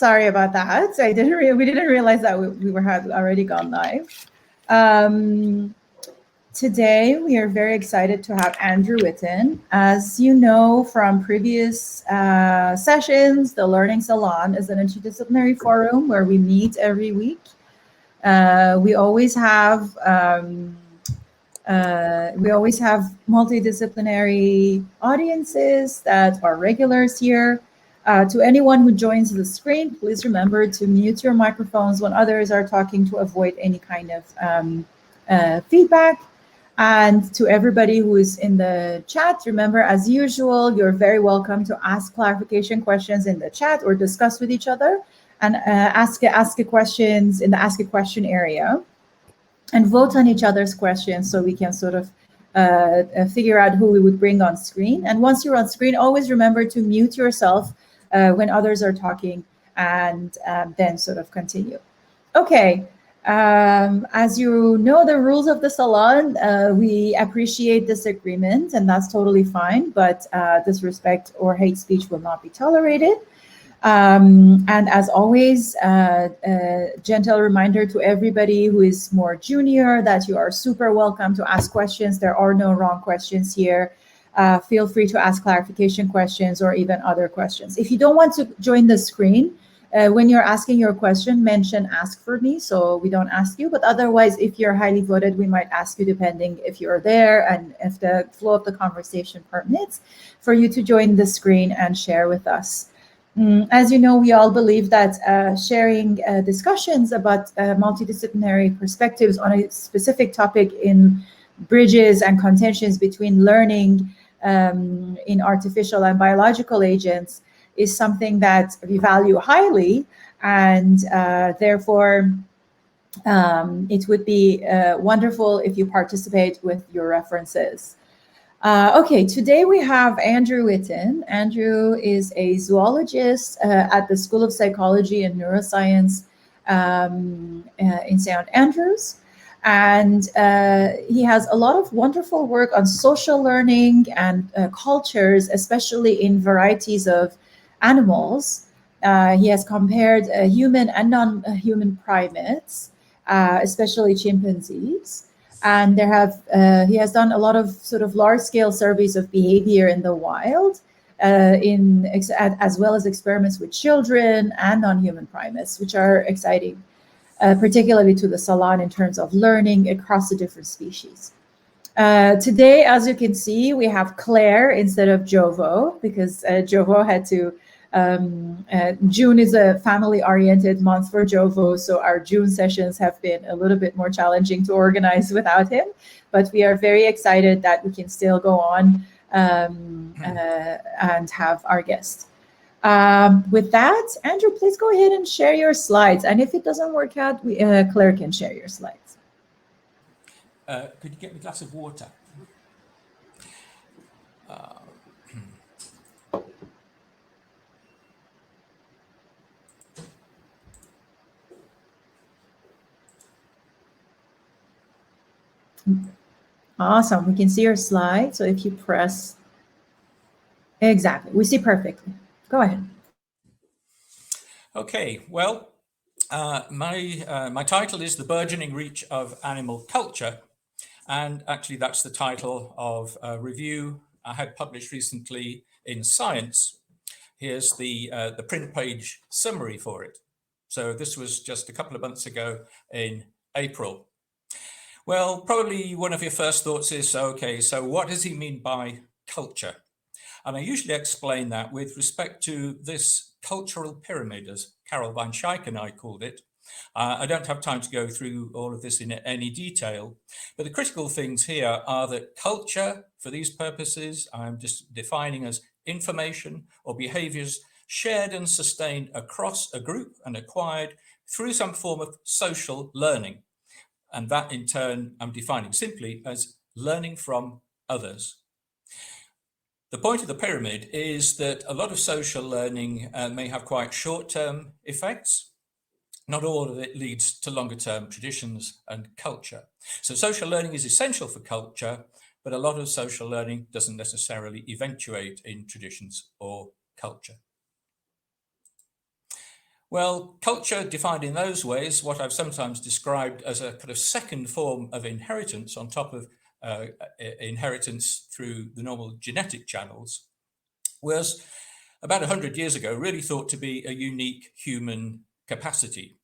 Sorry about that. We didn't realize that we had already gone live. Today, we are very excited to have Andrew Whiten. As you know from previous sessions, the Learning Salon is an interdisciplinary forum where we meet every week. We always have multidisciplinary audiences that are regulars here. To anyone who joins the screen, please remember to mute your microphones when others are talking to avoid any kind of feedback. And to everybody who is in the chat, remember, as usual, you're very welcome to ask clarification questions in the chat or discuss with each other, and ask questions in the ask a question area, and vote on each other's questions so we can sort of figure out who we would bring on screen. And once you're on screen, always remember to mute yourself when others are talking, and then sort of continue. Okay. As you know, the rules of the salon, we appreciate disagreement, and that's totally fine, but disrespect or hate speech will not be tolerated. And as always, gentle reminder to everybody who is more junior that you are super welcome to ask questions. There are no wrong questions here. Feel free to ask clarification questions or even other questions. If you don't want to join the screen, when you're asking your question, mention ask for me so we don't ask you. But otherwise, if you're highly voted, we might ask you depending if you're there and if the flow of the conversation permits for you to join the screen and share with us. As you know, we all believe that sharing discussions about multidisciplinary perspectives on a specific topic in bridges and contentions between learning in artificial and biological agents is something that we value highly, and therefore it would be wonderful if you participate with your references. Okay, today we have Andrew Whiten. Andrew is a zoologist at the School of Psychology and Neuroscience in St. Andrews. And he has a lot of wonderful work on social learning and cultures, especially in varieties of animals. He has compared human and non-human primates, especially chimpanzees. And he has done a lot of sort of large-scale surveys of behavior in the wild, as well as experiments with children and non-human primates, which are exciting, particularly to the Salon in terms of learning across the different species. Today, as you can see, we have Claire instead of Jovo, because Jovo had to, June is a family-oriented month for Jovo, so our June sessions have been a little bit more challenging to organize without him, but we are very excited that we can still go on and have our guest. With that, Andrew, please go ahead and share your slides, and if it doesn't work out, Claire can share your slides. Could you get me a glass of water? Awesome. We can see your slide. So if you press, exactly, we see perfectly. Go ahead. Okay, well, my title is The Burgeoning Reach of Animal Culture. And actually, that's the title of a review I had published recently in Science. Here's the print page summary for it. So this was just a couple of months ago in April. Well, probably one of your first thoughts is, okay, so what does he mean by culture? And I usually explain that with respect to this cultural pyramid, as Carol van Schaik and I called it. I don't have time to go through all of this in any detail, but the critical things here are that culture, for these purposes, I'm just defining as information or behaviors shared and sustained across a group and acquired through some form of social learning. And that in turn, I'm defining simply as learning from others. The point of the pyramid is that a lot of social learning may have quite short-term effects. Not all of it leads to longer-term traditions and culture. So social learning is essential for culture, but a lot of social learning doesn't necessarily eventuate in traditions or culture. Well, culture defined in those ways, what I've sometimes described as a kind of second form of inheritance on top of inheritance through the normal genetic channels, was about 100 years ago really thought to be a unique human capacity.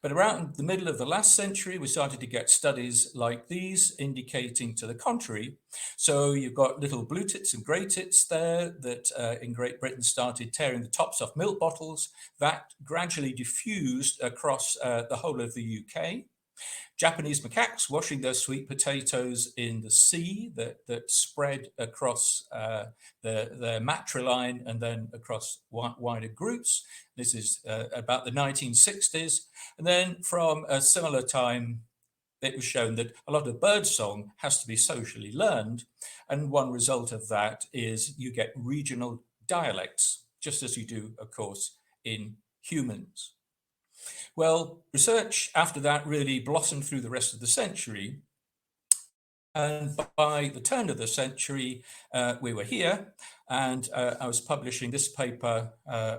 But around the middle of the last century, we started to get studies like these indicating to the contrary. So you've got little blue tits and grey tits there that in Great Britain started tearing the tops off milk bottles. That gradually diffused across the whole of the UK. Japanese macaques washing their sweet potatoes in the sea that spread across their matriline and then across wider groups. This is about the 1960s. And then from a similar time, it was shown that a lot of bird song has to be socially learned. And one result of that is you get regional dialects, just as you do, of course, in humans. Well, research after that really blossomed through the rest of the century. And by the turn of the century, we were here, and I was publishing this paper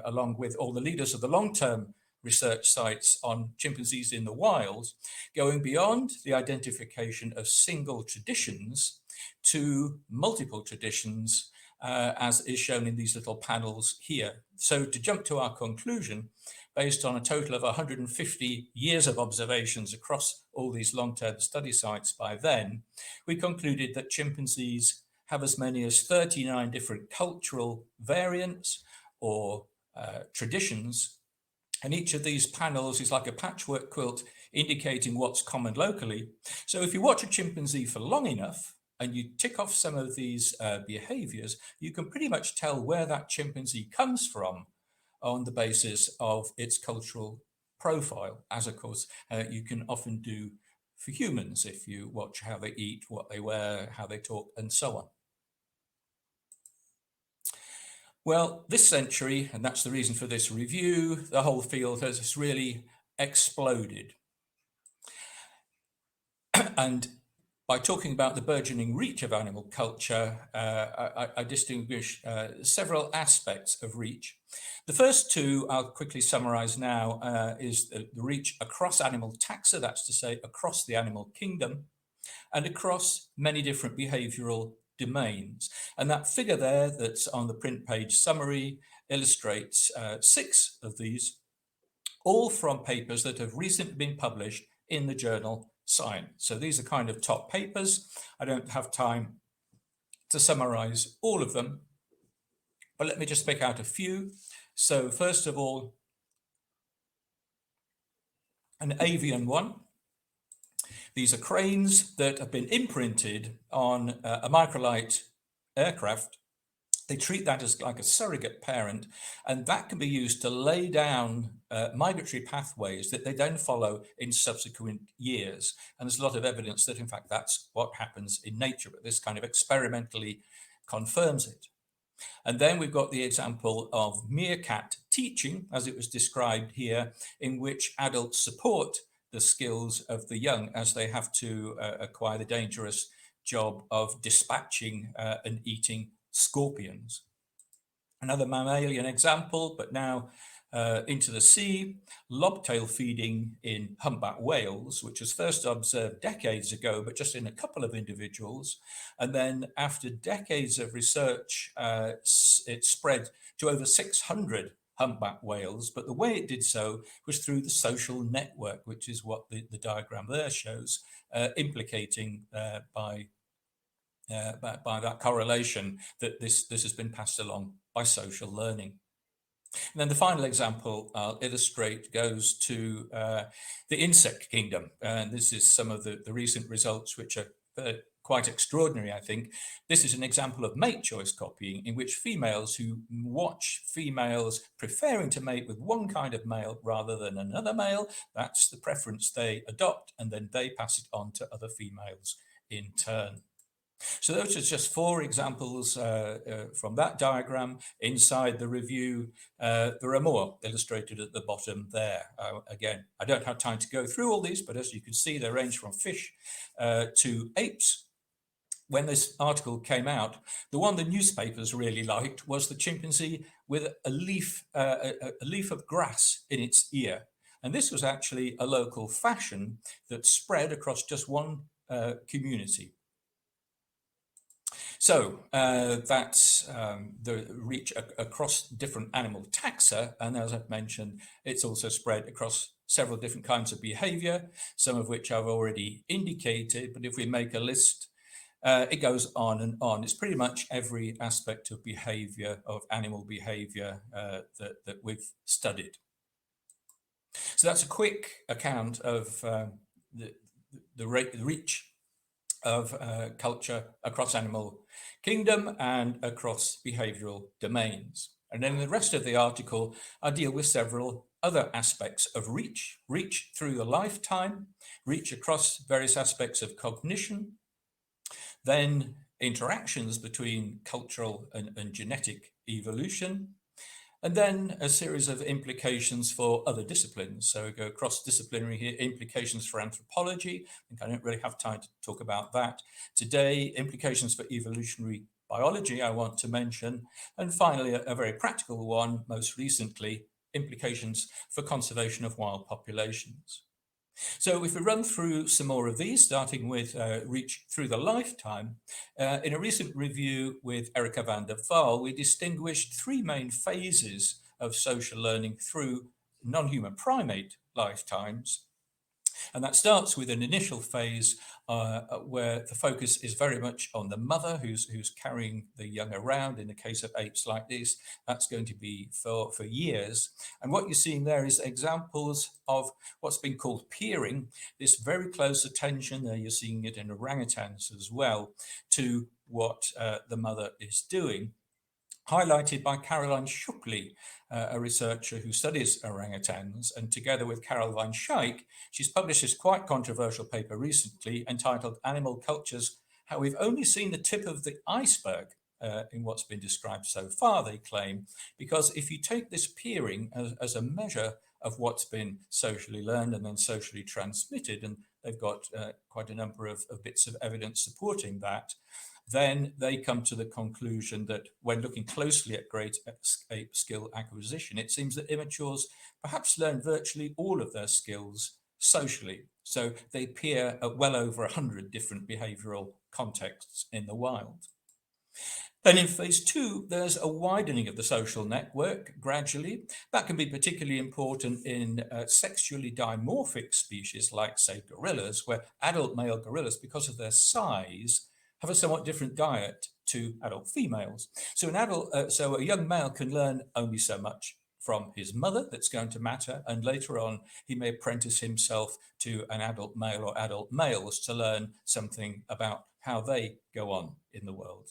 along with all the leaders of the long-term research sites on chimpanzees in the wild, going beyond the identification of single traditions to multiple traditions, as is shown in these little panels here. So to jump to our conclusion, based on a total of 150 years of observations across all these long-term study sites by then, we concluded that chimpanzees have as many as 39 different cultural variants or traditions. And each of these panels is like a patchwork quilt indicating what's common locally. So if you watch a chimpanzee for long enough and you tick off some of these behaviors, you can pretty much tell where that chimpanzee comes from on the basis of its cultural profile, as of course you can often do for humans if you watch how they eat, what they wear, how they talk, and so on. Well, this century, and that's the reason for this review, the whole field has really exploded. And by talking about the burgeoning reach of animal culture, I distinguish several aspects of reach. The first two I'll quickly summarize now is the reach across animal taxa, that's to say across the animal kingdom, and across many different behavioral domains. And that figure there that's on the print page summary illustrates 6 of these, all from papers that have recently been published in the journal Science. So these are kind of top papers. I don't have time to summarize all of them, but let me just pick out a few. So first of all, an avian one. These are cranes that have been imprinted on a microlight aircraft. They treat that as like a surrogate parent, and that can be used to lay down migratory pathways that they then follow in subsequent years. And there's a lot of evidence that, in fact, that's what happens in nature, but this kind of experimentally confirms it. And then we've got the example of meerkat teaching, as it was described here, in which adults support the skills of the young as they have to acquire the dangerous job of dispatching and eating scorpions. Another mammalian example, but now into the sea, lobtail feeding in humpback whales, which was first observed decades ago, but just in a couple of individuals. And then after decades of research, it spread to over 600 humpback whales, but the way it did so was through the social network, which is what the diagram there shows, implicating by that correlation that this has been passed along by social learning. And then the final example I'll illustrate goes to the insect kingdom. And this is some of the recent results, which are quite extraordinary, I think. This is an example of mate choice copying, in which females who watch females preferring to mate with one kind of male rather than another male, that's the preference they adopt, and then they pass it on to other females in turn. So those are just 4 examples from that diagram. Inside the review, there are more illustrated at the bottom there. Again, I don't have time to go through all these, but as you can see, they range from fish to apes. when this article came out, the one the newspapers really liked was the chimpanzee with a leaf of grass in its ear. And this was actually a local fashion that spread across just one community. So that's the reach across different animal taxa. And as I've mentioned, it's also spread across several different kinds of behavior, some of which I've already indicated. But if we make a list, it goes on and on. It's pretty much every aspect of behavior, of animal behavior that we've studied. So that's a quick account of the reach of culture across animal kingdom and across behavioral domains. And then in the rest of the article, I deal with several other aspects of reach through the lifetime, reach across various aspects of cognition, then interactions between cultural and genetic evolution, and then a series of implications for other disciplines. So we go cross-disciplinary here, implications for anthropology. I think I don't really have time to talk about that today. Implications for evolutionary biology, I want to mention. And finally, a very practical one, most recently, implications for conservation of wild populations. So if we run through some more of these, starting with reach through the lifetime, in a recent review with Erica van der Waal, we distinguished three main phases of social learning through non-human primate lifetimes. And that starts with an initial phase where the focus is very much on the mother who's carrying the young around. In the case of apes like this, that's going to be for years. And what you're seeing there is examples of what's been called peering, this very close attention, there you're seeing it in orangutans as well, to what the mother is doing. Highlighted by Caroline Schuckley, a researcher who studies orangutans, and together with Carol van Schaik, she's published this quite controversial paper recently entitled Animal Cultures, How We've Only Seen the Tip of the Iceberg in what's been described so far, they claim, because if you take this peering as a measure of what's been socially learned and then socially transmitted, and they've got quite a number of bits of evidence supporting that, then they come to the conclusion that when looking closely at great ape skill acquisition, it seems that immatures perhaps learn virtually all of their skills socially. So they appear at well over 100 different behavioral contexts in the wild. Then in phase two, there's a widening of the social network gradually. That can be particularly important in sexually dimorphic species like, say, gorillas, where adult male gorillas, because of their size, have a somewhat different diet to adult females. So so a young male can learn only so much from his mother that's going to matter, and later on he may apprentice himself to an adult male or adult males to learn something about how they go on in the world.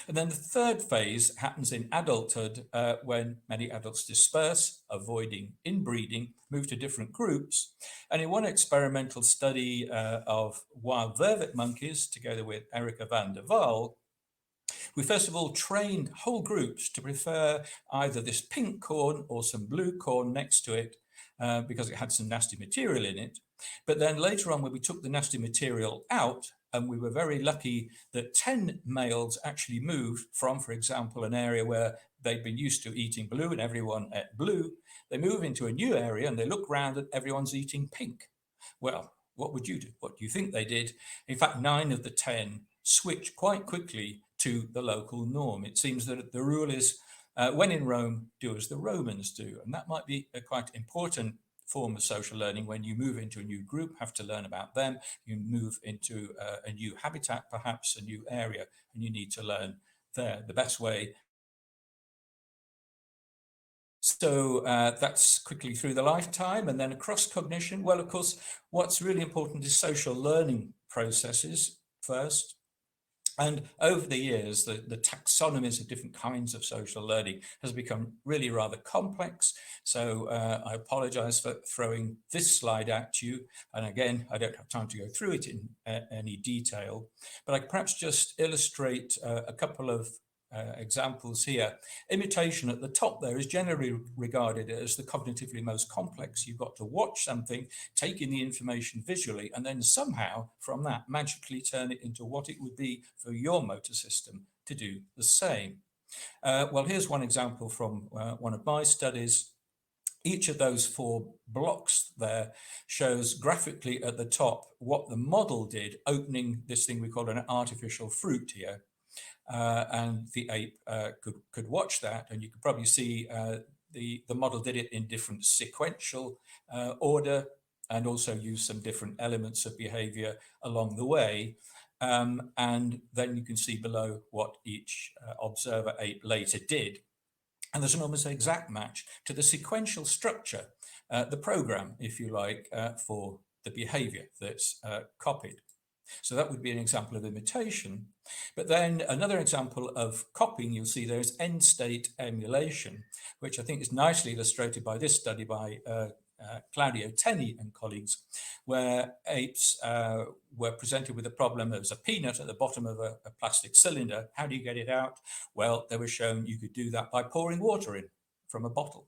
And then the third phase happens in adulthood when many adults disperse, avoiding inbreeding, move to different groups. And in one experimental study of wild vervet monkeys, together with Erica van der Waal, we first of all trained whole groups to prefer either this pink corn or some blue corn next to it because it had some nasty material in it. But then later on, when we took the nasty material out, and we were very lucky that 10 males actually moved from, for example, an area where they'd been used to eating blue and everyone ate blue. They move into a new area and they look around and everyone's eating pink. Well, what would you do? What do you think they did? In fact, 9 of the 10 switched quite quickly to the local norm. It seems that the rule is, when in Rome, do as the Romans do. And that might be a quite important form of social learning. When you move into a new group, have to learn about them. You move into a new habitat, perhaps a new area, and you need to learn there the best way. So that's quickly through the lifetime. And then across cognition, well, of course, what's really important is social learning processes first. And over the years, the taxonomies of different kinds of social learning has become really rather complex. So I apologize for throwing this slide at you. And again, I don't have time to go through it in any detail, but I could perhaps just illustrate a couple of examples here. Imitation at the top there is generally regarded as the cognitively most complex. You've got to watch something, take in the information visually, and then somehow from that magically turn it into what it would be for your motor system to do the same. Well, here's one example from one of my studies. Each of those 4 blocks there shows graphically at the top what the model did, opening this thing we call an artificial fruit here. And the ape could watch that, and you could probably see the model did it in different sequential order, and also used some different elements of behavior along the way. And then you can see below what each observer ape later did. And there's an almost exact match to the sequential structure, the program, if you like, for the behavior that's copied. So that would be an example of imitation. But then another example of copying you'll see there is end state emulation, which I think is nicely illustrated by this study by Claudio Teni and colleagues, where apes were presented with a problem. There was a peanut at the bottom of a plastic cylinder. How do you get it out? Well, they were shown you could do that by pouring water in from a bottle.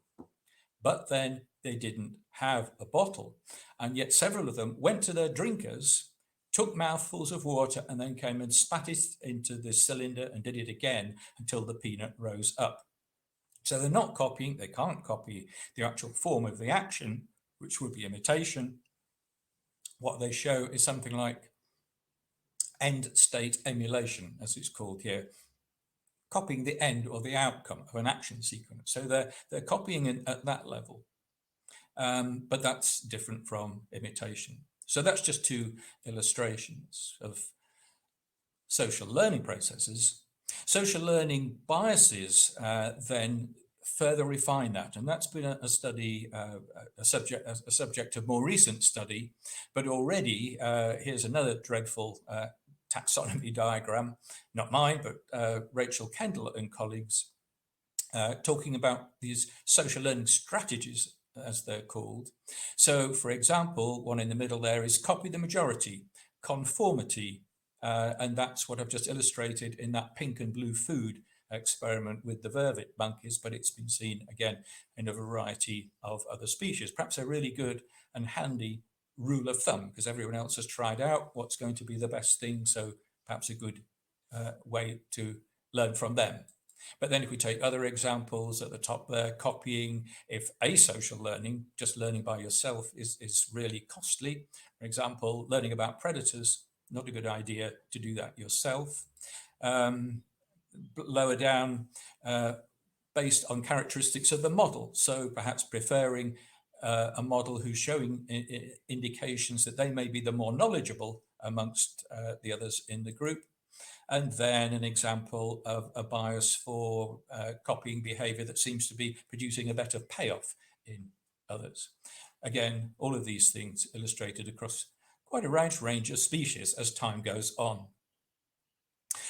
But then they didn't have a bottle. And yet several of them went to their drinkers, took mouthfuls of water, and then came and spat it into the cylinder and did it again until the peanut rose up. So they're not copying, they can't copy the actual form of the action, which would be imitation. What they show is something like end state emulation, as it's called here, copying the end or the outcome of an action sequence. So they're copying at that level, but that's different from imitation. So that's just 2 illustrations of social learning processes. Social learning biases then further refine that, and that's been a study, a subject of more recent study. But already, here's another dreadful taxonomy diagram, not mine, but Rachel Kendall and colleagues, talking about these social learning strategies, as they're called. So, for example, one in the middle there is copy the majority, conformity, and that's what I've just illustrated in that pink and blue food experiment with the vervet monkeys, but it's been seen again in a variety of other species. Perhaps a really good and handy rule of thumb, because everyone else has tried out what's going to be the best thing, so perhaps a good way to learn from them. But then if we take other examples at the top there, copying, if asocial learning, just learning by yourself, is really costly. For example, learning about predators, not a good idea to do that yourself. Lower down, based on characteristics of the model. So perhaps preferring a model who's showing indications that they may be the more knowledgeable amongst the others in the group. And then an example of a bias for copying behavior that seems to be producing a better payoff in others. Again, all of these things illustrated across quite a large range of species as time goes on.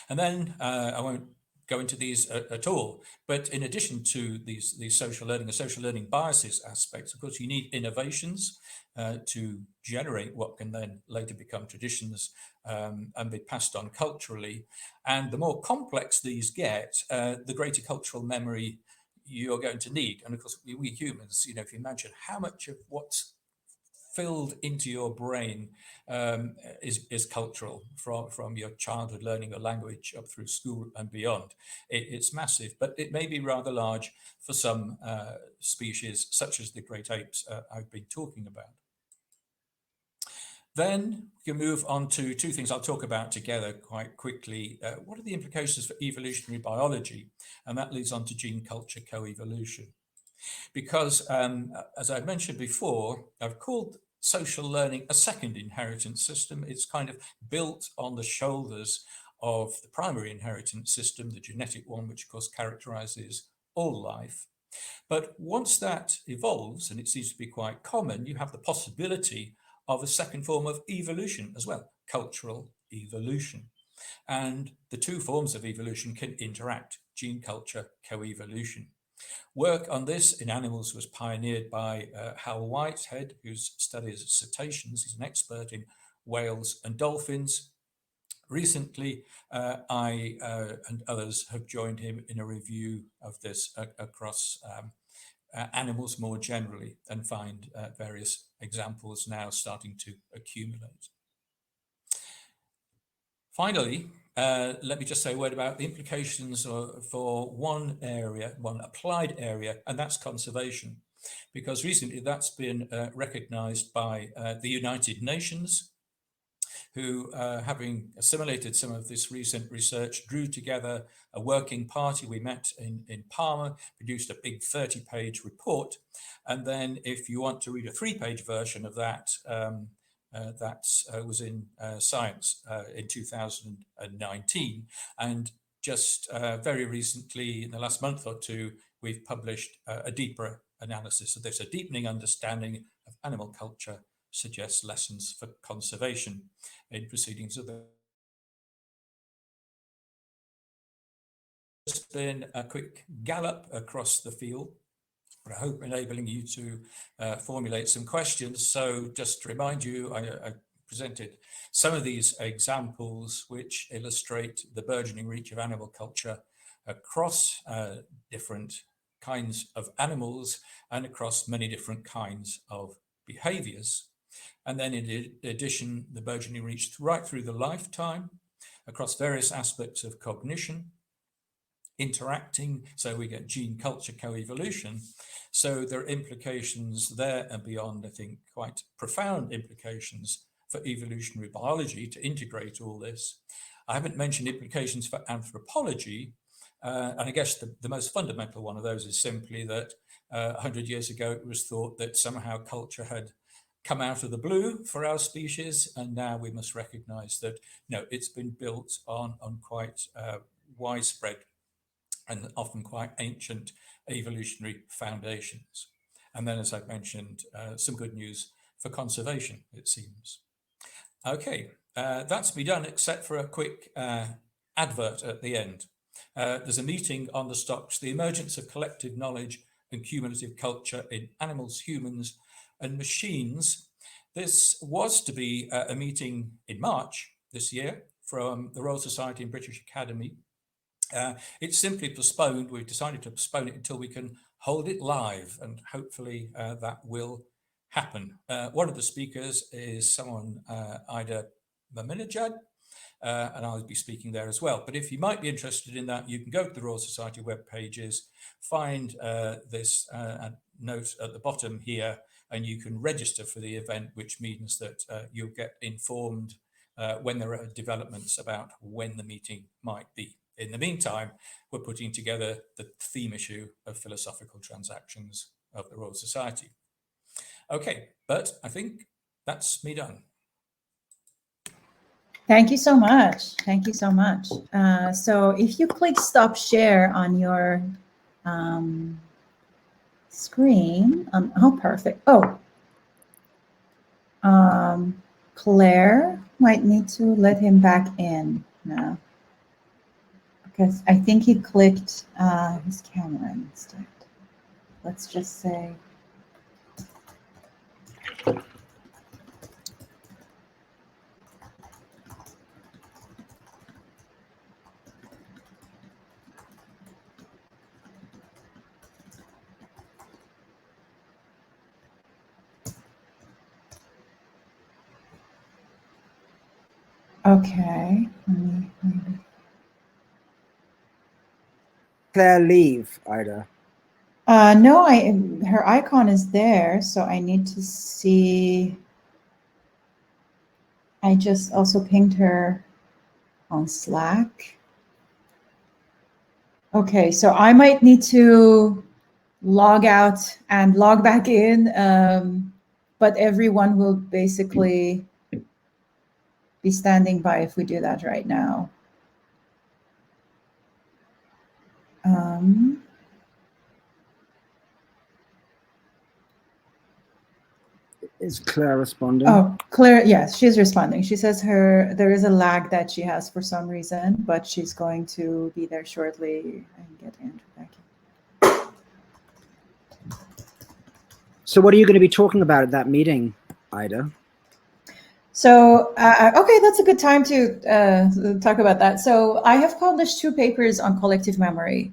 And then I won't go into these at all, but in addition to these social learning and social learning biases aspects, of course, you need innovations to generate what can then later become traditions and be passed on culturally. And the more complex these get, the greater cultural memory you're going to need. And of course, we humans, if you imagine how much of what's filled into your brain is cultural from your childhood learning a language up through school and beyond. It's massive, but it may be rather large for some species, such as the great apes I've been talking about. Then we can move on to 2 things I'll talk about together quite quickly. What are the implications for evolutionary biology? And that leads on to gene culture coevolution. Because as I mentioned before, I've called social learning a second inheritance system. It's kind of built on the shoulders of the primary inheritance system, the genetic one, which of course characterizes all life. But once that evolves, and it seems to be quite common, you have the possibility of a second form of evolution as well, cultural evolution. And the 2 forms of evolution can interact, gene culture coevolution. Work on this in animals was pioneered by Hal Whitehead, who studies cetaceans. He's an expert in whales and dolphins. recently, I and others have joined him in a review of this across animals more generally, and find various examples now starting to accumulate. Finally, let me just say a word about the implications for one area, one applied area, and that's conservation. Because recently that's been recognized by the United Nations, who, having assimilated some of this recent research, drew together a working party. We met in Parma, produced a big 30-page report. And then if you want to read a 3-page version of that, that was in Science in 2019. And just very recently, in the last month or two, we've published a deeper analysis of this. A deepening understanding of animal culture suggests lessons for conservation in proceedings of the. Just been a quick gallop across the field, but I hope enabling you to formulate some questions. So just to remind you, I presented some of these examples which illustrate the burgeoning reach of animal culture across different kinds of animals and across many different kinds of behaviors. And then in addition, the burgeoning reach right through the lifetime across various aspects of cognition, interacting, so we get gene culture coevolution. So there are implications there and beyond, I think, quite profound implications for evolutionary biology to integrate all this. I haven't mentioned implications for anthropology, and I guess the most fundamental one of those is simply that 100 years ago it was thought that somehow culture had come out of the blue for our species, and now we must recognize that it's been built on quite widespread and often quite ancient evolutionary foundations. And then, as I've mentioned, some good news for conservation, it seems. Okay, that's me done, except for a quick advert at the end. There's a meeting on the stocks, the emergence of collective knowledge and cumulative culture in animals, humans, and machines. This was to be a meeting in March this year from the Royal Society and British Academy. It's simply postponed. We've decided to postpone it until we can hold it live, and hopefully that will happen. One of the speakers is someone, Ida Maminajad, and I'll be speaking there as well. But if you might be interested in that, you can go to the Royal Society web pages, find this note at the bottom here, and you can register for the event, which means that you'll get informed when there are developments about when the meeting might be. In the meantime, we're putting together the theme issue of philosophical transactions of the Royal Society. Okay, but I think that's me done. Thank you so much. Thank you so much. So if you click stop share on your screen, oh, perfect. Oh, Claire might need to let him back in now, because I think he clicked his camera instead. Let's just say. Okay. Claire, leave, Ida. No, her icon is there, so I need to see. I just also pinged her on Slack. Okay, so I might need to log out and log back in, but everyone will basically be standing by if we do that right now. Is Claire responding? Oh, Claire, yes, she's responding. She says there is a lag that she has for some reason, but she's going to be there shortly and get Andrew back in. So what are you going to be talking about at that meeting, Ida? So, okay, that's a good time to talk about that. So I have published 2 papers on collective memory,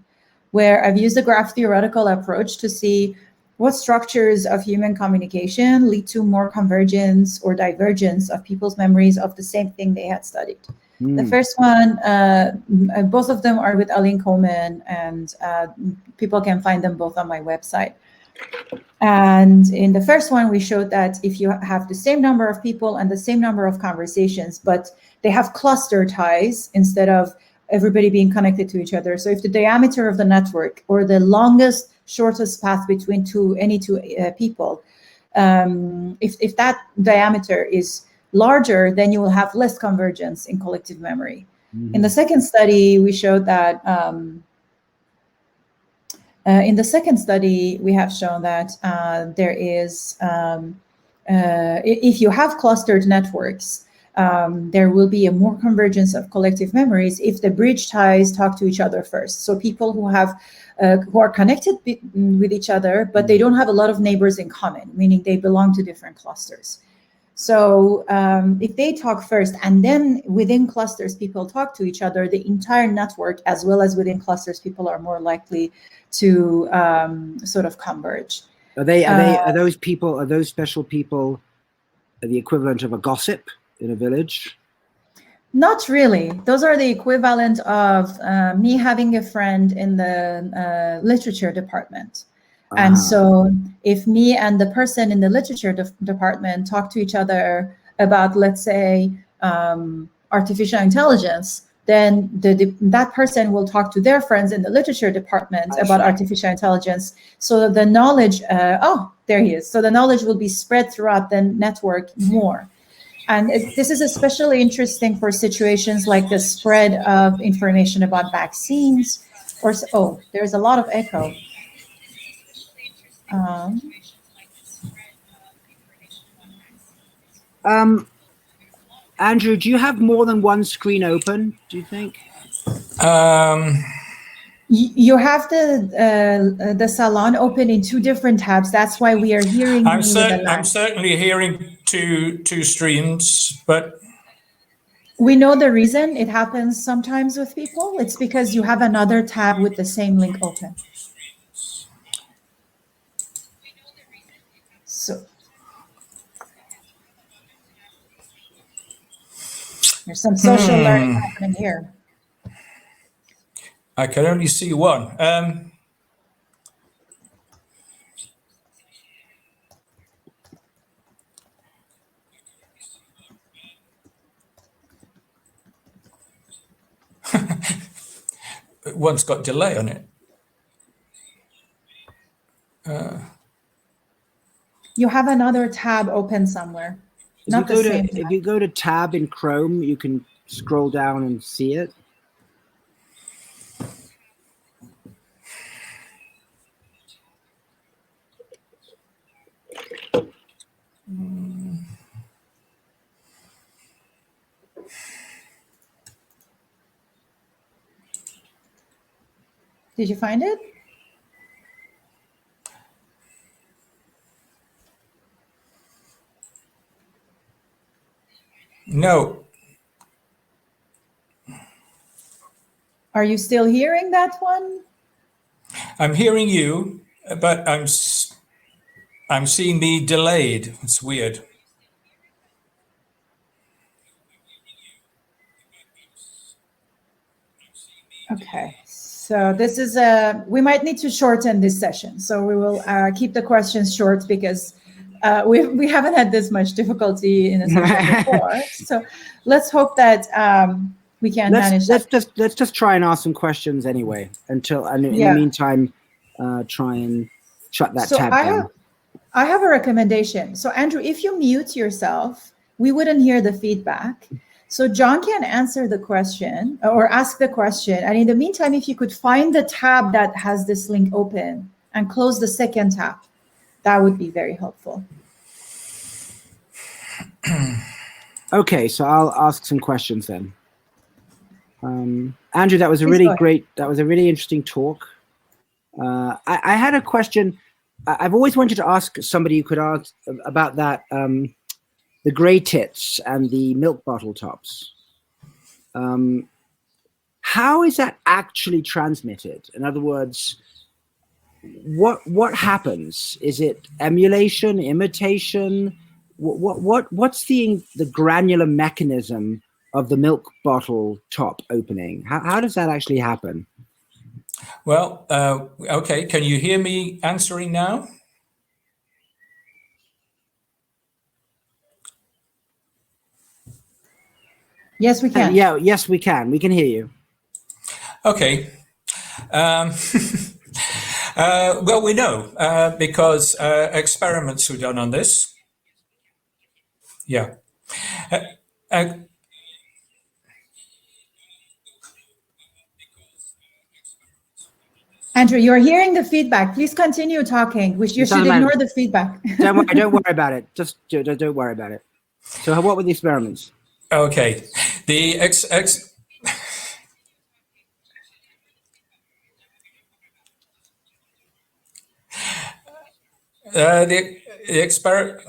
where I've used a graph theoretical approach to see what structures of human communication lead to more convergence or divergence of people's memories of the same thing they had studied. The first one, both of them are with Aline Coleman, and people can find them both on my website. And in the first one, we showed that if you have the same number of people and the same number of conversations, but they have cluster ties instead of everybody being connected to each other. So if the diameter of the network, or the longest, shortest path between any two people, if that diameter is larger, then you will have less convergence in collective memory. In the second study, we showed that we have shown that there is, if you have clustered networks, there will be a more convergence of collective memories if the bridge ties talk to each other first. So people who are connected with each other, but they don't have a lot of neighbors in common, meaning they belong to different clusters. So if they talk first, and then within clusters people talk to each other, the entire network, as well as within clusters, people are more likely to sort of converge. Are those special people the equivalent of a gossip in a village? Not really. Those are the equivalent of me having a friend in the literature department. And so if me and the person in the literature department talk to each other about, let's say, artificial intelligence, then that person will talk to their friends in the literature department about artificial intelligence. So the knowledge, oh, there he is. So the knowledge will be spread throughout the network more. And this is especially interesting for situations like the spread of information about vaccines, or, oh, there's a lot of echo. Andrew, do you have more than one screen open, do you think? You have the Salon open in 2 different tabs. That's why we are hearing I'm certainly hearing two streams, but we know the reason it happens sometimes with people. It's because you have another tab with the same link open. So there's some social learning happening here. I can only see one. One's got delay on it. You have another tab open somewhere. If you go to tab in Chrome, you can scroll down and see it. Did you find it? No. Are you still hearing that one? I'm hearing you, but I'm seeing me delayed. It's weird. Okay, so this is we might need to shorten this session. So we will keep the questions short, because we haven't had this much difficulty in a session before. So let's hope that we can manage that. Let's just try and ask some questions anyway, and in the meantime, try and shut that tab down. I have a recommendation. So Andrew, if you mute yourself, we wouldn't hear the feedback. So John can answer the question or ask the question. And in the meantime, if you could find the tab that has this link open and close the second tab, that would be very helpful. Okay, so I'll ask some questions then. Andrew, that was a really interesting talk. I had a question. I've always wanted to ask somebody who could ask about that the gray tits and the milk bottle tops. How is that actually transmitted? In other words, what happens? Is it emulation, imitation? What's the granular mechanism of the milk bottle top opening? How does that actually happen? Well, okay. Can you hear me answering now? Yes, we can. Yes, we can. We can hear you. Okay. Well, we know because experiments were done on this. Yeah. Andrew, you're hearing the feedback. Please continue talking. You should ignore the feedback. Don't worry about it. Just don't worry about it. So what were the experiments? Okay. The experiment.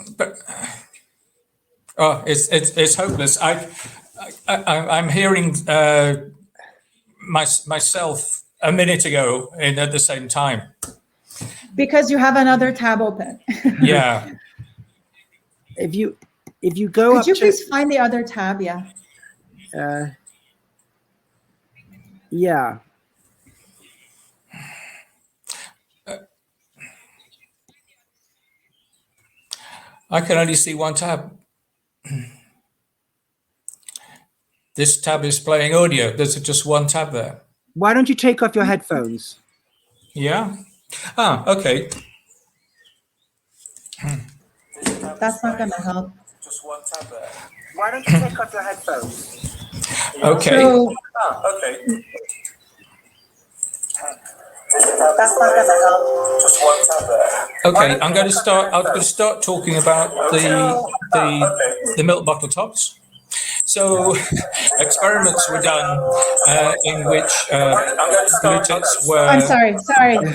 Oh, it's hopeless. I'm hearing myself a minute ago at the same time. Because you have another tab open. Yeah. If you go Could you please find the other tab? Yeah. Yeah. I can only see one tab. This tab is playing audio. There's just one tab there. Why don't you take off your headphones? Yeah. Ah, okay. That's not going to help. Just one tab there. Why don't you take off your headphones? Okay. So, okay. that's not going to help. Just one tab there. Okay, I'm going to start talking about the milk bottle tops. So experiments were done in which blue tits were... I'm sorry, 1 second.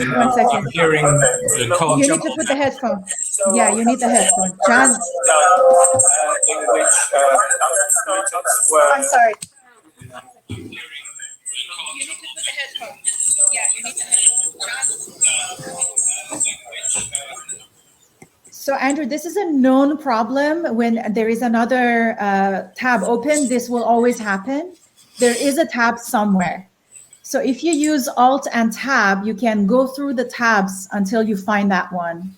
I'm hearing the call. You need to put the headphone. Yeah, you need the headphone. John. In which blue tits were... I'm sorry. You need to put the headphone. Yeah, you need the headphone. So Andrew, this is a known problem. When there is another tab open, this will always happen. There is a tab somewhere. So if you use Alt and Tab, you can go through the tabs until you find that one.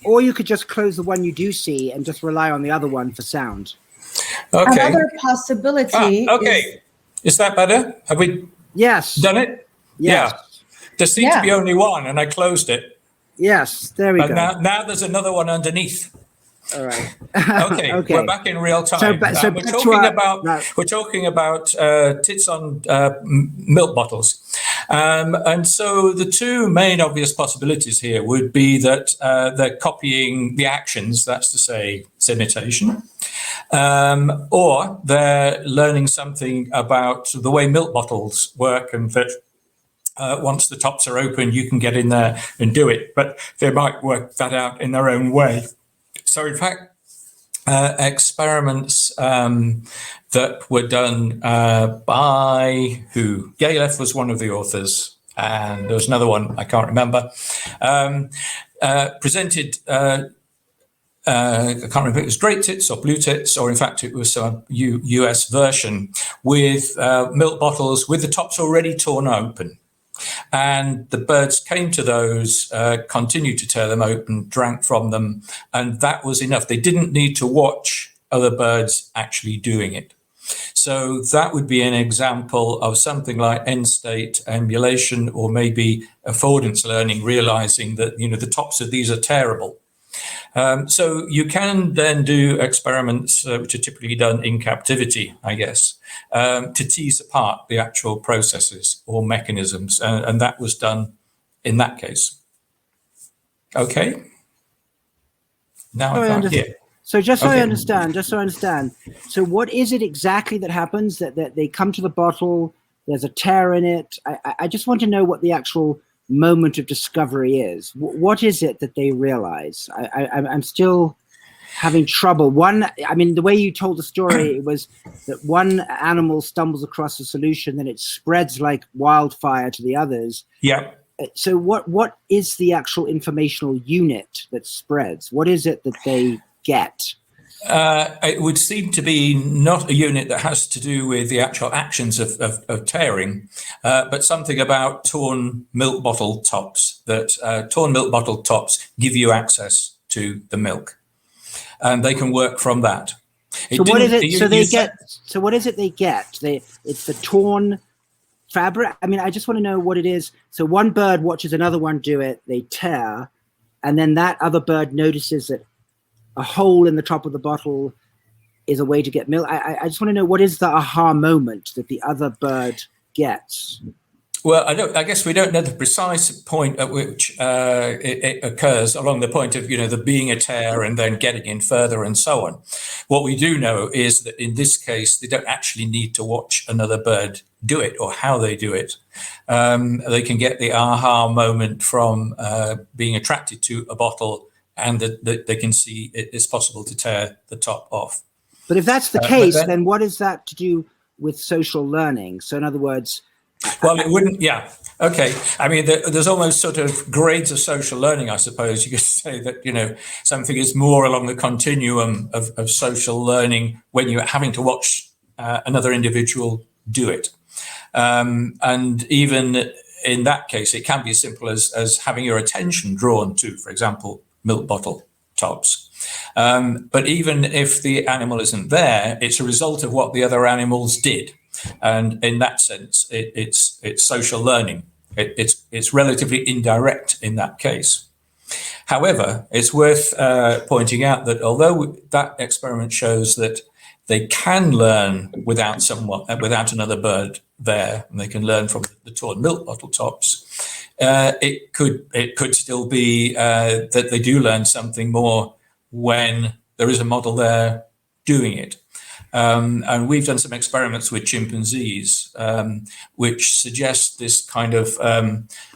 Or you could just close the one you do see and just rely on the other one for sound. Okay. Another possibility okay. Is that better? Have we done it? Yes. Yeah. There seemed to be only one, and I closed it. Yes, there we go. Now there's another one underneath. All right. Okay, we're back in real time. We're talking about tits on milk bottles. And so the two main obvious possibilities here would be that they're copying the actions, that's to say, it's imitation, or they're learning something about the way milk bottles work, and that once the tops are open, you can get in there and do it. But they might work that out in their own way. So in fact, experiments that were done by who? Galef was one of the authors, and there was another one, I can't remember, presented, I can't remember if it was great tits or blue tits, or in fact it was a US version with milk bottles with the tops already torn open. And the birds came to those, continued to tear them open, drank from them, and that was enough. They didn't need to watch other birds actually doing it. So that would be an example of something like end state emulation, or maybe affordance learning, realizing that, you know, the tops of these are tearable. So you can then do experiments which are typically done in captivity, I guess, to tease apart the actual processes or mechanisms. And that was done in that case. Okay. Now I can't hear. So just so I understand, so what is it exactly that happens, that they come to the bottle, there's a tear in it? I just want to know what the actual moment of discovery is? What is it that they realize? I'm still having trouble. The way you told the story, it was that one animal stumbles across a solution, then it spreads like wildfire to the others. Yeah. So what is the actual informational unit that spreads? What is it that they get? It would seem to be not a unit that has to do with the actual actions of tearing, but something about torn milk bottle tops, that torn milk bottle tops give you access to the milk, and they can work from that. So what is it? So what is it they get? It's the torn fabric. I mean, I just want to know what it is. So one bird watches another one do it, they tear, and then that other bird notices that a hole in the top of the bottle is a way to get milk. I just want to know, what is the aha moment that the other bird gets? Well, I guess we don't know the precise point at which it occurs along the point of, there being a tear and then getting in further and so on. What we do know is that in this case, they don't actually need to watch another bird do it or how they do it. They can get the aha moment from being attracted to a bottle, and that they can see it's possible to tear the top off. But if that's the case, then what is that to do with social learning? So in other words... Well, it wouldn't, yeah. Okay. I mean, there's almost sort of grades of social learning, I suppose. You could say that, something is more along the continuum of social learning when you're having to watch another individual do it. And even in that case, it can be as simple as having your attention drawn to, for example, milk bottle tops. But even if the animal isn't there, it's a result of what the other animals did. And in that sense, it's social learning. It's relatively indirect in that case. However, it's worth pointing out that although that experiment shows that they can learn without another bird there, and they can learn from the torn milk bottle tops, it could still be that they do learn something more when there is a model there doing it. And we've done some experiments with chimpanzees, which suggest this kind of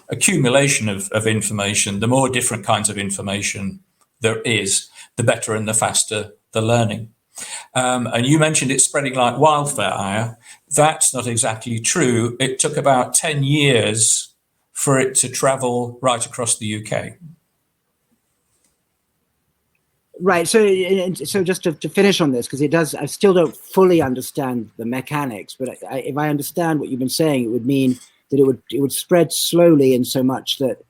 accumulation of information. The more different kinds of information there is, the better and the faster the learning. And you mentioned it spreading like wildfire. That's not exactly true. It took about 10 years for it to travel right across the UK. Right. So just to finish on this, because I still don't fully understand the mechanics, but if I understand what you've been saying, it would mean that it would spread slowly in so much that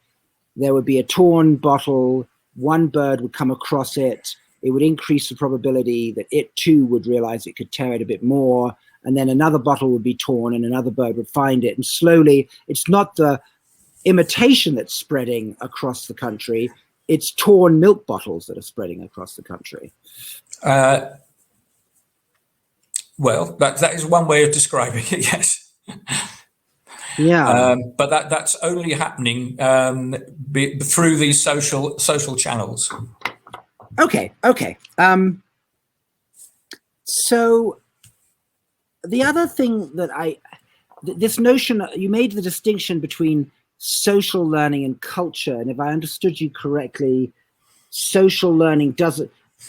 there would be a torn bottle, one bird would come across it, it would increase the probability that it too would realize it could tear it a bit more, and then another bottle would be torn and another bird would find it. And slowly, it's not the imitation that's spreading across the country, it's torn milk bottles that are spreading across the country. Well, that is one way of describing it, yes. Yeah. But that's only happening through these social channels. Okay. So the other thing that this notion, you made the distinction between social learning and culture, and if I understood you correctly, social learning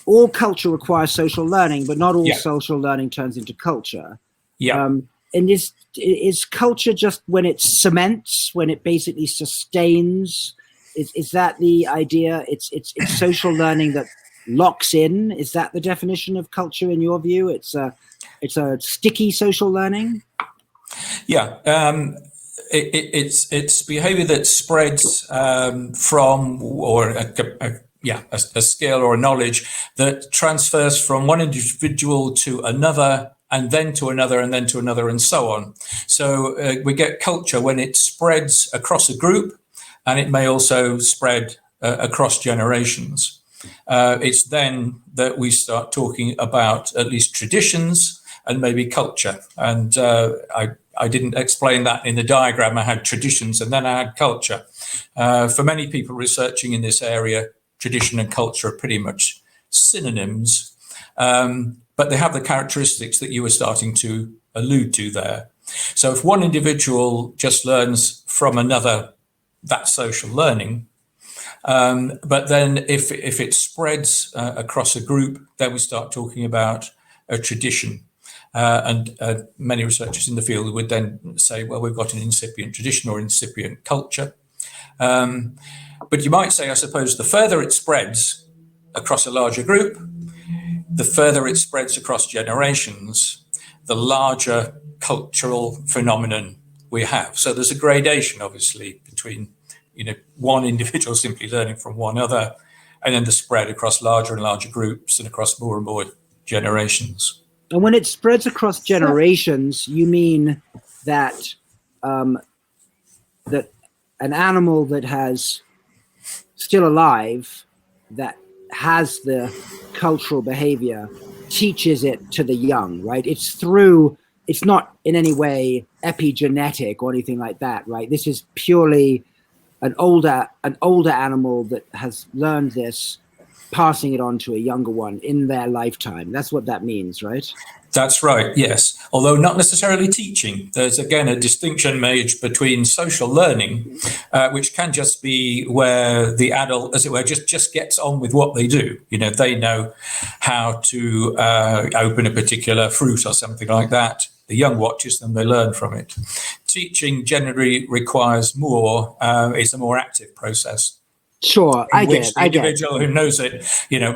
all culture requires social learning, but not all social learning turns into culture. And is culture just when it cements, when it basically sustains? Is that the idea? It's social learning that locks in. Is that the definition of culture in your view? It's a sticky social learning. Yeah. It's behavior that spreads from, or a skill or a knowledge that transfers from one individual to another, and then to another, and then to another, and so on. So we get culture when it spreads across a group, and it may also spread across generations. It's then that we start talking about at least traditions and maybe culture. And I didn't explain that in the diagram. I had traditions and then I had culture. For many people researching in this area, tradition and culture are pretty much synonyms, but they have the characteristics that you were starting to allude to there. So if one individual just learns from another that's social learning. But then if it spreads across a group, then we start talking about a tradition. And many researchers in the field would then say, well, we've got an incipient tradition or incipient culture. But you might say, I suppose, the further it spreads across a larger group, the further it spreads across generations, the larger cultural phenomenon we have. So there's a gradation, obviously, between one individual simply learning from one other, and then the spread across larger and larger groups and across more and more generations. And when it spreads across generations, you mean that that an animal that has still alive, that has the cultural behavior, teaches it to the young, right? It's not in any way epigenetic or anything like that, right? This is purely an older animal that has learned this, passing it on to a younger one in their lifetime. That's what that means, right? That's right, yes. Although not necessarily teaching. There's, again, a distinction made between social learning, which can just be where the adult, as it were, just gets on with what they do. They know how to open a particular fruit or something like that. The young watches them, they learn from it. Teaching generally requires more, it's a more active process. Sure, I get it. The individual who knows it,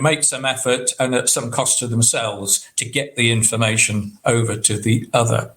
makes some effort and at some cost to themselves to get the information over to the other.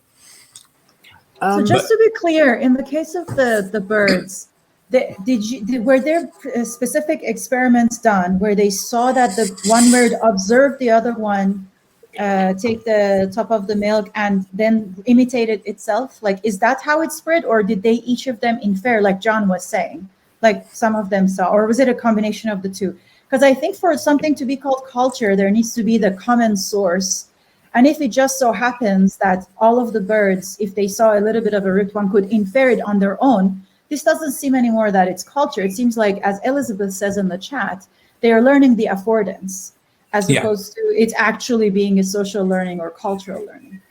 So just to be clear, in the case of the birds, were there specific experiments done where they saw that the one bird observed the other one take the top of the milk and then imitated itself? Like, is that how it spread, or did they each of them infer, like John was saying? Like some of them saw, or was it a combination of the two? Because I think for something to be called culture, there needs to be the common source. And if it just so happens that all of the birds, if they saw a little bit of a root, one could infer it on their own, this doesn't seem anymore that it's culture. It seems like, as Elizabeth says in the chat, they are learning the affordance as opposed to it actually being a social learning or cultural learning.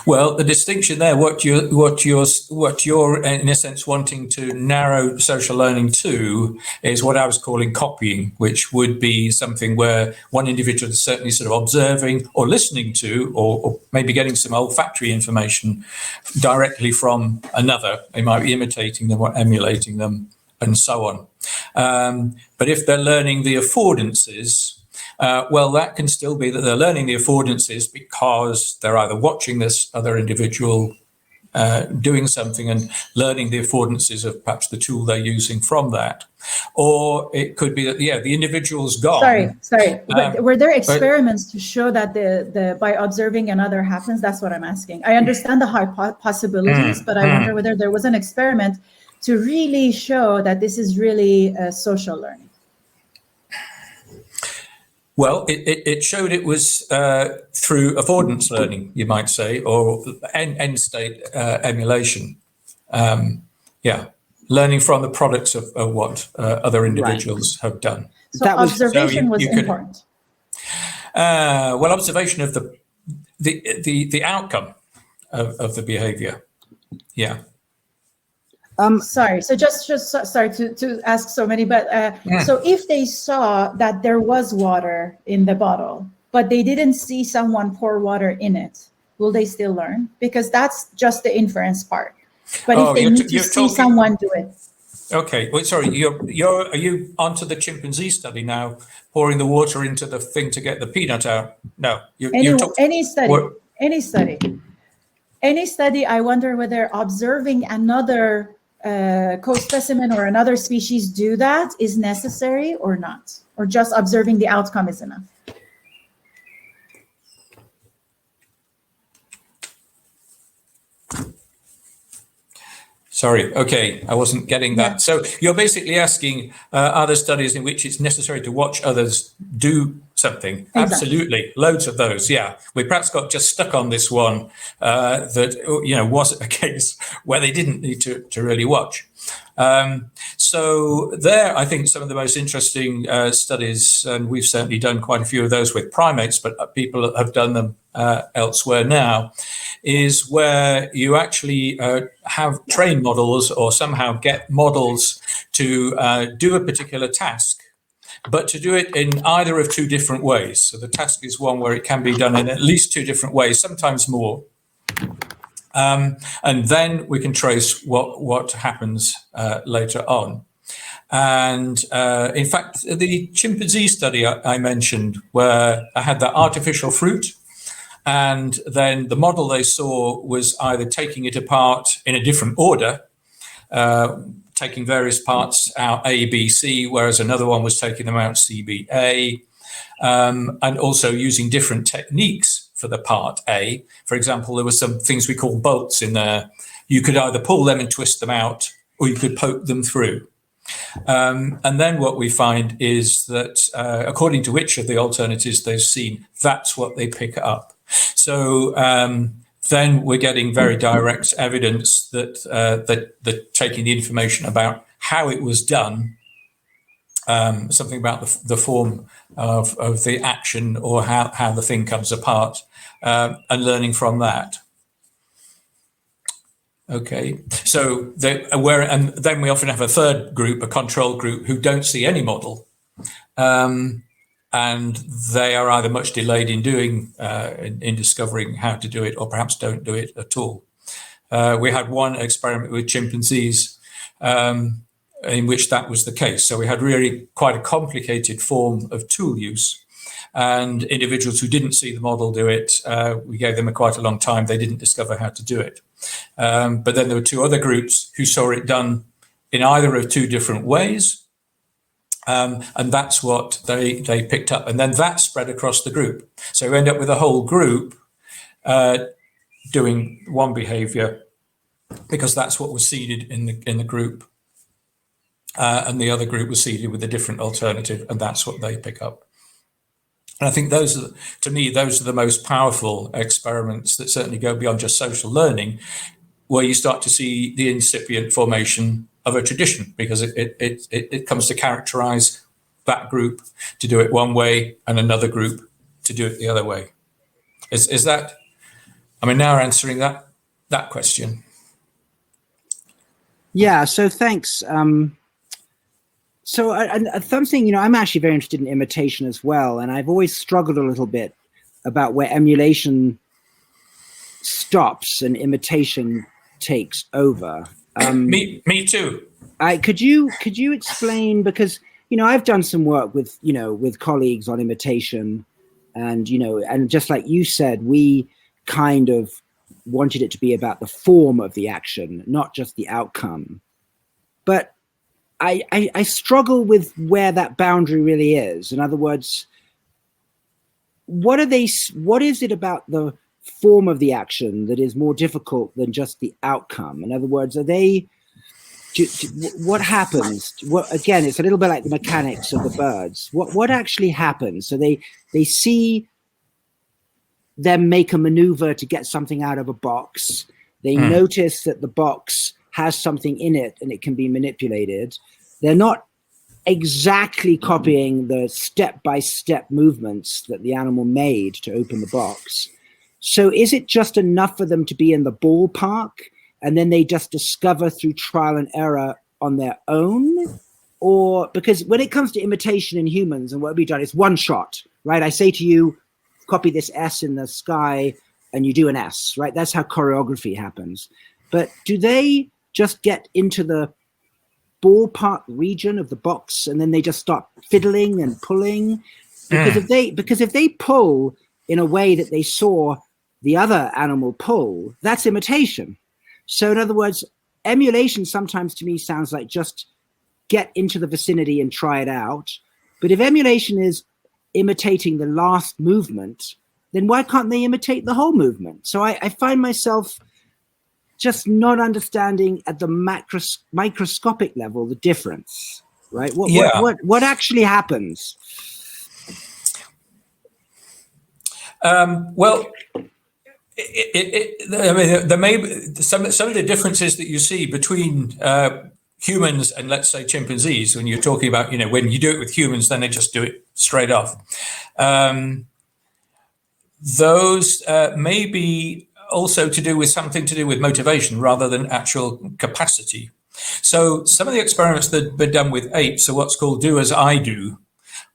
Well, the distinction there, what you're in a sense wanting to narrow social learning to, is what I was calling copying, which would be something where one individual is certainly sort of observing or listening to, or maybe getting some olfactory information directly from another. They might be imitating them or emulating them, and so on. But if they're learning the affordances, well, that can still be that they're learning the affordances because they're either watching this other individual doing something and learning the affordances of perhaps the tool they're using from that. Or it could be that, the individual's gone. Sorry. Were there experiments to show that the by observing another happens? That's what I'm asking. I understand the possibilities, but I wonder whether there was an experiment to really show that this is really social learning. Well, it showed it was through affordance learning, you might say, or end state emulation. Learning from the products of what other individuals have done. So observation was important. Well, observation of the outcome of the behavior. Yeah. Sorry. So just sorry to ask so many, but so if they saw that there was water in the bottle, but they didn't see someone pour water in it, will they still learn? Because that's just the inference part. But if they need to see someone do it. Okay. Well, sorry. Are you onto the chimpanzee study now? Pouring the water into the thing to get the peanut out? No. Any study. I wonder whether observing another co-specimen or another species do that is necessary or not, or just observing the outcome is enough. Sorry, okay, I wasn't getting that. Yeah. So you're basically asking, are there studies in which it's necessary to watch others do something? Exactly. Absolutely, loads of those, yeah. We perhaps got just stuck on this one that, was a case where they didn't need to really watch. So there, I think some of the most interesting studies, and we've certainly done quite a few of those with primates, but people have done them elsewhere now, is where you actually have train models or somehow get models to do a particular task, but to do it in either of two different ways. So the task is one where it can be done in at least two different ways, sometimes more. And then we can trace what happens later on. And in fact, the chimpanzee study I mentioned, where I had that artificial fruit, and then the model they saw was either taking it apart in a different order, taking various parts out A, B, C, whereas another one was taking them out C, B, A, and also using different techniques for the part A. For example, there were some things we call bolts in there. You could either pull them and twist them out, or you could poke them through. And then what we find is that according to which of the alternatives they've seen, that's what they pick up. So then we're getting very direct evidence that that taking the information about how it was done, something about the form of the action or how the thing comes apart, and learning from that. Okay, so and then we often have a third group, a control group, who don't see any model, and they are either much delayed in doing, in discovering how to do it, or perhaps don't do it at all. We had one experiment with chimpanzees in which that was the case. So we had really quite a complicated form of tool use, and individuals who didn't see the model do it, we gave them quite a long time. They didn't discover how to do it. But then there were two other groups who saw it done in either of two different ways. And that's what they picked up. And then that spread across the group. So we end up with a whole group doing one behavior because that's what was seeded in the group. And the other group was seeded with a different alternative, and that's what they pick up. And I think to me, those are the most powerful experiments that certainly go beyond just social learning, where you start to see the incipient formation of a tradition, because it comes to characterize that group to do it one way and another group to do it the other way. Is that, I mean, now answering that question. Yeah, so thanks. So something, I'm actually very interested in imitation as well. And I've always struggled a little bit about where emulation stops and imitation takes over. Me too. Could you explain, because, I've done some work with, with colleagues on imitation, and, and just like you said, we kind of wanted it to be about the form of the action, not just the outcome. But I struggle with where that boundary really is. In other words, what is it about the form of the action that is more difficult than just the outcome? In other words, what happens? Again, it's a little bit like the mechanics of the birds. What actually happens? So they see them make a maneuver to get something out of a box. They notice that the box has something in it and it can be manipulated. They're not exactly copying the step-by-step movements that the animal made to open the box. So is it just enough for them to be in the ballpark, and then they just discover through trial and error on their own? Or, because when it comes to imitation in humans and what we've done, it's one shot, right? I say to you, copy this S in the sky, and you do an S, right? That's how choreography happens. But do they just get into the ballpark region of the box and then they just start fiddling and pulling? Because if they pull in a way that they saw the other animal pull, that's imitation. So in other words, emulation sometimes to me sounds like just get into the vicinity and try it out. But if emulation is imitating the last movement, then why can't they imitate the whole movement? So I find myself just not understanding at the microscopic level the difference, right? What actually happens? Well, I mean, there may be some of the differences that you see between humans and, let's say, chimpanzees. When you're talking about, when you do it with humans, then they just do it straight off. Those may be also something to do with motivation rather than actual capacity. So some of the experiments that have been done with apes are what's called do as I do,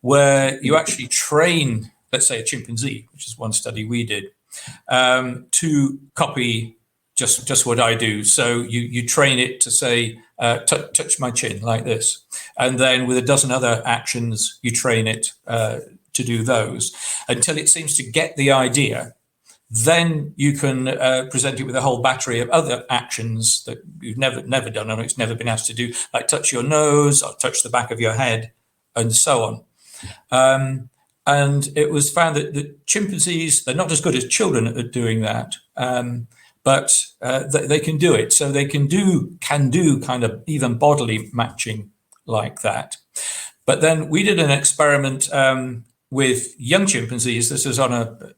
where you actually train, let's say, a chimpanzee, which is one study we did, to copy just what I do. So you train it to say, touch my chin like this. And then with a dozen other actions, you train it to do those until it seems to get the idea. Then you can present it with a whole battery of other actions that you've never done and it's never been asked to do, like touch your nose or touch the back of your head and so on. And it was found that the chimpanzees, they're not as good as children at doing that, but they can do it. So they can do kind of even bodily matching like that. But then we did an experiment with young chimpanzees. This was on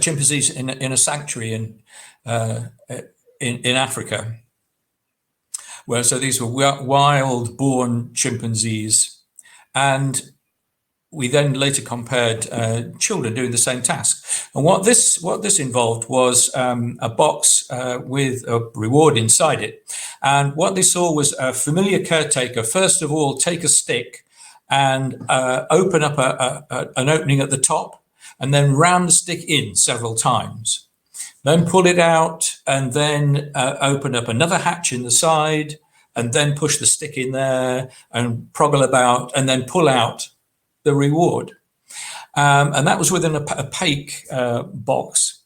chimpanzees in a sanctuary in Africa, where so these were wild-born chimpanzees, and we then later compared children doing the same task. And what this involved was a box with a reward inside it. And what they saw was a familiar caretaker, first of all, take a stick and open up an opening at the top, and then ram the stick in several times. Then pull it out, and then open up another hatch in the side, and then push the stick in there and proggle about, and then pull out the reward. And that was within a opaque box.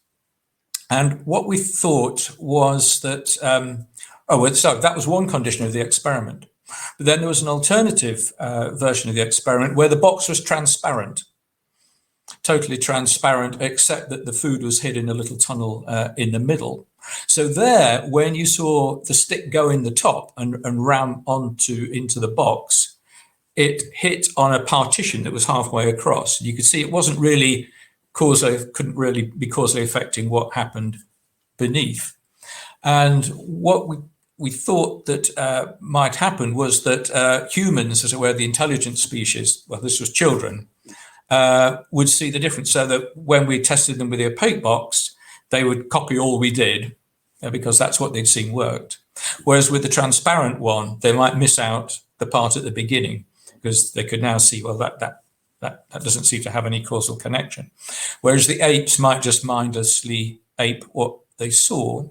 And what we thought was that, so that was one condition of the experiment. But then there was an alternative version of the experiment where the box was transparent, totally transparent, except that the food was hid in a little tunnel in the middle. So there, when you saw the stick go in the top and ram into the box, it hit on a partition that was halfway across. You could see it wasn't really couldn't really be causally affecting what happened beneath. And what we thought that might happen was that humans, as it were, the intelligent species, well, this was children, would see the difference, so that when we tested them with the opaque box, they would copy all we did because that's what they'd seen worked. Whereas with the transparent one, they might miss out the part at the beginning because they could now see, well, that doesn't seem to have any causal connection. Whereas the apes might just mindlessly ape what they saw,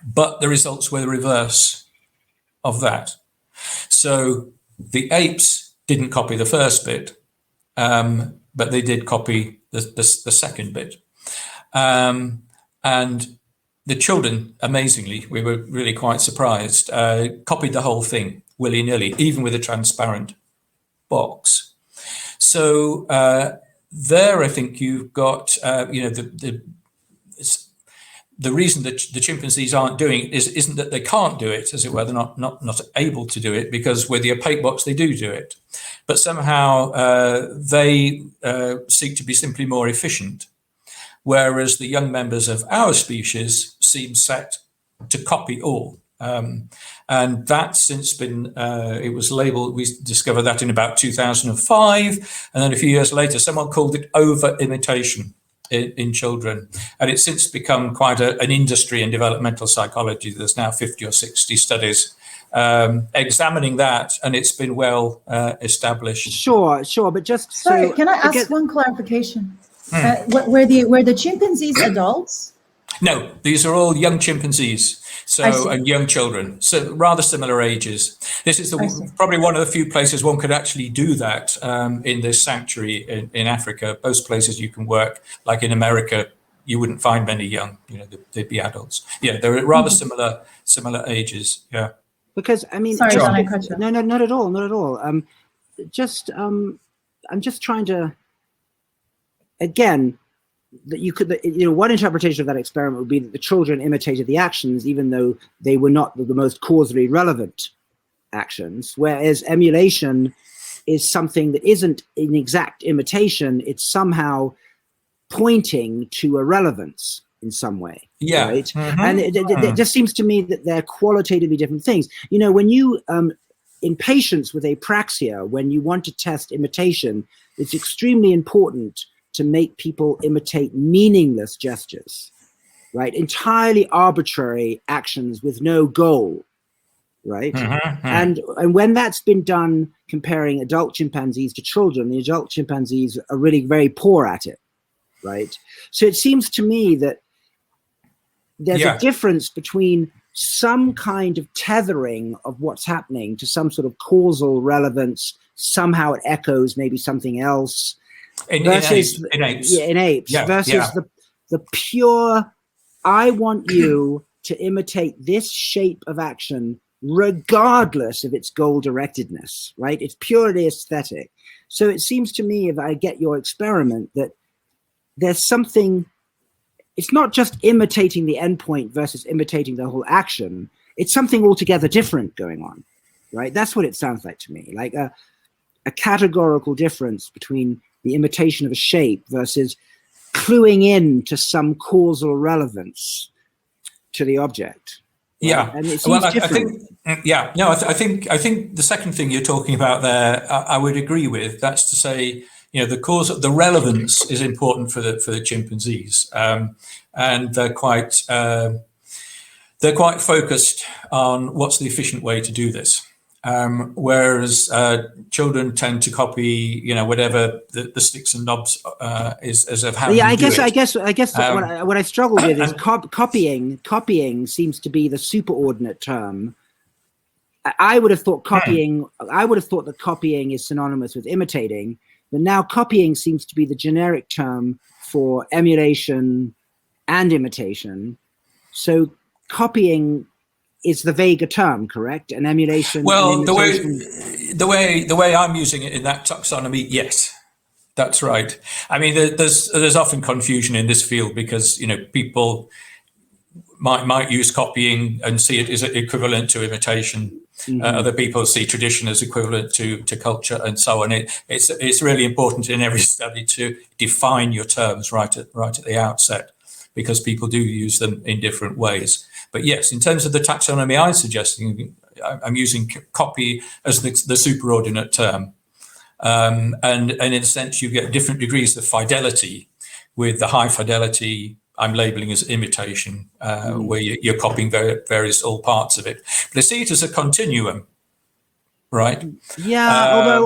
but the results were the reverse of that. So the apes didn't copy the first bit, but they did copy the second bit. And the children, amazingly, we were really quite surprised, copied the whole thing willy-nilly, even with a transparent box. So there, I think you've got, the reason that the chimpanzees aren't doing it isn't that they can't do it, as it were, they're not able to do it, because with the opaque box they do it. But somehow they seek to be simply more efficient, whereas the young members of our species seem set to copy all. And that's since been, it was labeled, we discovered that in about 2005. And then a few years later, someone called it over-imitation in children. And it's since become quite an industry in developmental psychology. There's now 50 or 60 studies examining that, and it's been well established. Sure. But just sorry, can I ask one clarification? Were the chimpanzees adults? No, these are all young chimpanzees, and young children, so rather similar ages. This is probably one of the few places one could actually do that in this sanctuary in Africa. Most places you can work, like in America, you wouldn't find many young. They'd be adults. Yeah, they're rather similar ages. Yeah. Because I mean, sorry, John, I cut you. No, not at all. I'm just trying to, again, that you could, one interpretation of that experiment would be that the children imitated the actions, even though they were not the most causally relevant actions, whereas emulation is something that isn't an exact imitation, it's somehow pointing to a relevance in some way. Yeah. Right? Mm-hmm. And it just seems to me that they're qualitatively different things. When you, in patients with apraxia, when you want to test imitation, it's extremely important to make people imitate meaningless gestures. right? Entirely arbitrary actions with no goal, right? And when that's been done comparing adult chimpanzees to children, the adult chimpanzees are really very poor at it, right? So it seems to me that there's a difference between some kind of tethering of what's happening to some sort of causal relevance. Somehow it echoes maybe something else. In apes. Yeah, versus the pure, I want you to imitate this shape of action regardless of its goal directedness, right? It's purely aesthetic. So it seems to me, if I get your experiment, that there's something, it's not just imitating the endpoint versus imitating the whole action. It's something altogether different going on, right? That's what it sounds like to me, like a categorical difference between the imitation of a shape versus cluing in to some causal relevance to the object. Right? Yeah, and it seems different. I think the second thing you're talking about there, I would agree with. That's to say, the relevance is important for the chimpanzees, and they're quite focused on what's the efficient way to do this. Whereas children tend to copy, whatever the sticks and knobs is as of how. Yeah, I guess what I struggle with is copying. Copying seems to be the superordinate term. I would have thought copying. I would have thought that copying is synonymous with imitating, but now copying seems to be the generic term for emulation and imitation. So copying is the vaguer term, correct? And emulation. Well, and the way I'm using it in that taxonomy, yes, that's right. I mean, there's often confusion in this field because people might use copying and see it as equivalent to imitation. Other people see tradition as equivalent to culture, and so on. It's really important in every study to define your terms right at the outset, because people do use them in different ways. But yes, in terms of the taxonomy I'm suggesting, I'm using copy as the superordinate term. And in a sense, you get different degrees of fidelity. With the high fidelity, I'm labeling as imitation, where you're copying various all parts of it. But I see it as a continuum, right? Yeah,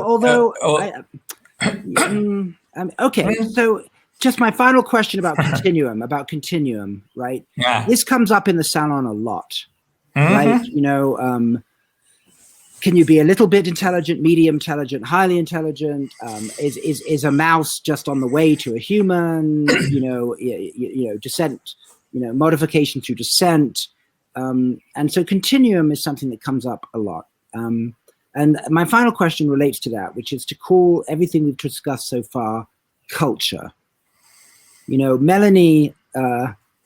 okay, so just my final question about continuum, right? Yeah. This comes up in the Salon a lot, right? Can you be a little bit intelligent, medium intelligent, highly intelligent? Is a mouse just on the way to a human? Descent, modification through descent, and so continuum is something that comes up a lot. And my final question relates to that, which is to call everything we've discussed so far culture. Melanie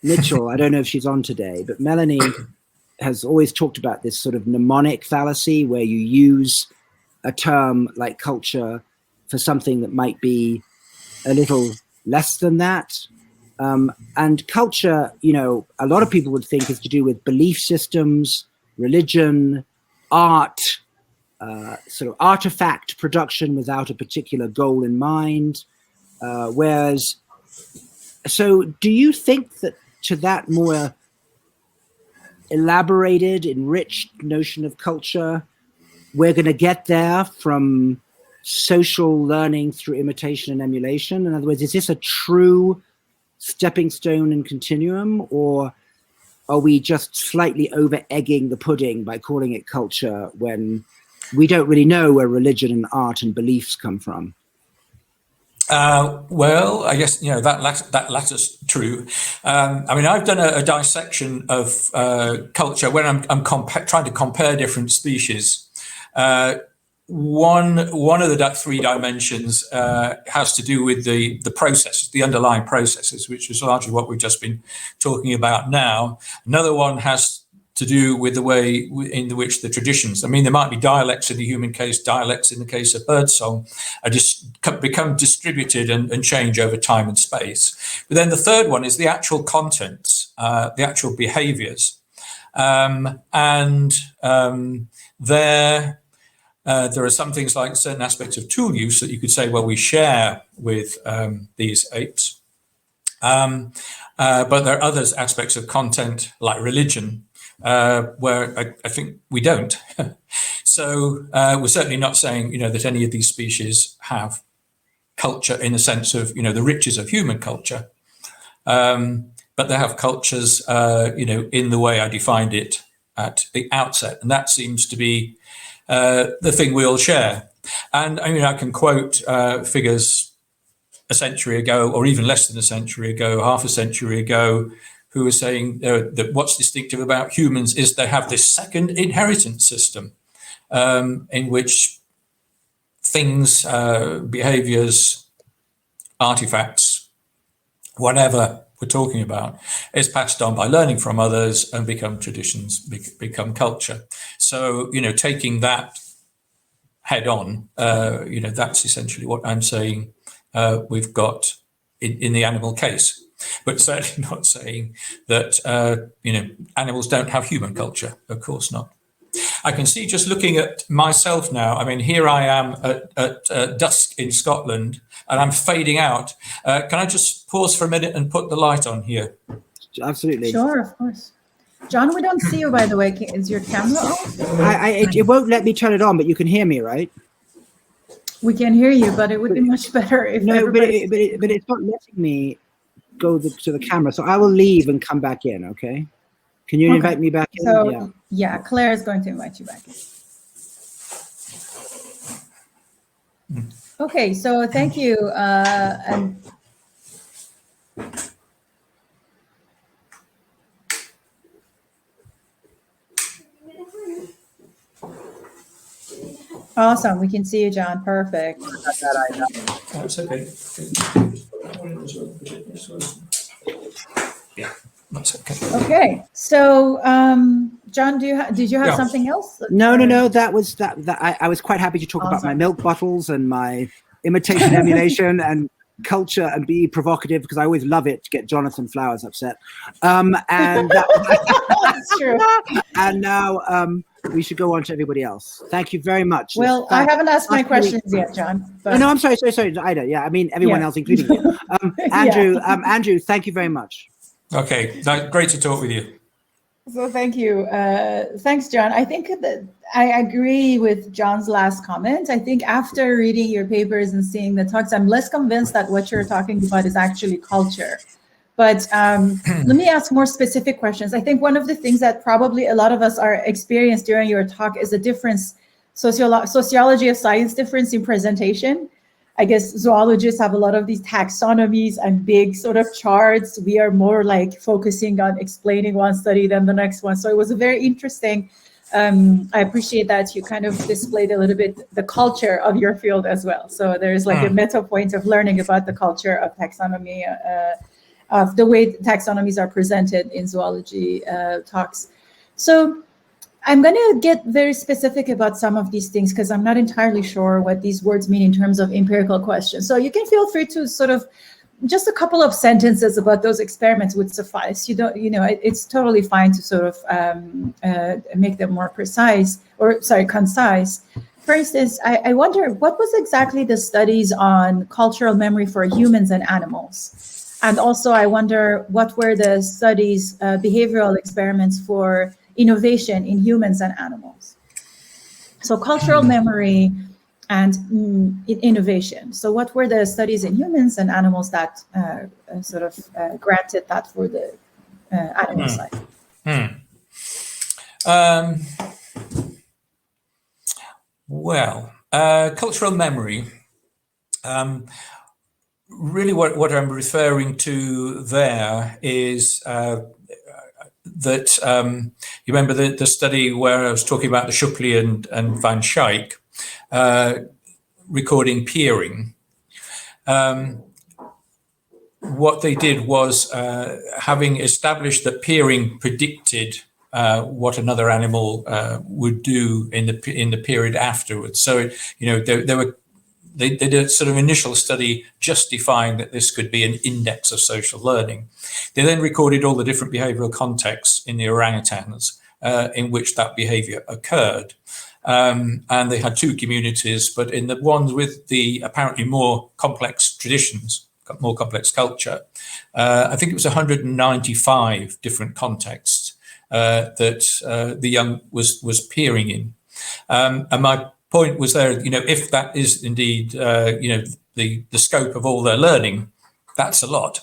Mitchell, I don't know if she's on today, but Melanie has always talked about this sort of mnemonic fallacy where you use a term like culture for something that might be a little less than that. And culture, a lot of people would think is to do with belief systems, religion, art, sort of artifact production without a particular goal in mind. So do you think that to that more elaborated, enriched notion of culture, we're going to get there from social learning through imitation and emulation? In other words, is this a true stepping stone and continuum, or are we just slightly over-egging the pudding by calling it culture when we don't really know where religion and art and beliefs come from? Well, I guess that latter's true. I mean, I've done a dissection of culture when I'm trying to compare different species. One of the three dimensions has to do with the processes, the underlying processes, which is largely what we've just been talking about now. Another one has to do with the way in which the traditions, I mean, there might be dialects in the human case, dialects in the case of birdsong, are just become distributed and change over time and space. But then the third one is the actual contents, the actual behaviors. There are some things like certain aspects of tool use that you could say, well, we share with these apes. But there are other aspects of content, like religion, where I think we don't. So we're certainly not saying, that any of these species have culture in the sense of, the riches of human culture. But they have cultures, in the way I defined it at the outset. And that seems to be the thing we all share. And I mean, I can quote figures a century ago, or even less than a century ago, half a century ago, who were saying that what's distinctive about humans is they have this second inheritance system in which things, behaviors, artifacts, whatever we're talking about, is passed on by learning from others and become traditions, become culture. So, taking that head on, that's essentially what I'm saying we've got in the animal case. But certainly not saying that, animals don't have human culture. Of course not. I can see, just looking at myself now, I mean, here I am at dusk in Scotland and I'm fading out. Can I just pause for a minute and put the light on here? Absolutely. Sure, of course. John, we don't see you, by the way. Is your camera on? It won't let me turn it on, but you can hear me, right? We can hear you, but it would be much better if but it's not letting me go to the camera. So I will leave and come back in, okay? Can you invite me back in? So, yeah, Claire is going to invite you back in. Okay, so thank you. And awesome, we can see you, John. Perfect. That's okay. Yeah, that's okay. Okay, so John, did you have something else? No. That was that. I was quite happy to talk about my milk bottles and my imitation emulation and culture and be provocative, because I always love it to get Jonathan Flowers upset. And that's true. And now we should go on to everybody else. Thank you very much. Well, I haven't asked my questions yet, John. But... No, I'm sorry, Ida. Yeah, I mean everyone else, including you. Andrew, Andrew, thank you very much. Okay, great to talk with you. So thank you. Thanks, John. I think that I agree with John's last comment. I think after reading your papers and seeing the talks, I'm less convinced that what you're talking about is actually culture. But let me ask more specific questions. I think one of the things that probably a lot of us are experienced during your talk is a difference, sociology of science difference in presentation. I guess zoologists have a lot of these taxonomies and big sort of charts. We are more like focusing on explaining one study than the next one. So it was a very interesting, I appreciate that you kind of displayed a little bit the culture of your field as well. So there's like a meta point of learning about the culture of taxonomy, of the way taxonomies are presented in zoology talks. So I'm going to get very specific about some of these things because I'm not entirely sure what these words mean in terms of empirical questions. So you can feel free to sort of just a couple of sentences about those experiments would suffice. It's totally fine to sort of make them more concise. For instance, I wonder what was exactly the studies on cultural memory for humans and animals? And also I wonder what were the studies, behavioral experiments for innovation in humans and animals. So cultural memory and innovation. So what were the studies in humans and animals that sort of granted that for the animal side? Well, cultural memory, really what I'm referring to there is that you remember the study where I was talking about the Shukley and Van Schaik recording peering. What they did was, having established that peering predicted what another animal would do in the period afterwards. So they did a sort of initial study justifying that this could be an index of social learning. They then recorded all the different behavioral contexts in the orangutans in which that behavior occurred. And they had two communities, but in the ones with the apparently more complex traditions, more complex culture, I think it was 195 different contexts that the young was peering in. And my point was there, if that is indeed, the scope of all their learning, that's a lot.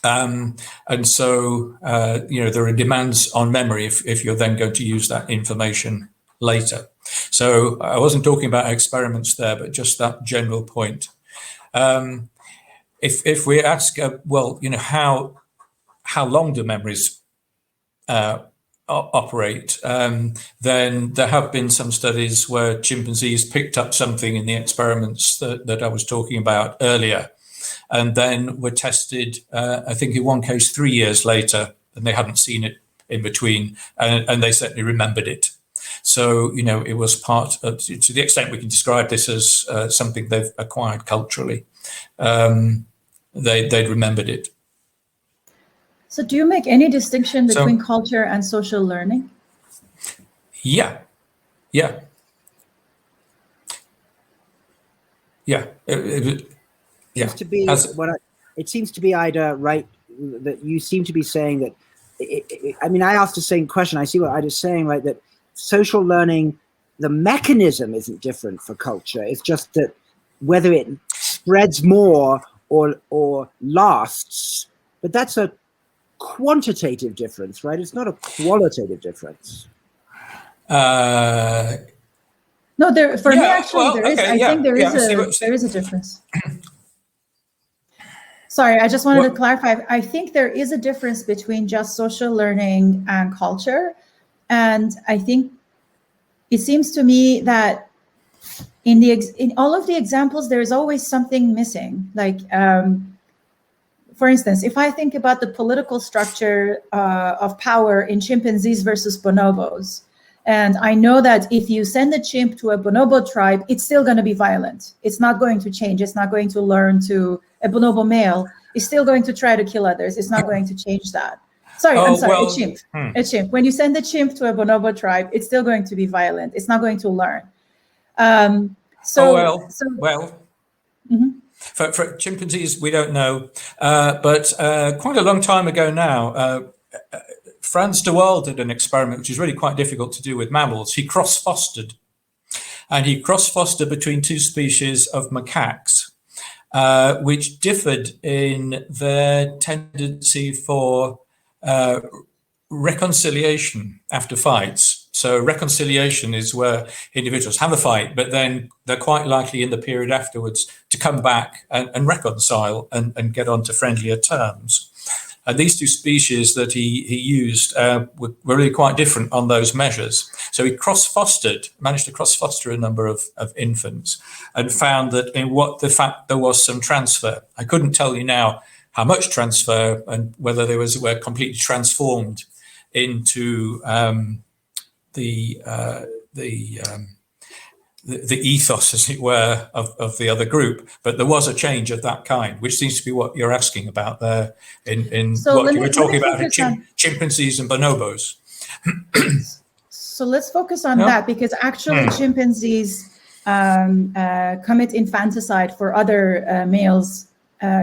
And so, there are demands on memory if you're then going to use that information later. So I wasn't talking about experiments there, but just that general point. If we ask, how long do memories operate, then there have been some studies where chimpanzees picked up something in the experiments that I was talking about earlier, and then were tested, I think in one case 3 years later, and they hadn't seen it in between, and they certainly remembered it. So, it was part of, to the extent we can describe this as something they've acquired culturally, they'd remembered it. So do you make any distinction between culture and social learning? Yeah. It seems to be, Ida, right, that you seem to be saying that, I asked the same question. I see what Ida's saying, right, that social learning, the mechanism isn't different for culture. It's just that whether it spreads more or lasts, but that's a quantitative difference, right? It's not a qualitative difference. No, there for me actually there is. I think there is a difference. Sorry, I just wanted to clarify. I think there is a difference between just social learning and culture, and I think it seems to me that in all of the examples there is always something missing. Like, for instance, if I think about the political structure of power in chimpanzees versus bonobos, and I know that if you send a chimp to a bonobo tribe, it's still going to be violent. It's not going to change. It's not going to learn to, a bonobo male is still going to try to kill others. It's not going to change that. Sorry, a chimp. A chimp. When you send a chimp to a bonobo tribe, it's still going to be violent. It's not going to learn. Mm-hmm. For chimpanzees, we don't know, but quite a long time ago now, Frans de Waal did an experiment which is really quite difficult to do with mammals. He cross-fostered, and he cross-fostered between two species of macaques, which differed in their tendency for reconciliation after fights. So reconciliation is where individuals have a fight, but then they're quite likely in the period afterwards to come back and reconcile and get onto friendlier terms. And these two species that he used were really quite different on those measures. So he managed to cross-foster a number of infants, and found that there was some transfer. I couldn't tell you now how much transfer and whether were completely transformed into the ethos, as it were, of the other group, but there was a change of that kind, which seems to be what you're asking about there in what you were talking about in chimpanzees and bonobos. So let's focus on that, because actually chimpanzees commit infanticide for other males'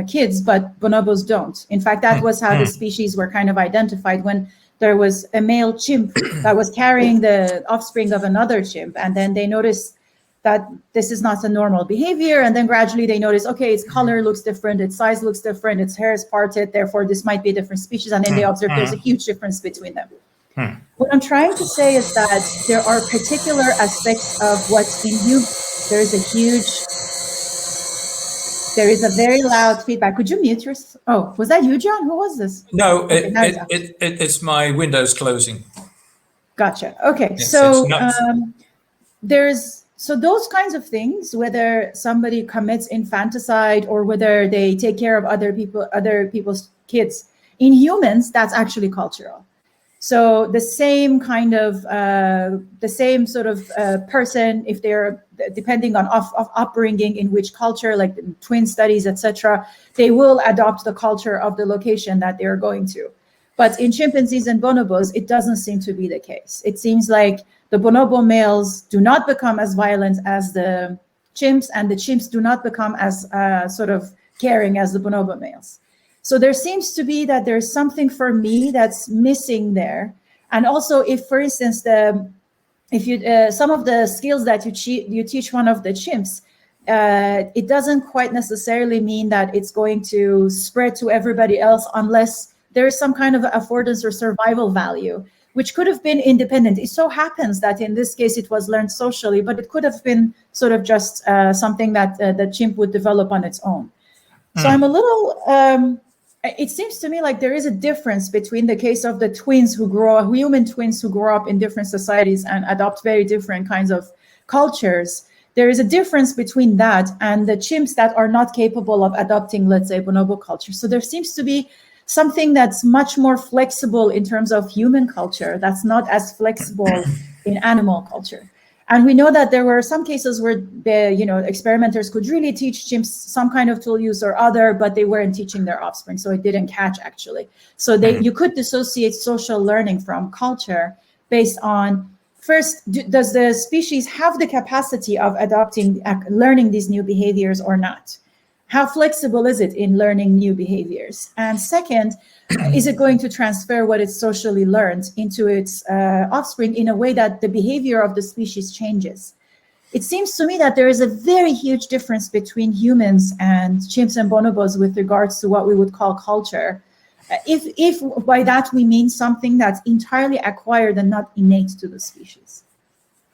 kids, but bonobos don't. In fact, that was how the species were kind of identified, when there was a male chimp that was carrying the offspring of another chimp, and then they noticed that this is not a normal behavior, and then gradually they notice, okay, its color looks different, its size looks different, its hair is parted, therefore this might be a different species, and then they observe there's a huge difference between them. What I'm trying to say is that there are particular aspects of what's in you. There is a very loud feedback. Could you mute yours? Oh, was that you, John? Who was this? No, it's my windows closing. Gotcha. Okay, so those kinds of things, whether somebody commits infanticide or whether they take care of other people's kids, in humans, that's actually cultural. So the same kind of, person, if they're depending on upbringing in which culture, like twin studies, etc., they will adopt the culture of the location that they're going to. But in chimpanzees and bonobos, it doesn't seem to be the case. It seems like the bonobo males do not become as violent as the chimps, and the chimps do not become as caring as the bonobo males. So there seems to be that there's something for me that's missing there. And also, if, for instance, some of the skills that you teach one of the chimps, it doesn't quite necessarily mean that it's going to spread to everybody else unless there is some kind of affordance or survival value, which could have been independent. It so happens that in this case, it was learned socially, but it could have been sort of just something that the chimp would develop on its own. So I'm a little, it seems to me like there is a difference between the case of the human twins who grow up in different societies and adopt very different kinds of cultures. There is a difference between that and the chimps that are not capable of adopting, let's say, bonobo culture. So there seems to be something that's much more flexible in terms of human culture that's not as flexible in animal culture. And we know that there were some cases where the experimenters could really teach chimps some kind of tool use or other, but they weren't teaching their offspring, so it didn't catch actually. So you could dissociate social learning from culture based on, first, does the species have the capacity of learning these new behaviors or not? How flexible is it in learning new behaviors? And second, is it going to transfer what it's socially learned into its offspring in a way that the behavior of the species changes? It seems to me that there is a very huge difference between humans and chimps and bonobos with regards to what we would call culture. If by that we mean something that's entirely acquired and not innate to the species.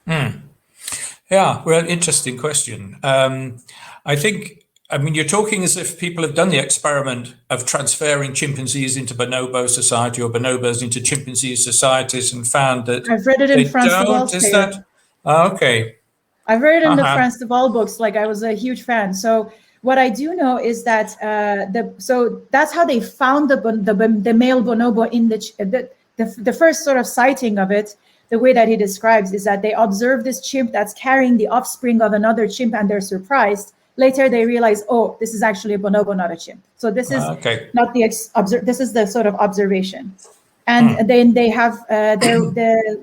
Yeah, well, interesting question. I mean, you're talking as if people have done the experiment of transferring chimpanzees into bonobo society or bonobos into chimpanzee societies and found that I've read it in Frans de Waal's Is that okay? I've read it in the Frans de Waal books. Like, I was a huge fan. So what I do know is that so that's how they found the male bonobo in the first sort of sighting of it. The way that he describes is that they observe this chimp that's carrying the offspring of another chimp, and they're surprised. Later, they realize, oh, this is actually a bonobo, not a chimp. So this is not this is the sort of observation. And then they have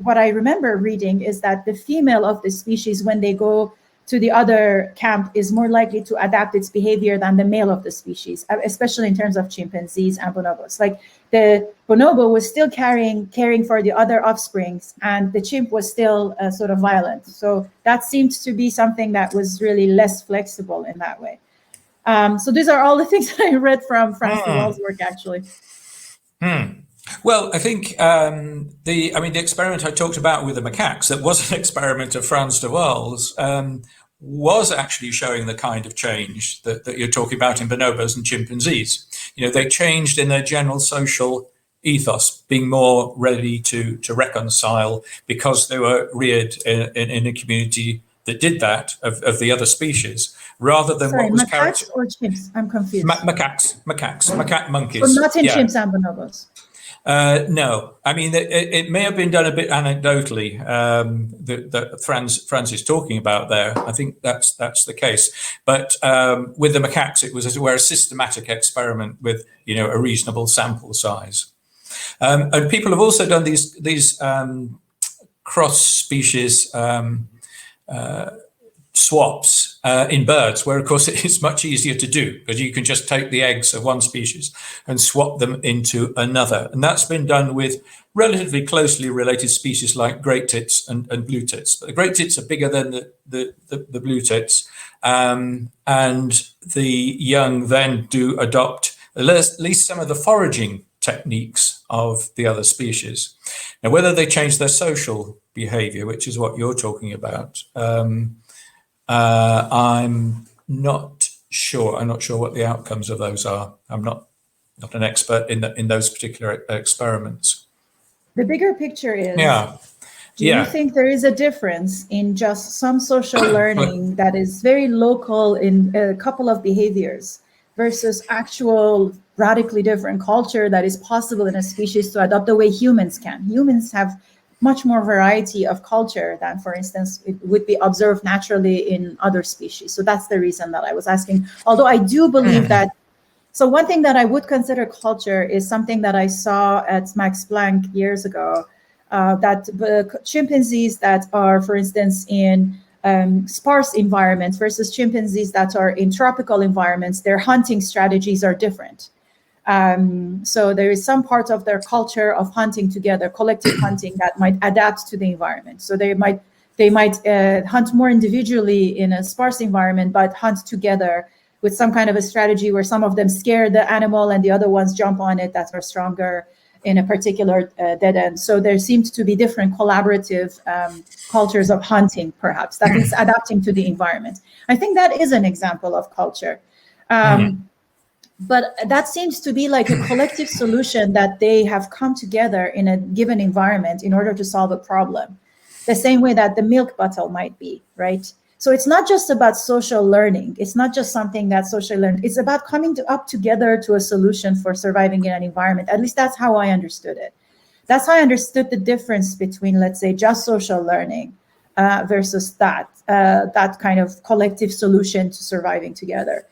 what I remember reading is that the female of the species, when they go to the other camp, is more likely to adapt its behavior than the male of the species, especially in terms of chimpanzees and bonobos. Like, the bonobo was still caring for the other offsprings, and the chimp was still sort of violent. So that seems to be something that was really less flexible in that way. So these are all the things that I read from Frans de Waal's work, actually. Well, I think the experiment I talked about with the macaques, that was an experiment of Frans de Waal's, was actually showing the kind of change that you're talking about in bonobos and chimpanzees. They changed in their general social ethos, being more ready to reconcile because they were reared in a community that did that of the other species, rather than what was macaques or chimps? I'm confused. Macaque monkeys. So not in chimps and bonobos. No, I mean, it may have been done a bit anecdotally, that Frans is talking about there. I think that's the case. But with the macaques, it was a systematic experiment with, a reasonable sample size. And people have also done these cross-species swaps in birds, where of course it is much easier to do because you can just take the eggs of one species and swap them into another, and that's been done with relatively closely related species like great tits and blue tits. But the great tits are bigger than the blue tits, and the young then do adopt at least some of the foraging techniques of the other species. Now, whether they change their social behavior, which is what you're talking about, I'm not sure. I'm not sure what the outcomes of those are. I'm not an expert in those particular experiments. The bigger picture is, do you think there is a difference in just some social learning that is very local in a couple of behaviors versus actual radically different culture that is possible in a species to adopt the way humans can? Humans have much more variety of culture than, for instance, it would be observed naturally in other species. So that's the reason that I was asking. Although I do believe that, so one thing that I would consider culture is something that I saw at Max Planck years ago, that chimpanzees that are, for instance, in sparse environments versus chimpanzees that are in tropical environments, their hunting strategies are different. So there is some part of their culture of hunting together, collective hunting, that might adapt to the environment. So they might hunt more individually in a sparse environment, but hunt together with some kind of a strategy where some of them scare the animal and the other ones jump on it that are stronger in a particular dead end. So there seems to be different collaborative cultures of hunting, perhaps, that is adapting to the environment. I think that is an example of culture. But that seems to be like a collective solution that they have come together in a given environment in order to solve a problem. The same way that the milk bottle might be, right? So it's not just about social learning. It's not just something that's socially learned. It's about coming up together to a solution for surviving in an environment. At least that's how I understood it. That's how I understood the difference between, let's say, just social learning versus that kind of collective solution to surviving together.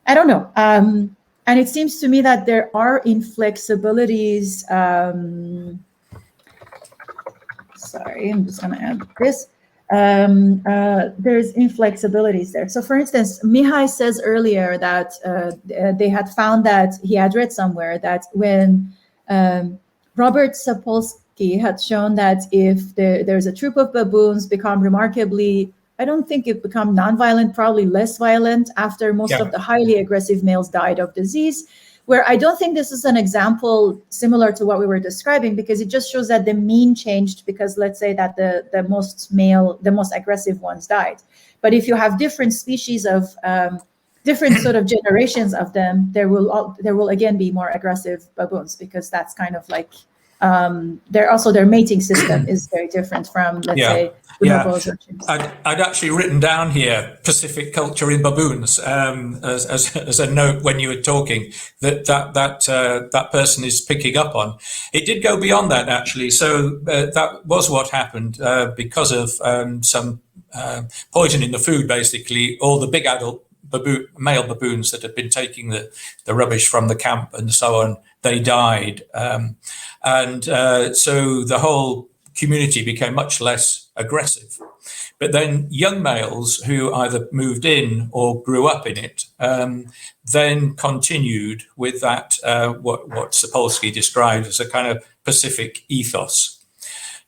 I don't know. And it seems to me that there are inflexibilities. Sorry, I'm just going to add this. There's inflexibilities there. So for instance, Mihai says earlier that they had found that he had read somewhere that when Robert Sapolsky had shown that if there's a troop of baboons become remarkably, I don't think it become nonviolent, probably less violent after most of the highly aggressive males died of disease, where I don't think this is an example similar to what we were describing, because it just shows that the mean changed because let's say that the most aggressive ones died. But if you have different species of different sort of generations of them, there will again be more aggressive baboons, because that's kind of like their mating system is very different from, let's say, bonobos or chimps. I'd actually written down here Pacific culture in baboons as a note when you were talking that person is picking up on. It did go beyond that, actually. So that was what happened because of some poison in the food. Basically, all the big adult male baboons that had been taking the rubbish from the camp and so on, they died. So the whole community became much less aggressive. But then young males who either moved in or grew up in it then continued with that, what Sapolsky described as a kind of Pacific ethos.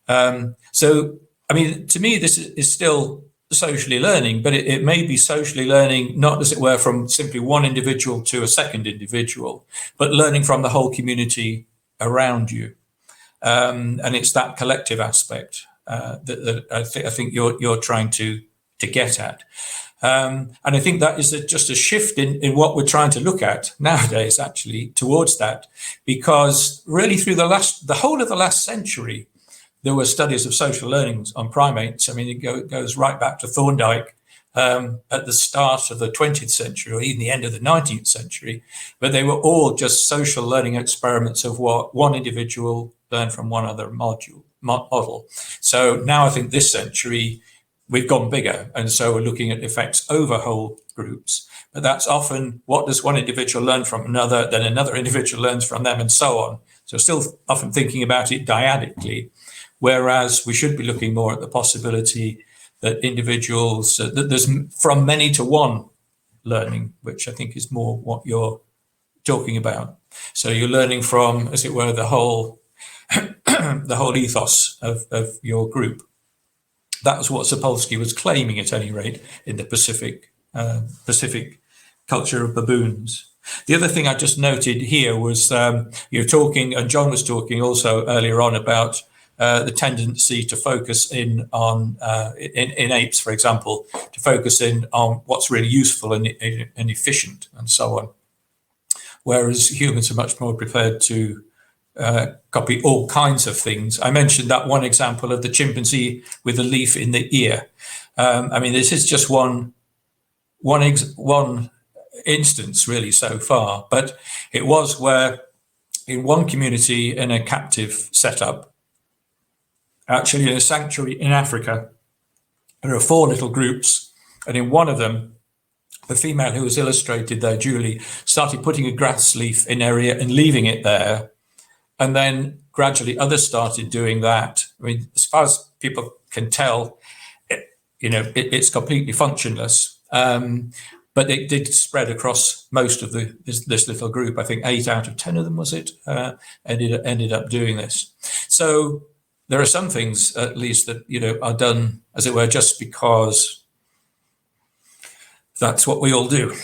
So, I mean, to me, this is still socially learning, but it may be socially learning, not as it were from simply one individual to a second individual, but learning from the whole community around you. And it's that collective aspect that I think you're trying to get at. And I think that is just a shift in what we're trying to look at nowadays, actually, towards that, because really through the whole of the last century, there were studies of social learning on primates. I mean, it goes right back to Thorndike at the start of the 20th century, or even the end of the 19th century. But they were all just social learning experiments of what one individual learned from one other model. So now I think this century, we've gone bigger. And so we're looking at effects over whole groups. But that's often, what does one individual learn from another, then another individual learns from them, and so on. So still often thinking about it dyadically. Whereas we should be looking more at the possibility that individuals, that there's from many to one learning, which I think is more what you're talking about. So you're learning from, as it were, the whole ethos of your group. That was what Sapolsky was claiming, at any rate, in the Pacific culture of baboons. The other thing I just noted here was you're talking, and John was talking also earlier on about the tendency to focus in on, in apes, for example, to focus in on what's really useful and efficient and so on. Whereas humans are much more prepared to copy all kinds of things. I mentioned that one example of the chimpanzee with a leaf in the ear. I mean, this is just one instance really so far, but it was where in one community in a captive setup, actually in a sanctuary in Africa, there are 4 little groups, and in one of them, the female who was illustrated there, Julie, started putting a grass leaf in area and leaving it there. And then gradually others started doing that. I mean, as far as people can tell, it's completely functionless. But but they did spread across most of this little group. I think 8 out of 10 of them, was it, ended up doing this. So there are some things, at least, that are done, as it were, just because that's what we all do.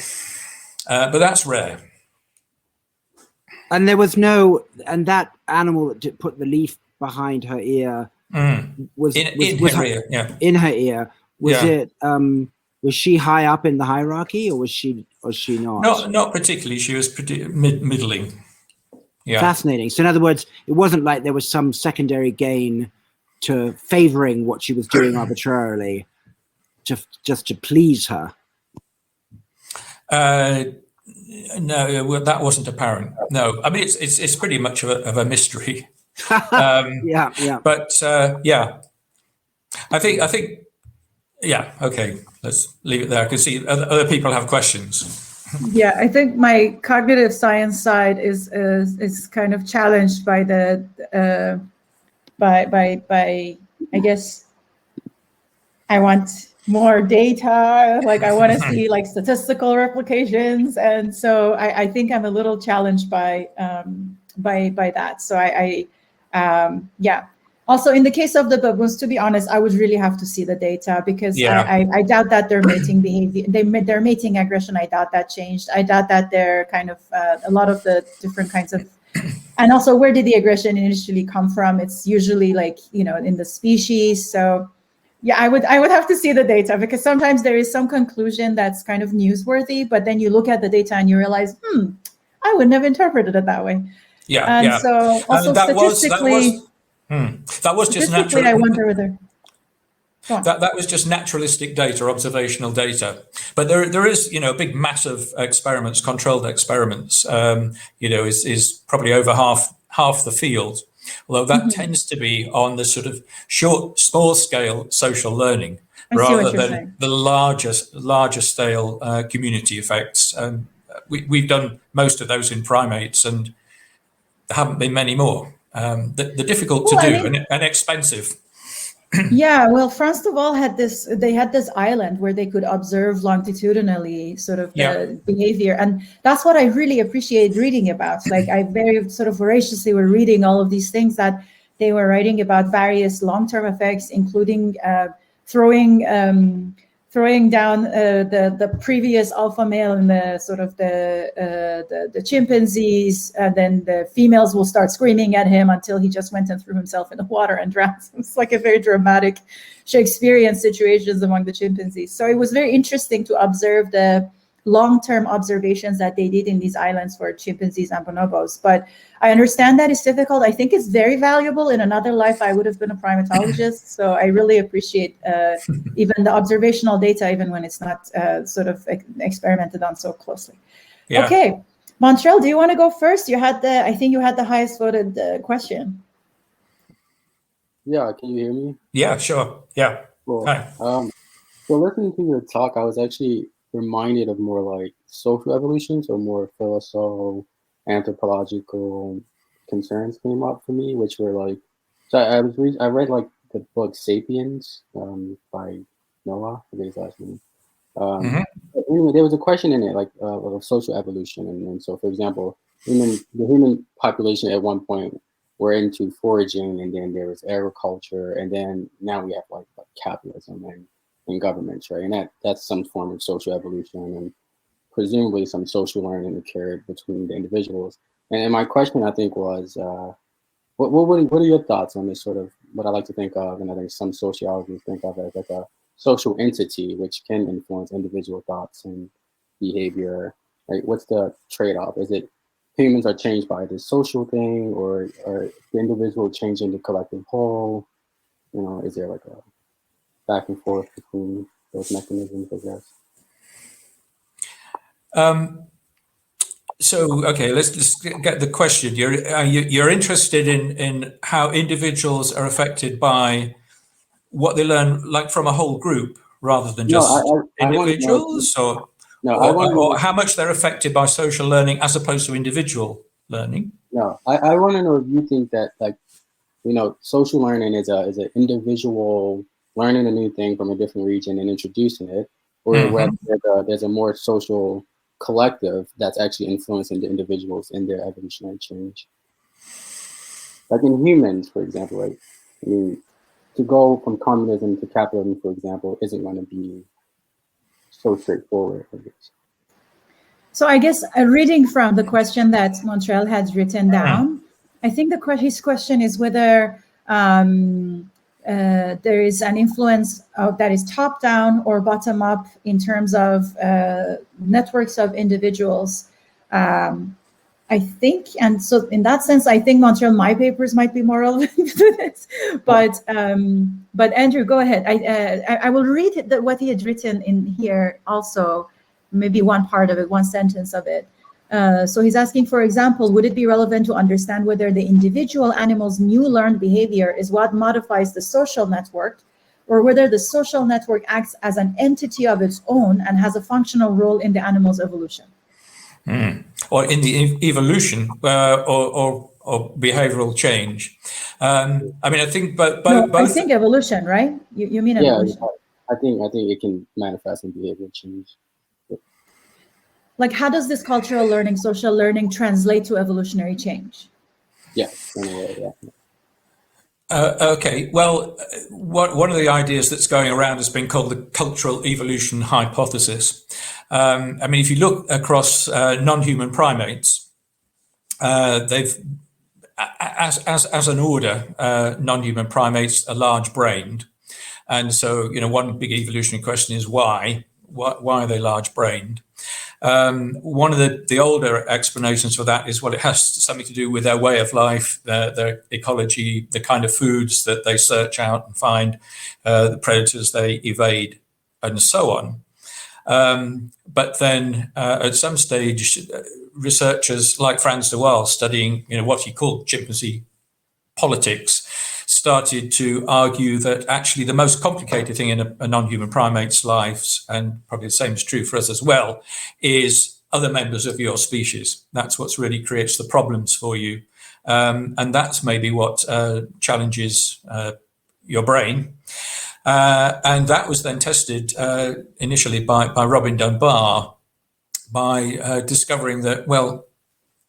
But that's rare. And and that animal that put the leaf behind her ear was in her ear. Yeah. In her ear. Was it? Was she high up in the hierarchy, or was she not? Not particularly. She was pretty middling. Yeah. Fascinating. So in other words, it wasn't like there was some secondary gain to favoring what she was doing arbitrarily, just to please her. No, that wasn't apparent. No, I mean it's pretty much of a mystery. Yeah. But I think. Yeah. Okay. Let's leave it there. I can see other people have questions. Yeah, I think my cognitive science side is kind of challenged by by I guess I want more data, like I want to see like statistical replications, and so I think I'm a little challenged by that. So yeah. Also, in the case of the baboons, to be honest, I would really have to see the data, because I doubt that their mating behavior, their mating aggression, I doubt that changed. I doubt that they're kind of a lot of the different kinds of, and also where did the aggression initially come from? It's usually like, in the species. So yeah, I would have to see the data, because sometimes there is some conclusion that's kind of newsworthy, but then you look at the data and you realize, I wouldn't have interpreted it that way. Yeah. And so also statistically. That was just natural. I wonder whether that was just naturalistic data, observational data. But there is, a big mass of experiments, controlled experiments. Is probably over half the field. Although that tends to be on the sort of small scale social learning, rather than the larger scale community effects. We've done most of those in primates, and there haven't been many more. They're difficult to do and expensive. Yeah, well, France de Waal had this island where they could observe longitudinally sort of the behavior. And that's what I really appreciate reading about. Like, I very sort of voraciously were reading all of these things that they were writing about, various long-term effects, including throwing down the previous alpha male in the sort of the chimpanzees, and then the females will start screaming at him until he just went and threw himself in the water and drowned. It's like a very dramatic Shakespearean situations among the chimpanzees. So it was very interesting to observe the long-term observations that they did in these islands for chimpanzees and bonobos. But I understand that it's difficult. I think it's very valuable. In another life, I would have been a primatologist. So I really appreciate even the observational data, even when it's not sort of experimented on so closely. Yeah. Okay, Montreal, do you want to go first? I think you had the highest voted question. Yeah, can you hear me? Yeah, sure. Yeah. Cool. Hi. So listening to your talk, I was actually reminded of more like social evolution, so more philosophical, anthropological concerns came up for me, which were like, so I read like the book *Sapiens* by Noah, I think his last name. Anyway, there was a question in it like of social evolution, and so for example, the human population at one point were into foraging, and then there was agriculture, and then now we have like capitalism and governments, right? And that's some form of social evolution, and presumably some social learning occurred between the individuals. And my question, I think, was, what are your thoughts on this sort of what I like to think of, and I think some sociologists think of as like a social entity which can influence individual thoughts and behavior? Right? What's the trade-off? Is it humans are changed by this social thing, or the individual changing the collective whole? Is there like a back and forth between those mechanisms, I guess? So, okay, let's get the question. You're interested in how individuals are affected by what they learn, like from a whole group, rather than just individuals, or how much they're affected by social learning as opposed to individual learning. No, I want to know if you think that, like, social learning is an individual learning a new thing from a different region and introducing it, or whether there's a more social collective that's actually influencing the individuals in their evolutionary change. Like in humans, for example, right? I mean, to go from communism to capitalism, for example, isn't going to be so straightforward, I guess. So I guess reading from the question that Montreal had written down, I think his question is whether there is an influence that is top down or bottom up in terms of networks of individuals. I think, and so in that sense, I think Montreal, my papers might be more relevant to this. But Andrew, go ahead. I will read what he had written in here also, maybe one part of it, one sentence of it. So he's asking, for example, would it be relevant to understand whether the individual animal's new learned behavior is what modifies the social network, or whether the social network acts as an entity of its own and has a functional role in the animal's evolution? Or in the evolution or behavioral change. I mean, I think both. I think evolution, right? You mean evolution? Yeah, I think it can manifest in behavioral change. Like, how does this cultural learning, social learning translate to evolutionary change? Yes, in a way, yeah. Okay, well, one of the ideas that's going around has been called the cultural evolution hypothesis. I mean, if you look across non-human primates, they've, as an order, non-human primates are large-brained, and so one big evolutionary question is why? Why are they large-brained? One of the older explanations for that is, well, it has something to do with their way of life, their ecology, the kind of foods that they search out and find, the predators they evade, and so on. But then at some stage, researchers like Frans de Waal, studying what he called chimpanzee politics, started to argue that actually the most complicated thing in a non-human primate's lives, and probably the same is true for us as well, is other members of your species. That's what really creates the problems for you. And that's maybe what challenges your brain. And that was then tested initially by Robin Dunbar by discovering that, well,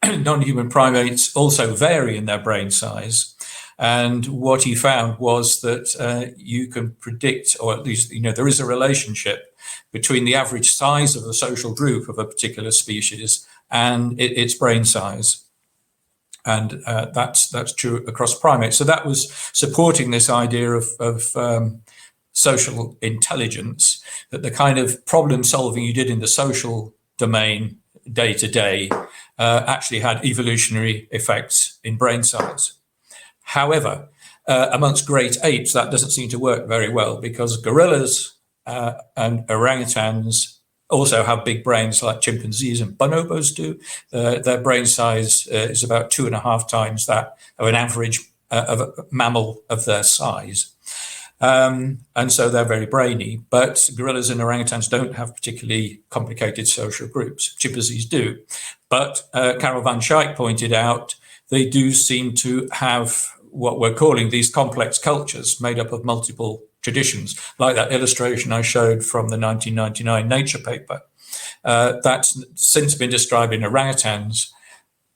non-human primates also vary in their brain size. And what he found was that you can predict, or at least there is a relationship between the average size of the social group of a particular species and its brain size. And that's true across primates. So that was supporting this idea of social intelligence, that the kind of problem solving you did in the social domain day to day actually had evolutionary effects in brain size. However, amongst great apes, that doesn't seem to work very well, because gorillas and orangutans also have big brains like chimpanzees and bonobos do. Their brain size is about 2.5 times that of an average of a mammal of their size. And so they're very brainy, but gorillas and orangutans don't have particularly complicated social groups. Chimpanzees do. But Carol van Schaik pointed out they do seem to have what we're calling these complex cultures made up of multiple traditions, like that illustration I showed from the 1999 Nature paper. That's since been described in orangutans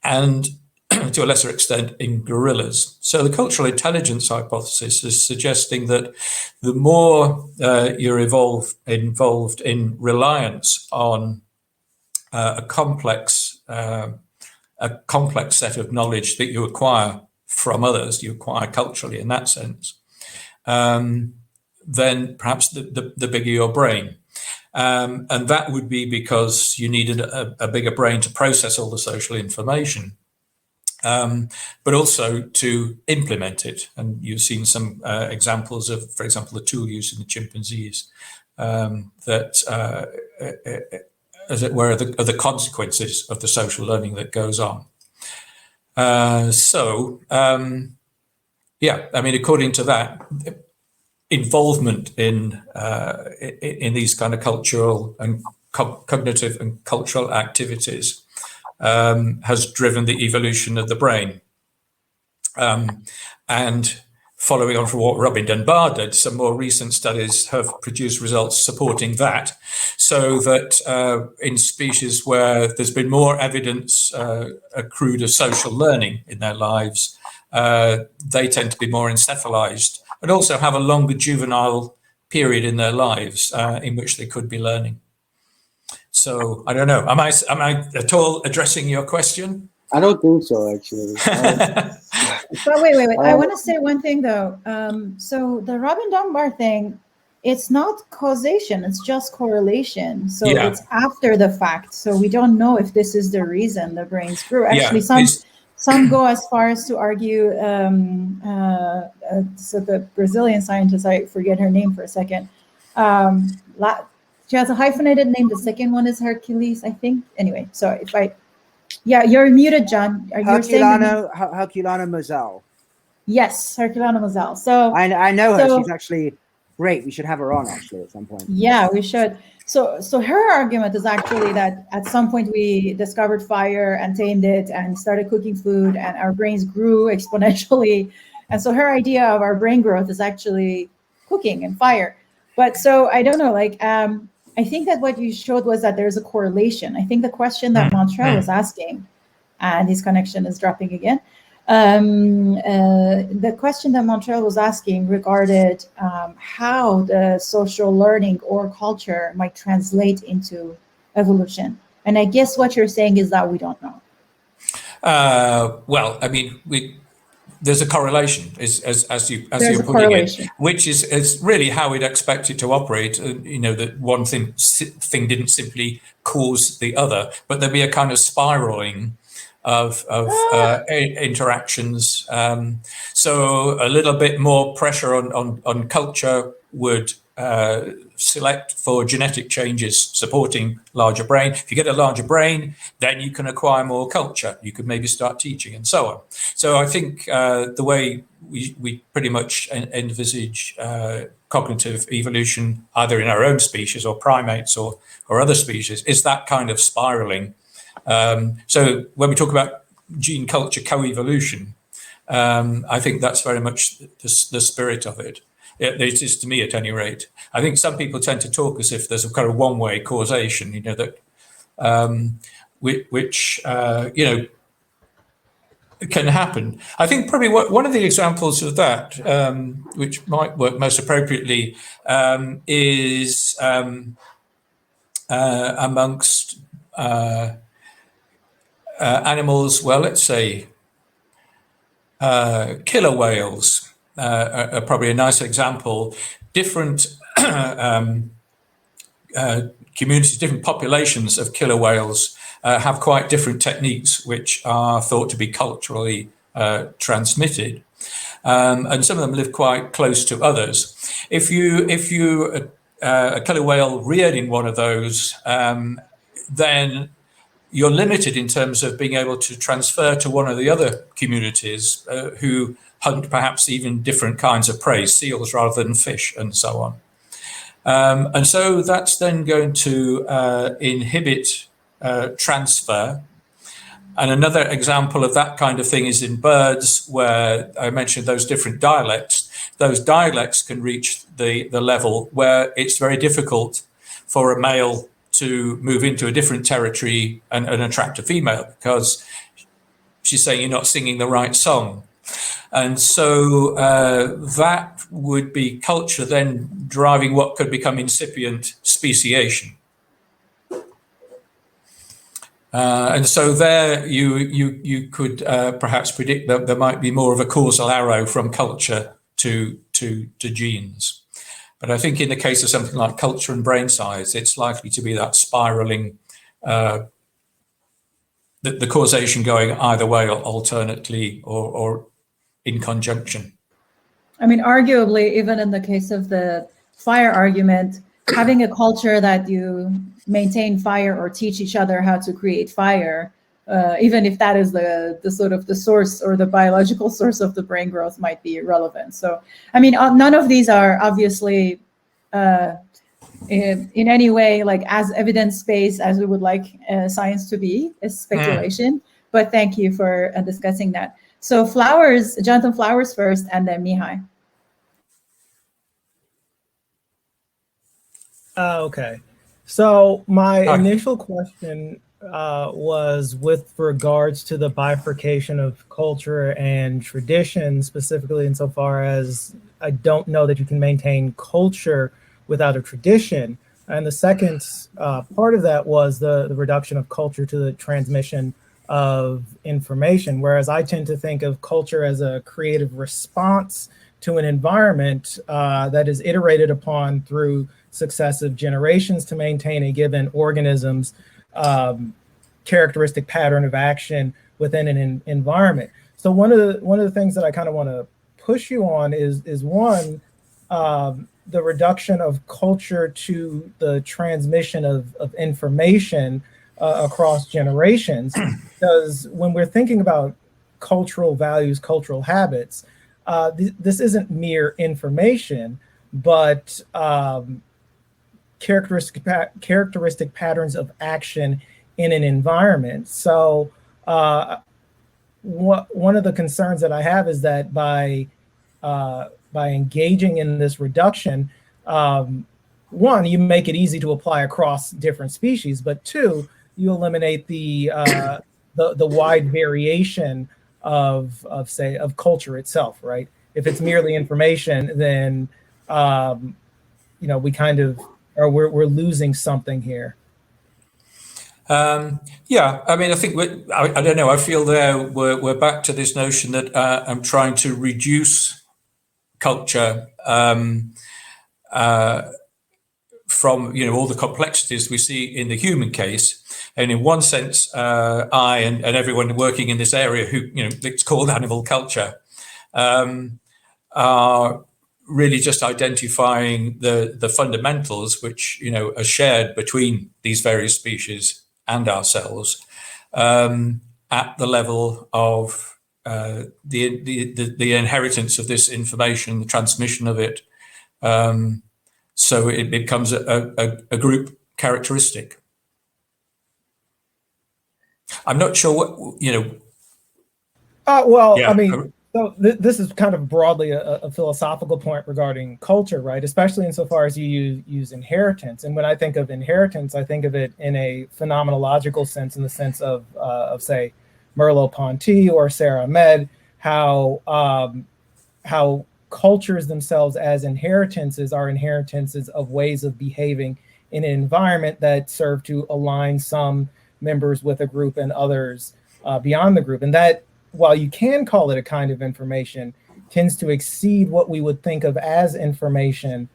and to a lesser extent in gorillas. So the cultural intelligence hypothesis is suggesting that the more you're involved in reliance on a complex set of knowledge that you acquire from others, you acquire culturally in that sense, then perhaps the bigger your brain. And that would be because you needed a bigger brain to process all the social information, but also to implement it. And you've seen some examples of, for example, the tool use in the chimpanzees that, as it were, are the consequences of the social learning that goes on. Yeah, I mean, according to that, involvement in these kind of cultural and cognitive and cultural activities has driven the evolution of the brain. And following on from what Robin Dunbar did, some more recent studies have produced results supporting that, so that in species where there's been more evidence accrued of social learning in their lives, they tend to be more encephalized and also have a longer juvenile period in their lives in which they could be learning. So I don't know, am I at all addressing your question? I don't think so, actually. But wait. I want to say one thing though. So the Robin Dunbar thing, it's not causation, it's just correlation. So Yeah. it's after the fact. So we don't know if this is the reason the brains grew. Actually, Yeah, some go as far as to argue, so the Brazilian scientist, I forget her name for a second. She has a hyphenated name. The second one is Hercules, I think. Anyway, so yeah, you're muted, John. Herculano Moselle. Yes, Herculano Moselle. So I know her. She's actually great. We should have her on actually at some point. Yeah, we should. So her argument is actually that at some point we discovered fire and tamed it and started cooking food, and our brains grew exponentially. And so her idea of our brain growth is actually cooking and fire. But so I don't know, like I think that what you showed was that there's a correlation. I think the question that Montreal was asking, and his connection is dropping again. The question that Montreal was asking regarded how the social learning or culture might translate into evolution. And I guess what you're saying is that we don't know. Well, I mean, there's a correlation, as you're putting it, which is really how we'd expect it to operate. You know, that one thing didn't simply cause the other, but there'd be a kind of spiraling of interactions. So a little bit more pressure on culture would select for genetic changes supporting larger brain. If you get a larger brain, then you can acquire more culture. You could maybe start teaching and so on. So I think the way we pretty much envisage cognitive evolution, either in our own species or primates or other species, is that kind of spiraling. So when we talk about gene culture co-evolution, I think that's very much the spirit of it. It is to me, at any rate. I think some people tend to talk as if there's a kind of one-way causation, you know, that which you know, can happen. I think probably one of the examples of that, which might work most appropriately, is amongst animals. Well, let's say killer whales are probably a nice example. Different communities, different populations of killer whales have quite different techniques, which are thought to be culturally transmitted, and some of them live quite close to others. If you a killer whale reared in one of those, then you're limited in terms of being able to transfer to one of the other communities who hunt perhaps even different kinds of prey, seals rather than fish, and so on. And so that's then going to inhibit transfer. And another example of that kind of thing is in birds, where I mentioned those different dialects. Those dialects can reach the level where it's very difficult for a male to move into a different territory and attract a female, because she's saying you're not singing the right song. And so that would be culture then driving what could become incipient speciation. And so there you could perhaps predict that there might be more of a causal arrow from culture to genes. But I think in the case of something like culture and brain size, it's likely to be that spiraling, the causation going either way, alternately or in conjunction. I mean, arguably, even in the case of the fire argument, having a culture that you maintain fire or teach each other how to create fire, even if that is the sort of the source or the biological source of the brain growth, might be irrelevant. So, I mean, none of these are obviously in any way like as evidence-based as we would like science to be. It's speculation, but thank you for discussing that. So Jonathan Flowers first, and then Mihai. Okay. So my Hi. initial question was with regards to the bifurcation of culture and tradition, specifically insofar as I don't know that you can maintain culture without a tradition. And the second part of that was the reduction of culture to the transmission of information, whereas I tend to think of culture as a creative response to an environment that is iterated upon through successive generations to maintain a given organism's characteristic pattern of action within an environment. So one of the things that I kind of want to push you on is one, the reduction of culture to the transmission of information across generations. Because when we're thinking about cultural values, cultural habits, this isn't mere information, but characteristic patterns of action in an environment. So one of the concerns that I have is that by engaging in this reduction, one, you make it easy to apply across different species, but two, you eliminate the wide variation of culture itself, right? If it's merely information, then we kind of, or we're losing something here. Yeah, I mean, I think I don't know. I feel there we're back to this notion that I'm trying to reduce culture from all the complexities we see in the human case. And in one sense, I and everyone working in this area who it's called animal culture are really just identifying the fundamentals which are shared between these various species and ourselves at the level of the inheritance of this information, the transmission of it. So it becomes a group characteristic. I'm not sure what Well, Yeah. I mean, so this is kind of broadly a philosophical point regarding culture, right? Especially insofar as you use inheritance. And when I think of inheritance, I think of it in a phenomenological sense, in the sense of say, Merleau-Ponty or Sarah Ahmed, how cultures themselves as inheritances are inheritances of ways of behaving in an environment that serve to align some members with a group and others beyond the group. And that, while you can call it a kind of information, tends to exceed what we would think of as information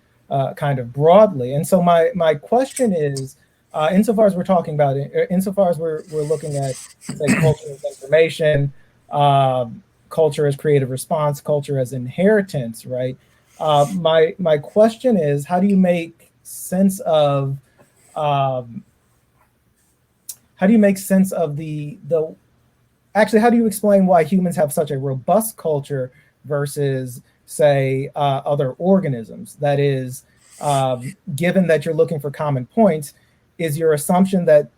kind of broadly. And so my question is, insofar as we're talking about it, insofar as we're looking at, say, culture as information, culture as creative response, culture as inheritance, right? My question is, how do you make sense of actually, how do you explain why humans have such a robust culture versus, say, other organisms? That is, given that you're looking for common points, is your assumption that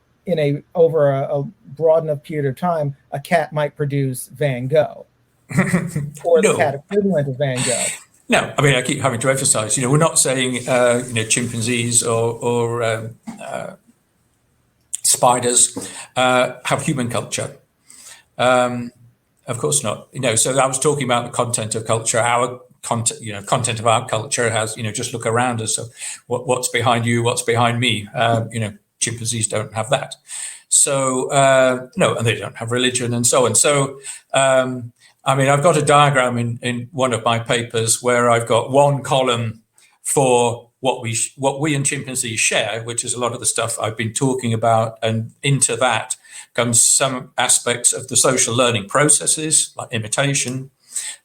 over a broad enough period of time, a cat might produce Van Gogh or the cat equivalent of Van Gogh? No, I mean, I keep having to emphasize, we're not saying, chimpanzees or spiders have human culture. Of course not. So I was talking about the content of culture. Our content of our culture has, just look around us. So what's behind you? What's behind me? Chimpanzees don't have that. So no, and they don't have religion and so on. So I mean, I've got a diagram in one of my papers where I've got one column for what we and chimpanzees share, which is a lot of the stuff I've been talking about, and into that comes some aspects of the social learning processes, like imitation,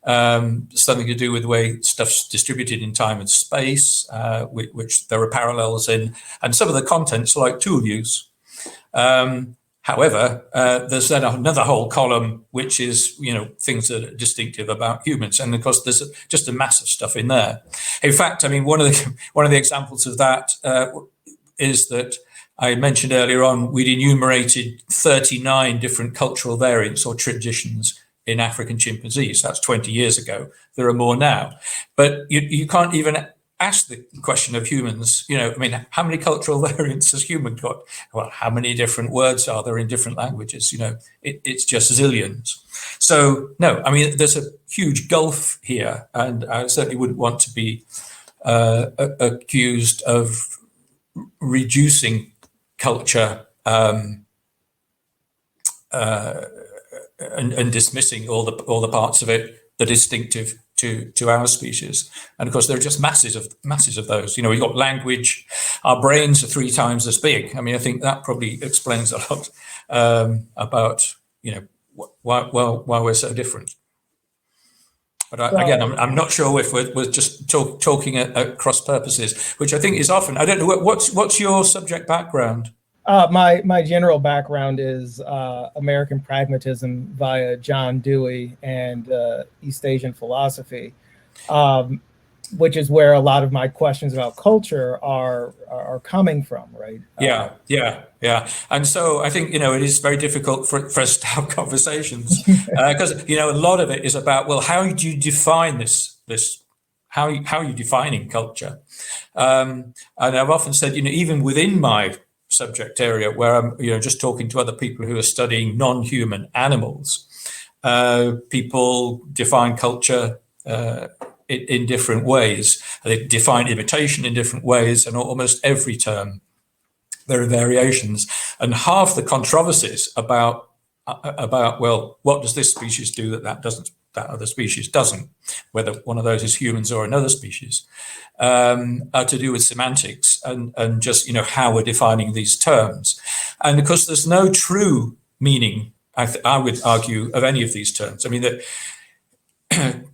something to do with the way stuff's distributed in time and space, which there are parallels in, and some of the contents like tool use. However, there's then another whole column which is, things that are distinctive about humans, and of course there's just a mass of stuff in there. In fact, I mean, one of the examples of that is that I mentioned earlier on, we'd enumerated 39 different cultural variants or traditions in African chimpanzees. That's 20 years ago. There are more now, but you can't even ask the question of humans, I mean, how many cultural variants has human got? Well, how many different words are there in different languages? It's just zillions. So no, I mean, there's a huge gulf here, and I certainly wouldn't want to be accused of reducing culture and dismissing all the parts of it that are distinctive to our species. And of course, there are just masses of those. We've got language. Our brains are 3 times as big. I mean, I think that probably explains a lot about why we're so different. But again, I'm not sure if we're just talking at cross purposes, which I think is often. I don't know what's your subject background. My general background is American pragmatism via John Dewey and East Asian philosophy, which is where a lot of my questions about culture are coming from, right? Yeah. And so I think, it is very difficult for us to have conversations because, a lot of it is about, well, how do you define this? How are you defining culture? And I've often said, even within my subject area where I'm, just talking to other people who are studying non-human animals, people define culture in different ways. They define imitation in different ways, and almost every term there are variations. And half the controversies about well, what does this species do that other species doesn't, whether one of those is humans or another species, are to do with semantics and just, how we're defining these terms. And of course, there's no true meaning, I would argue, of any of these terms. I mean, that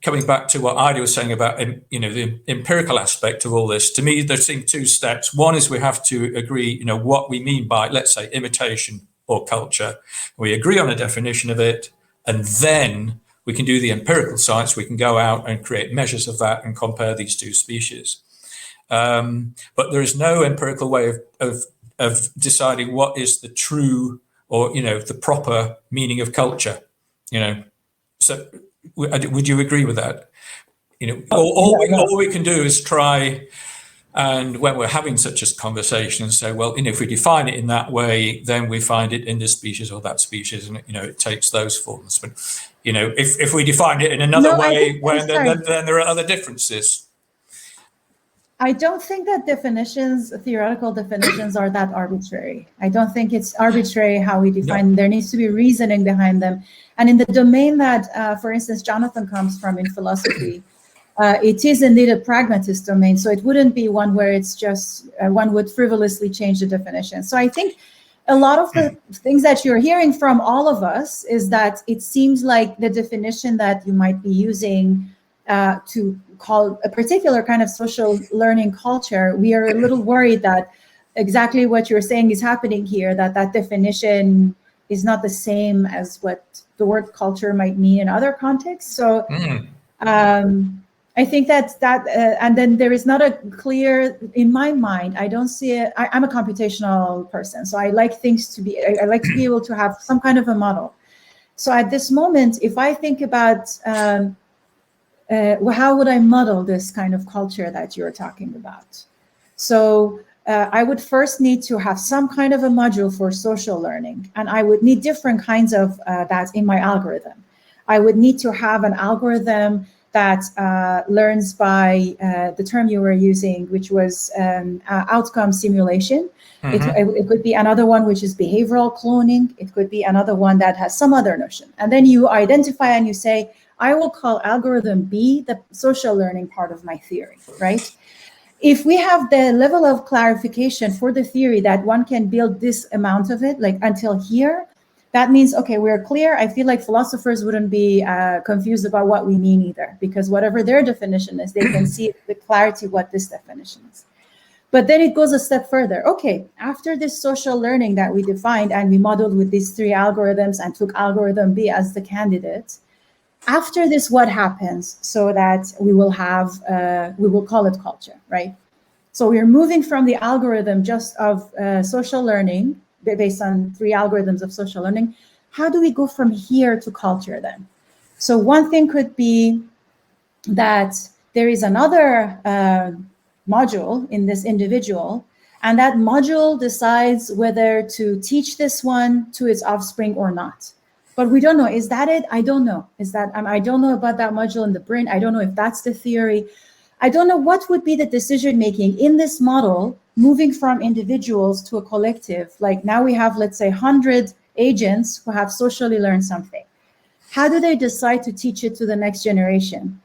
coming back to what Ida was saying about, the empirical aspect of all this, to me, there seem 2 steps. One is we have to agree, what we mean by, let's say, imitation or culture. We agree on a definition of it, and then we can do the empirical science. We can go out and create measures of that and compare these 2 species. But there is no empirical way of deciding what is the true or, the proper meaning of culture. So would you agree with that? All we can do is try, and when we're having such a conversation, say, well, if we define it in that way, then we find it in this species or that species, and it takes those forms. But if we define it in another way, then there are other differences. I don't think that theoretical definitions are that arbitrary. I don't think it's arbitrary how we define them. There needs to be reasoning behind them. And in the domain that, for instance, Jonathan comes from in philosophy, it is indeed a pragmatist domain. So it wouldn't be one where it's just, one would frivolously change the definition. So I think a lot of the things that you're hearing from all of us is that it seems like the definition that you might be using to call a particular kind of social learning culture, we are a little worried that exactly what you're saying is happening here, that definition is not the same as what the word culture might mean in other contexts. So I think that and then there is not a clear, in my mind, I don't see it. I'm a computational person, so I like things to be, I like to be able to have some kind of a model. So at this moment, if I think about how would I model this kind of culture that you're talking about? So I would first need to have some kind of a module for social learning, and I would need different kinds of that in my algorithm. I would need to have an algorithm that learns by the term you were using, which was outcome simulation. It could be another one, which is behavioral cloning. It could be another one that has some other notion. And then you identify and you say, I will call algorithm B the social learning part of my theory, right? If we have the level of clarification for the theory that one can build this amount of it, like until here, that means, okay, we're clear. I feel like philosophers wouldn't be confused about what we mean either, because whatever their definition is, they can see with clarity what this definition is. But then it goes a step further. Okay, after this social learning that we defined and we modeled with these 3 algorithms and took algorithm B as the candidate, after this, what happens so that we will have, we will call it culture, right? So we're moving from the algorithm just of social learning, based on 3 algorithms of social learning. How do we go from here to culture then? So one thing could be that there is another module in this individual, and that module decides whether to teach this one to its offspring or not. But we don't know. Is that it? I don't know. I don't know about that module in the brain. I don't know if that's the theory. I don't know what would be the decision-making in this model, moving from individuals to a collective. Like now we have, let's say, 100 agents who have socially learned something. How do they decide to teach it to the next generation?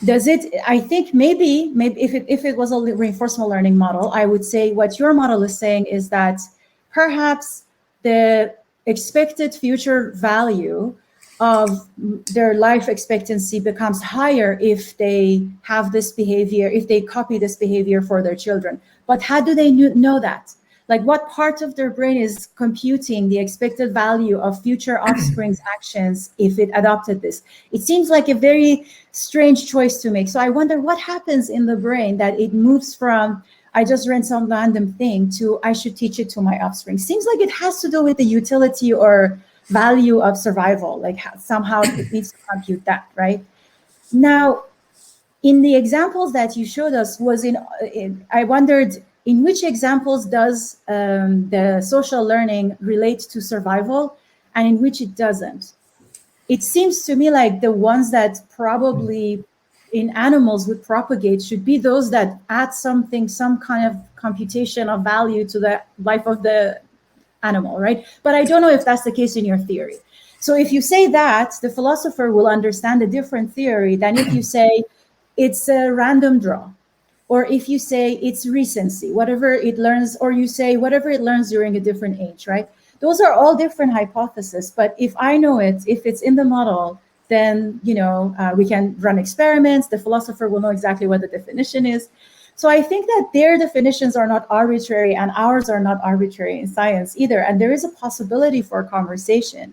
Does it, I think maybe if it was a reinforcement learning model, I would say what your model is saying is that perhaps the expected future value of their life expectancy becomes higher if they have this behavior, if they copy this behavior for their children. But how do they know that? Like what part of their brain is computing the expected value of future offspring's actions if it adopted this? It seems like a very strange choice to make. So I wonder what happens in the brain that it moves from, I just ran some random thing to, I should teach it to my offspring. Seems like it has to do with the utility or value of survival, like somehow it needs to compute that, right? Now, in the examples that you showed us, I wondered, in which examples does the social learning relate to survival and in which it doesn't? It seems to me like the ones that probably in animals would propagate should be those that add something, some kind of computation of value to the life of the animal, right? But I don't know if that's the case in your theory. So if you say that, the philosopher will understand a different theory than if you say it's a random draw, or if you say it's recency, whatever it learns, or you say whatever it learns during a different age, right? Those are all different hypotheses. But if I know it, if it's in the model, then we can run experiments. The philosopher will know exactly what the definition is. So I think that their definitions are not arbitrary and ours are not arbitrary in science either. And there is a possibility for a conversation.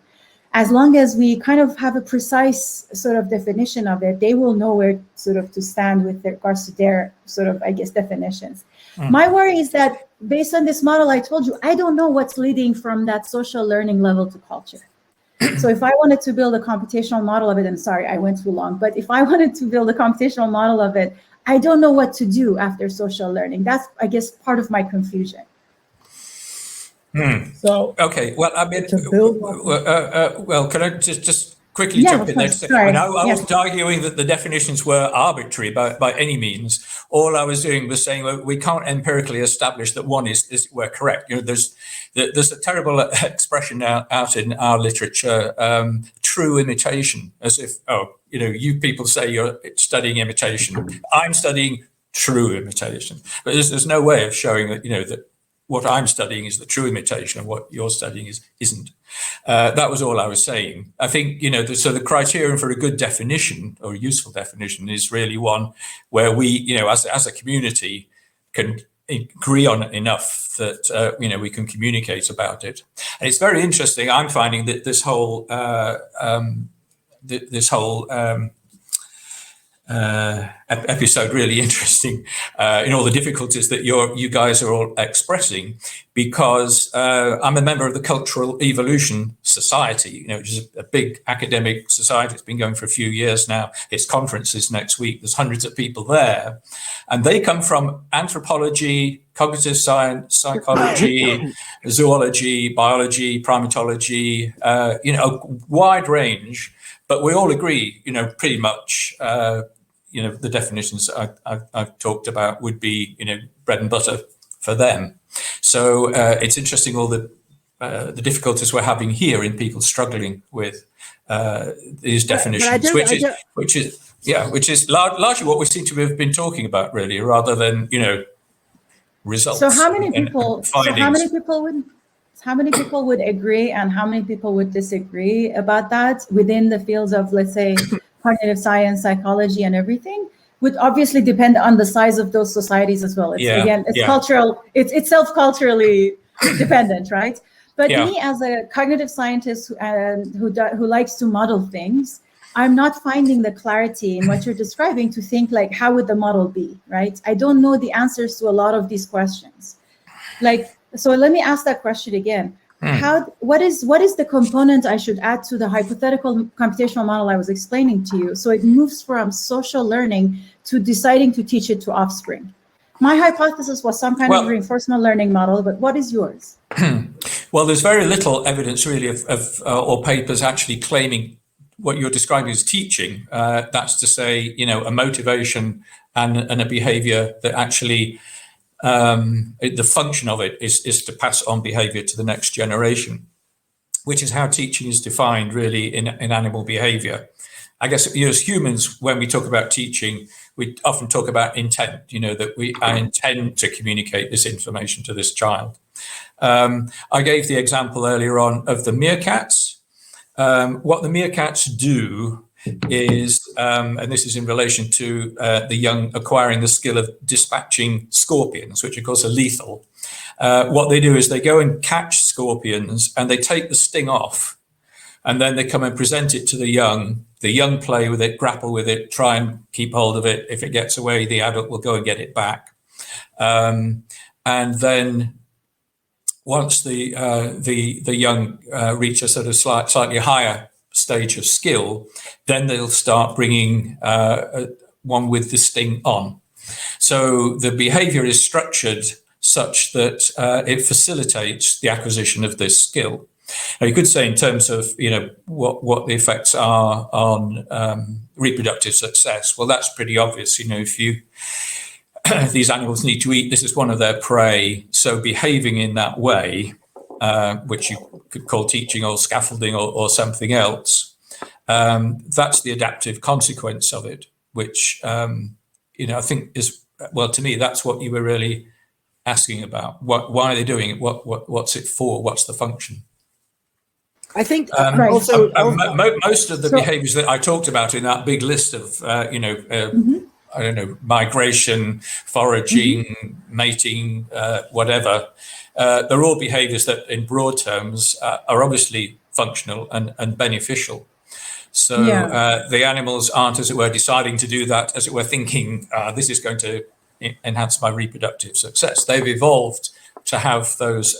As long as we kind of have a precise sort of definition of it, they will know where sort of to stand with regards to their sort of, I guess, definitions. My worry is that based on this model I told you, I don't know what's leading from that social learning level to culture. So if I wanted to build a computational model of it, and sorry, I went too long, but if I wanted to build a computational model of it, I don't know what to do after social learning. That's, I guess, part of my confusion. So okay, well, I mean, to build well, can I just quickly jump in there? Sorry. I wasn't arguing that the definitions were arbitrary by any means. All I was doing was saying, well, we can't empirically establish that one is we're correct. There's a terrible expression now out in our literature, true imitation, as if, you people say you're studying imitation. I'm studying true imitation, but there's no way of showing that, that what I'm studying is the true imitation and what you're studying isn't. That was all I was saying. I think, so the criterion for a good definition or a useful definition is really one where we, as a community can agree on enough that, we can communicate about it. And it's very interesting. I'm finding that this whole episode really interesting in all the difficulties that you guys are all expressing, because I'm a member of the Cultural Evolution Society, which is a big academic society. It's been going for a few years now. Its conference is next week. There's hundreds of people there, and they come from anthropology, cognitive science, psychology, zoology, biology, primatology, a wide range. But we all agree, pretty much, the definitions I've talked about would be, bread and butter for them. So it's interesting all the difficulties we're having here in people struggling with these definitions, which is largely what we seem to have been talking about, really, rather than results. So how many people? How many people would agree and how many people would disagree about that within the fields of, let's say, cognitive science, psychology, and everything? Would obviously depend on the size of those societies as well. It's cultural. It's self-culturally dependent, right? But me, as a cognitive scientist who likes to model things, I'm not finding the clarity in what you're describing to think like, how would the model be, right? I don't know the answers to a lot of these questions. So let me ask that question again. What is the component I should add to the hypothetical computational model I was explaining to you, so it moves from social learning to deciding to teach it to offspring? My hypothesis was some kind of reinforcement learning model, but what is yours? Well, there's very little evidence really of or papers actually claiming what you're describing as teaching. That's to say, a motivation and a behavior that actually the function of it is to pass on behavior to the next generation, which is how teaching is defined really in animal behavior. I guess as humans, when we talk about teaching, we often talk about intent, that I intend to communicate this information to this child. I gave the example earlier on of the meerkats. What the meerkats do is, and this is in relation to the young acquiring the skill of dispatching scorpions, which of course are lethal. What they do is they go and catch scorpions and they take the sting off, and then they come and present it to the young. The young play with it, grapple with it, try and keep hold of it. If it gets away, the adult will go and get it back. And then once the young reach a sort of slightly higher stage of skill, then they'll start bringing one with the sting on. So the behavior is structured such that it facilitates the acquisition of this skill. Now, you could say in terms of, what the effects are on reproductive success. Well, that's pretty obvious. If these animals need to eat, this is one of their prey. So behaving in that way, which you could call teaching or scaffolding or something else, that's the adaptive consequence of it, which, I think is, well, to me, that's what you were really asking about. Why are they doing it? What's it for? What's the function? I think most of the behaviors that I talked about in that big list of, I don't know, migration, foraging, mating, whatever, they're all behaviors that in broad terms are obviously functional and beneficial. So the animals aren't, as it were, deciding to do that, as it were, thinking this is going to enhance my reproductive success. They've evolved to have those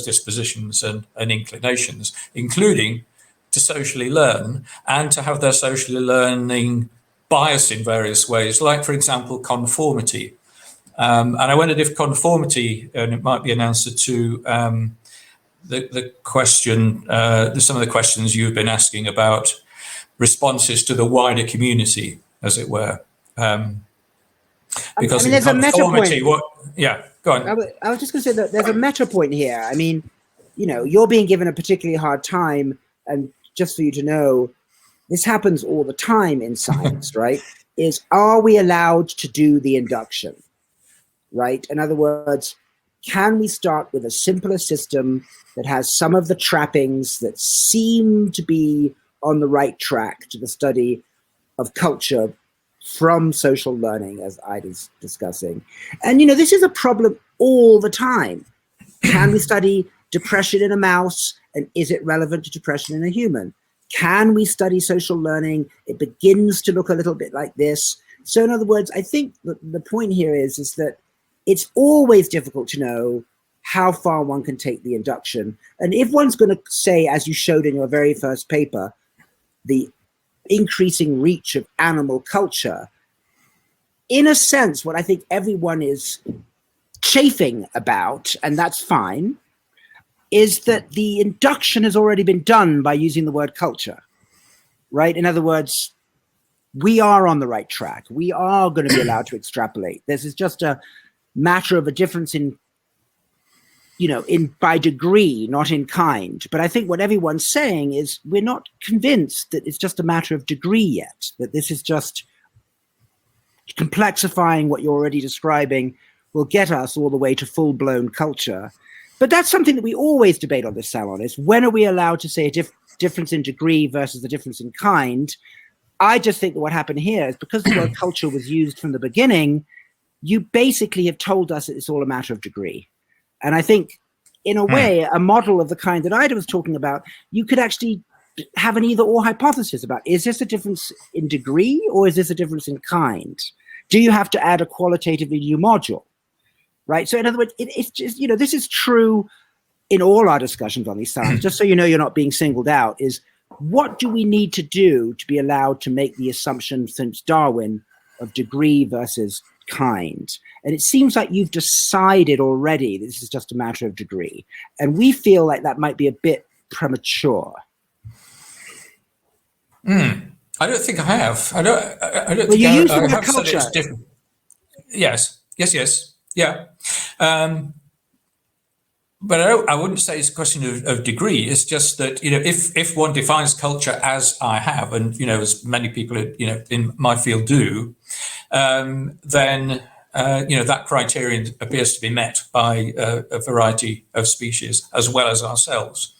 dispositions and inclinations, including to socially learn and to have their socially learning bias in various ways, like, for example, conformity. And I wondered if conformity, and it might be an answer to the question, some of the questions you've been asking about responses to the wider community, as it were. Because there's a meta point. Go on. I was just going to say that there's a meta point here. I mean, you're being given a particularly hard time, and just for you to know, this happens all the time in science, right? Are we allowed to do the induction, right? In other words, can we start with a simpler system that has some of the trappings that seem to be on the right track to the study of culture from social learning, as I was discussing? And, this is a problem all the time. Can we study depression in a mouse, and is it relevant to depression in a human? Can we study social learning? It begins to look a little bit like this. So in other words, I think the point here is that it's always difficult to know how far one can take the induction. And if one's going to say, as you showed in your very first paper, the increasing reach of animal culture, in a sense, what I think everyone is chafing about, and that's fine, is that the induction has already been done by using the word culture, right? In other words, we are on the right track. We are going to be allowed to extrapolate. This is just a matter of a difference in by degree, not in kind. But I think what everyone's saying is we're not convinced that it's just a matter of degree yet, that this is just complexifying what you're already describing will get us all the way to full-blown culture. But that's something that we always debate on this salon, is when are we allowed to say a difference in degree versus the difference in kind? I just think that what happened here is because the word culture was used from the beginning, you basically have told us that it's all a matter of degree. And I think, in a way, a model of the kind that Ida was talking about, you could actually have an either-or hypothesis about, is this a difference in degree or is this a difference in kind? Do you have to add a qualitatively new module? Right. So in other words, it's just, this is true in all our discussions on these salons, just so you know you're not being singled out, is what do we need to do to be allowed to make the assumption since Darwin of degree versus kind. And it seems like you've decided already that this is just a matter of degree. And we feel like that might be a bit premature. I don't think I have. I don't Well, think you use the I word have said culture. it's different. Yes. Yeah. But I wouldn't say it's a question of degree. It's just that, if one defines culture as I have, and, as many people, in my field do, then, that criterion appears to be met by a variety of species as well as ourselves.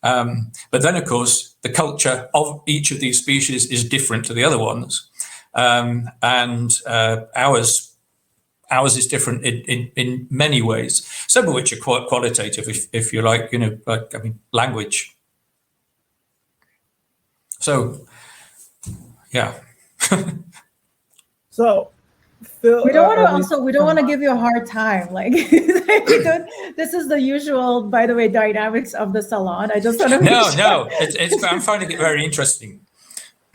But then, of course, the culture of each of these species is different to the other ones. And ours is different in many ways, some of which are quite qualitative, if you like, language. So, yeah. So, Phil, We don't want to give you a hard time. Like, this is the usual, by the way, dynamics of the salon. I just want to make sure. I'm finding it very interesting.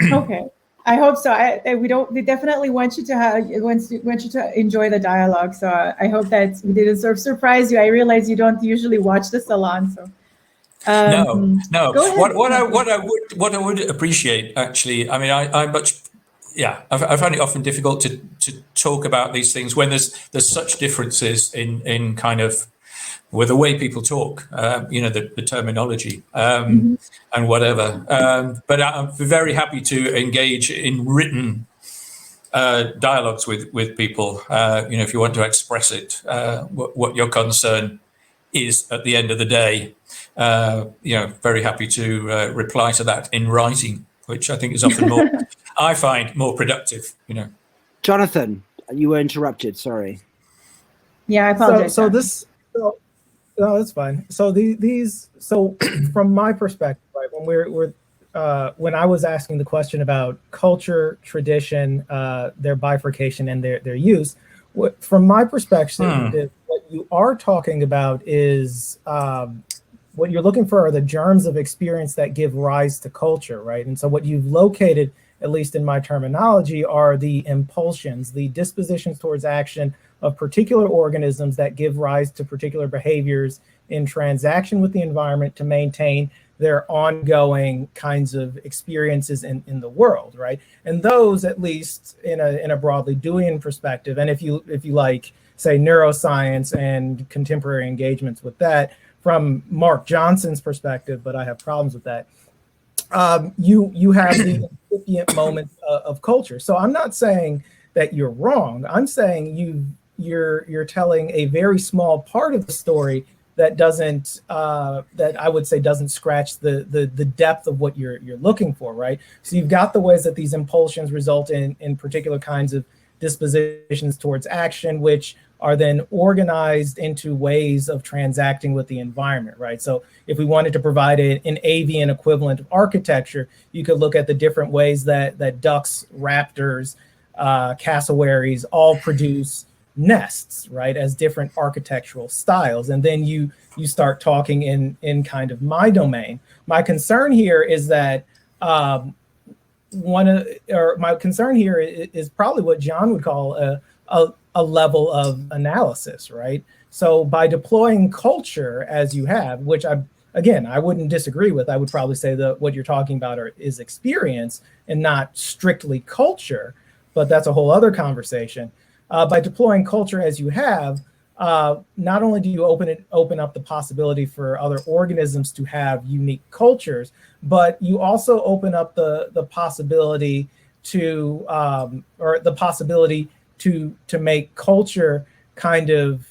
Okay. I hope so. We definitely want you to enjoy the dialogue. So I hope that we didn't sort of surprise you. I realize you don't usually watch the salon, so. No. Go ahead. What I would appreciate, actually, I find it often difficult to talk about these things when there's such differences in kind of with the way people talk, the terminology, and whatever. But I'm very happy to engage in written dialogues with people. If you want to express it, what your concern is at the end of the day. Very happy to reply to that in writing, which I think is often I find more productive. Jonathan, you were interrupted. Sorry. Yeah, I apologize. No, that's fine. So so from my perspective, right, when I was asking the question about culture, tradition, their bifurcation and their use, from my perspective, what you are talking about is what you're looking for are the germs of experience that give rise to culture, right? And so what you've located, at least in my terminology, are the impulsions, the dispositions towards action of particular organisms that give rise to particular behaviors in transaction with the environment to maintain their ongoing kinds of experiences in the world, right? And those, at least in a broadly Deweyan perspective, and if you like, say, neuroscience and contemporary engagements with that, from Mark Johnson's perspective, but I have problems with that, you have the incipient moments of culture. So I'm not saying that you're wrong. I'm saying you're telling a very small part of the story that doesn't that I would say doesn't scratch the depth of what you're looking for, right? So you've got the ways that these impulsions result in particular kinds of dispositions towards action, which are then organized into ways of transacting with the environment, right? So if we wanted to provide an avian equivalent of architecture, you could look at the different ways that ducks, raptors, cassowaries all produce nests, right, as different architectural styles. And then you start talking in kind of my domain. My concern here is that my concern here is probably what John would call a level of analysis, right? So by deploying culture as you have, which I wouldn't disagree with. I would probably say that what you're talking about is experience and not strictly culture, but that's a whole other conversation. By deploying culture as you have, not only do you open up the possibility for other organisms to have unique cultures, but you also open up the possibility to make culture kind of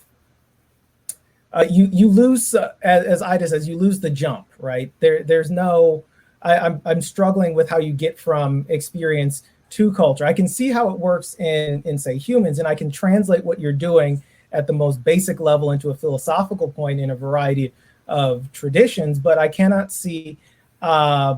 you lose as Ida says, you lose the jump, right? There's no. I'm struggling with how you get from experience to culture. I can see how it works in say humans, and I can translate what you're doing at the most basic level into a philosophical point in a variety of traditions, but I cannot see a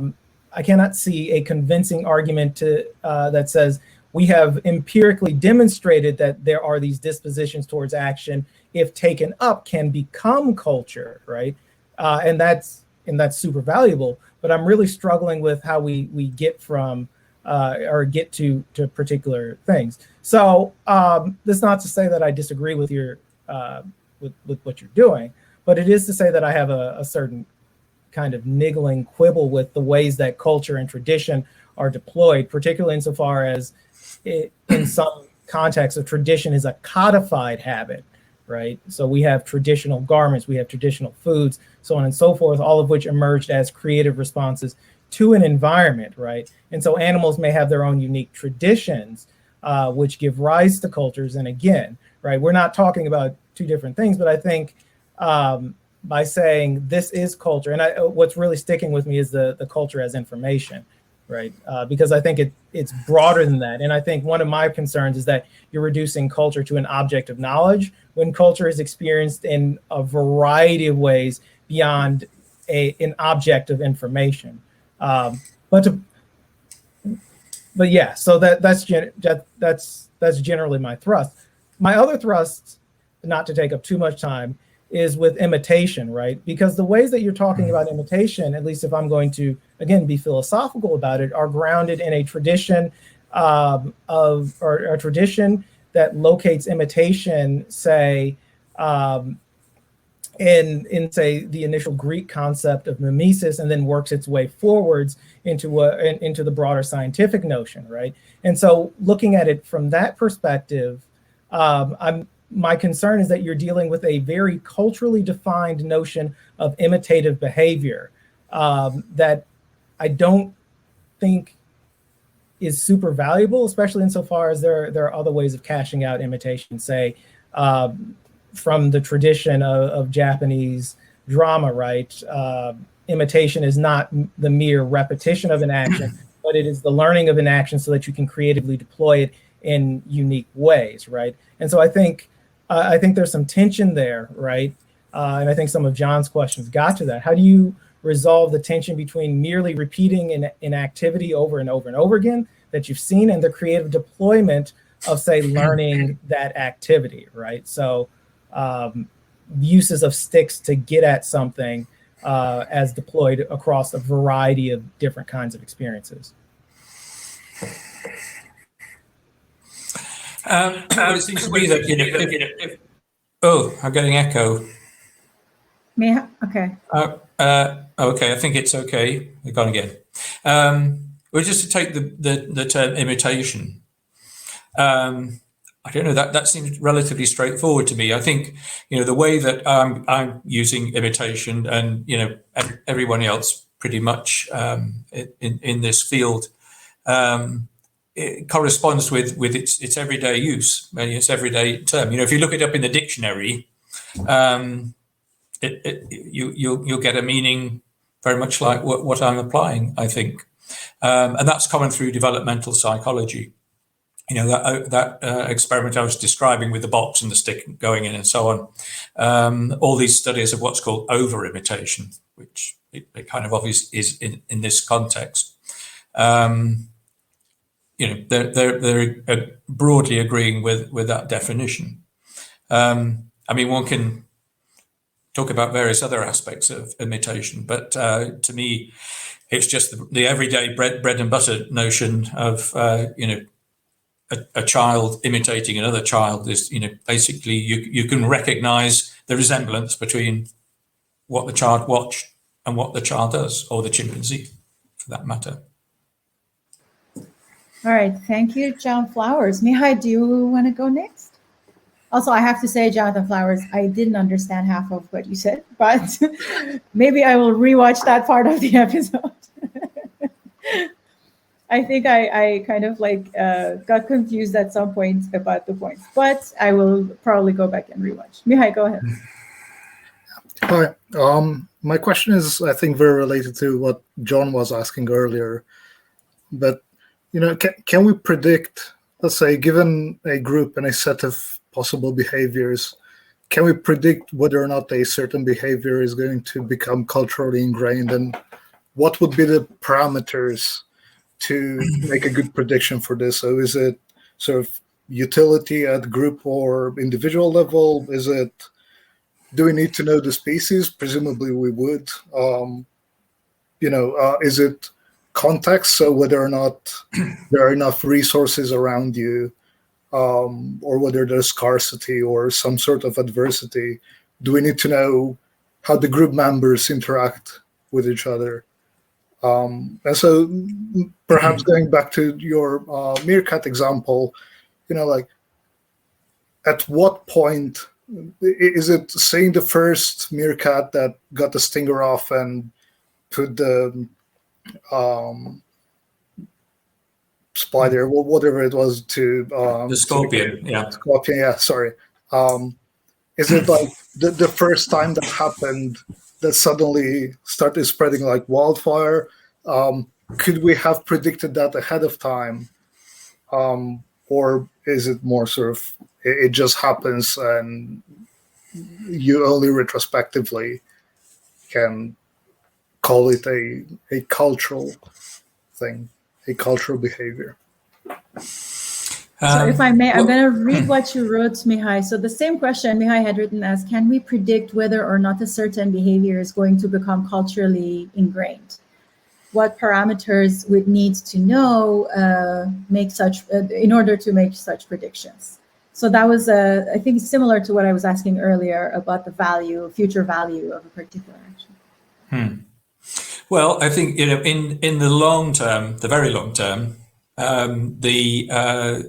convincing argument that says we have empirically demonstrated that there are these dispositions towards action, if taken up, can become culture, right? And that's super valuable. But I'm really struggling with how we get from or get to particular things. So that's not to say that I disagree with your with what you're doing, but it is to say that I have a certain kind of niggling quibble with the ways that culture and tradition are deployed, particularly insofar as in some contexts of tradition is a codified habit, right? So we have traditional garments, we have traditional foods, so on and so forth, all of which emerged as creative responses to an environment, right? And so animals may have their own unique traditions, which give rise to cultures. And again, right, we're not talking about two different things, but I think by saying this is culture, and what's really sticking with me is the culture as information, right? Because I think it's broader than that. And I think one of my concerns is that you're reducing culture to an object of knowledge when culture is experienced in a variety of ways beyond an object of information. But yeah, so that's generally my thrust. My other thrust, not to take up too much time, is with imitation, right? Because the ways that you're talking about imitation, at least if I'm going to, again, be philosophical about it, are grounded in a tradition or a tradition that locates imitation, say, in say the initial Greek concept of mimesis, and then works its way forwards into the broader scientific notion, right? And so, looking at it from that perspective, my concern is that you're dealing with a very culturally defined notion of imitative behavior that I don't think is super valuable, especially insofar as there are other ways of cashing out imitation, say, from the tradition of Japanese drama, right? Imitation is not the mere repetition of an action, but it is the learning of an action so that you can creatively deploy it in unique ways, right? And so I think there's some tension there, right? And I think some of John's questions got to that. How do you resolve the tension between merely repeating an activity over and over and over again that you've seen and the creative deployment of, say, learning that activity, right? So uses of sticks to get at something as deployed across a variety of different kinds of experiences. Well, it seems to me that I'm getting echo. Okay. Okay, I think it's okay. We're gone again. Well, just to take the term imitation. I don't know, that seems relatively straightforward to me. I think, the way that I'm using imitation, and, everyone else pretty much in this field, it corresponds with its everyday use, its everyday term. If you look it up in the dictionary, you'll get a meaning very much like what I'm applying, I think. And that's common through developmental psychology. That experiment I was describing with the box and the stick going in and so on. All these studies of what's called over-imitation, which it kind of obvious is in this context. They're broadly agreeing with that definition. One can talk about various other aspects of imitation, but to me, it's just the everyday bread and butter notion of a child imitating another child is, basically you can recognize the resemblance between what the child watched and what the child does, or the chimpanzee for that matter. All right, thank you, John Flowers. Mihai, do you want to go next? Also, I have to say, Jonathan Flowers, I didn't understand half of what you said, but maybe I will rewatch that part of the episode. I think I kind of got confused at some point about the points, but I will probably go back and rewatch. Mihai, go ahead. Hi. My question is, I think, very related to what John was asking earlier. But, can we predict, let's say, given a group and a set of possible behaviors, can we predict whether or not a certain behavior is going to become culturally ingrained? And what would be the parameters to make a good prediction for this? So is it sort of utility at group or individual level? Do we need to know the species? Presumably we would. Is it context. So whether or not there are enough resources around you, or whether there's scarcity or some sort of adversity, do we need to know how the group members interact with each other? And so perhaps going back to your Meerkat example, like at what point is it seeing the first meerkat that got the stinger off and put the spider, whatever it was, to The scorpion, scorpion, yeah, sorry. Is it like the first time that happened that suddenly started spreading like wildfire? Could we have predicted that ahead of time? Or is it more sort of, it just happens and you only retrospectively can call it a cultural thing, a cultural behavior? So if I may, I'm going to read what you wrote, Mihai. So the same question Mihai had written as, can we predict whether or not a certain behavior is going to become culturally ingrained? What parameters would need to know in order to make such predictions? So that was, I think, similar to what I was asking earlier about the future value of a particular action. Well, I think in the long term, the very long term, the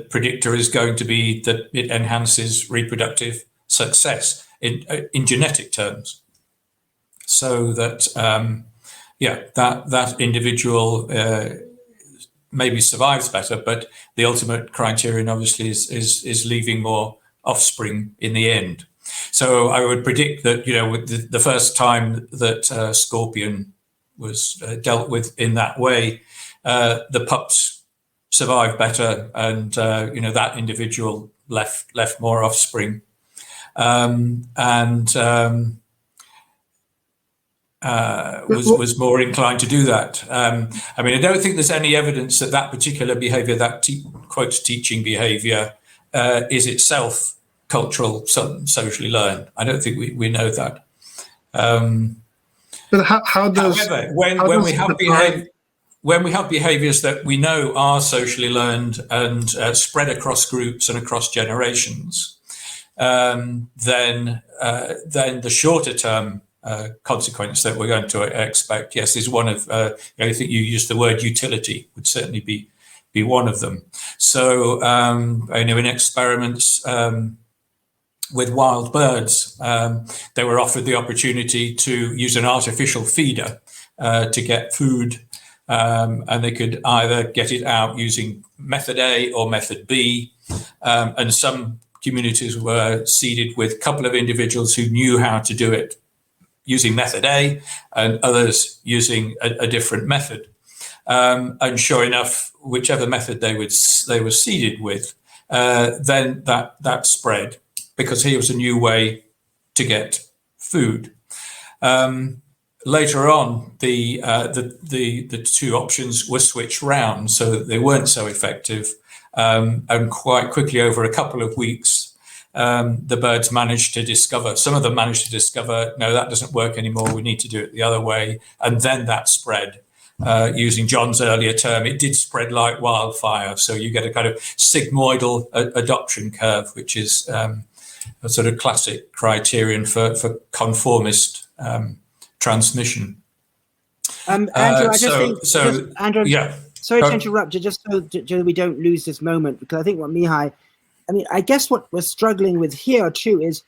predictor is going to be that it enhances reproductive success in genetic terms, so that that individual maybe survives better, but the ultimate criterion obviously is leaving more offspring in the end. So I would predict that with the first time that scorpion was dealt with in that way, the pups survived better, and that individual left more offspring, was more inclined to do that. I mean, I don't think there's any evidence that particular behavior, that quotes teaching behavior, is itself cultural, socially learned. I don't think we know that. But how does, however, when we have behaviors that we know are socially learned and spread across groups and across generations, then the shorter term consequence that we're going to expect, yes, is one of, I think you used the word utility, would certainly be one of them. So, in experiments with wild birds, they were offered the opportunity to use an artificial feeder to get food, and they could either get it out using method A or method B, and some communities were seeded with a couple of individuals who knew how to do it using method A, and others using a different method. And sure enough, whichever method they were seeded with, then that spread, because here was a new way to get food. Later on, the two options were switched round so that they weren't so effective, and quite quickly, over a couple of weeks, the birds managed to discover, some of them managed to discover, no, that doesn't work anymore, we need to do it the other way. And then that spread, using John's earlier term, it did spread like wildfire. So you get a kind of sigmoidal adoption curve, which is a sort of classic criterion for conformist transmission. Andrew, I just think, Andrew, yeah. Sorry to interrupt you, just so we don't lose this moment, because I think what Mihai, I guess what we're struggling with here too is,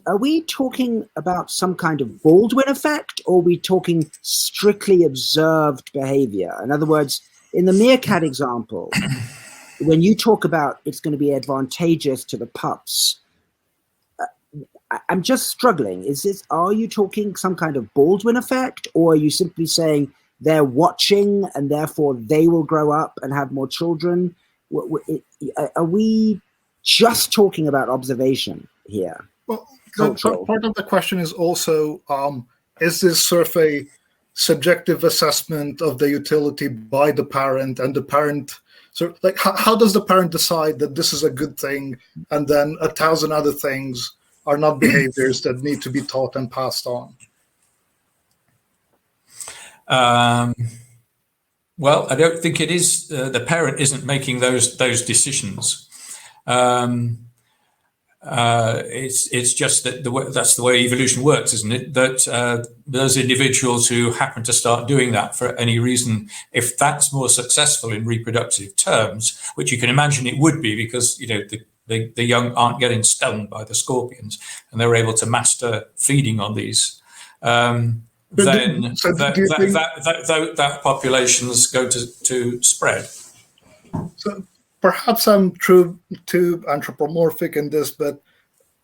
are we talking about some kind of Baldwin effect, or are we talking strictly observed behavior? In other words, in the meerkat example, when you talk about it's going to be advantageous to the pups, I'm just struggling. Are you talking some kind of Baldwin effect, or are you simply saying they're watching and therefore they will grow up and have more children? Are we just talking about observation here? Well, part of the question is also, is this sort of a subjective assessment of the utility by the parent, and the parent, so like how does the parent decide that this is a good thing, and then 1,000 other things are not behaviors that need to be taught and passed on? Well, I don't think it is. The parent isn't making those decisions. It's just that that's the way evolution works, isn't it? That those individuals who happen to start doing that for any reason, if that's more successful in reproductive terms, which you can imagine it would be, because the young aren't getting stung by the scorpions, and they're able to master feeding on these. Then that population's going to spread. So perhaps I'm too anthropomorphic in this, but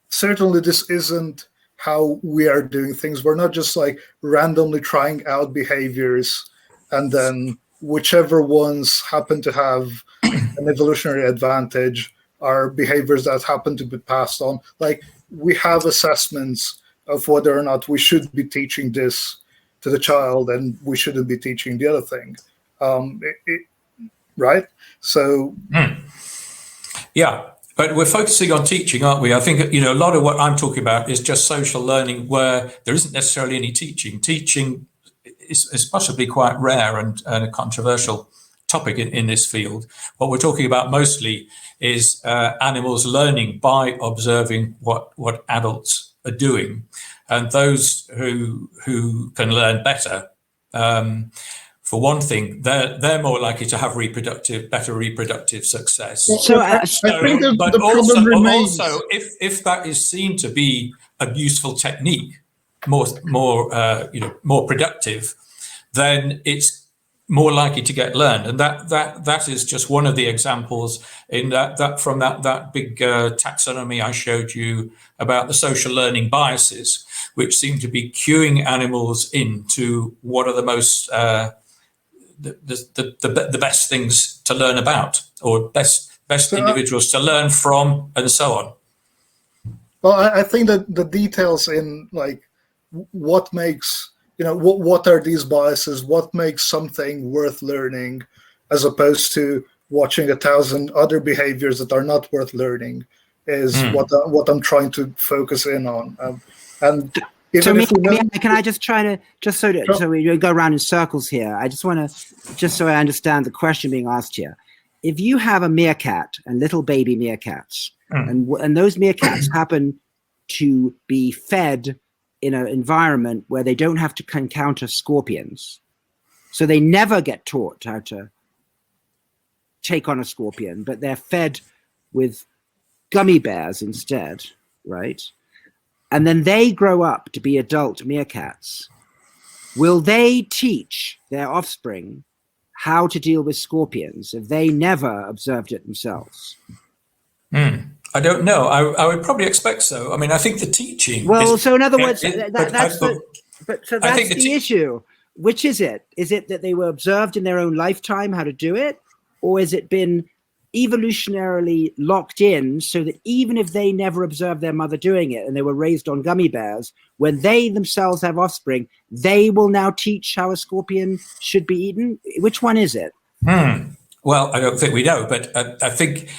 certainly this isn't how we are doing things. We're not just like randomly trying out behaviors, and then whichever ones happen to have an evolutionary advantage are behaviors that happen to be passed on. Like, we have assessments of whether or not we should be teaching this to the child and we shouldn't be teaching the other thing. Right? So... Yeah, but we're focusing on teaching, aren't we? I think, a lot of what I'm talking about is just social learning, where there isn't necessarily any teaching. Teaching is possibly quite rare and a controversial topic in this field. What we're talking about mostly is animals learning by observing what adults are doing, and those who can learn better. For one thing, they're more likely to have better reproductive success. So I think the problem remains. Also, if that is seen to be a useful technique, more productive, then it's more likely to get learned, and that is just one of the examples in that from that big taxonomy I showed you about the social learning biases, which seem to be cueing animals into what are the most the best things to learn about, or best individuals to learn from, and so on. Well, I think that the details in like what makes, what are these biases, what makes something worth learning, as opposed to watching 1,000 other behaviors that are not worth learning, is what I'm trying to focus in on. Can I just try to, so we go around in circles here. I just want to, just so I understand the question being asked here. If you have a meerkat and little baby meerkats, and those meerkats happen to be fed in an environment where they don't have to encounter scorpions, so they never get taught how to take on a scorpion, but they're fed with gummy bears instead, right? And then they grow up to be adult meerkats. Will they teach their offspring how to deal with scorpions if they never observed it themselves? I don't know. I would probably expect so. I mean, I think the teaching. Well, so in other words, that's the issue. Which is it? Is it that they were observed in their own lifetime how to do it, or has it been evolutionarily locked in so that even if they never observed their mother doing it and they were raised on gummy bears, when they themselves have offspring, they will now teach how a scorpion should be eaten? Which one is it? Well, I don't think we know, but I think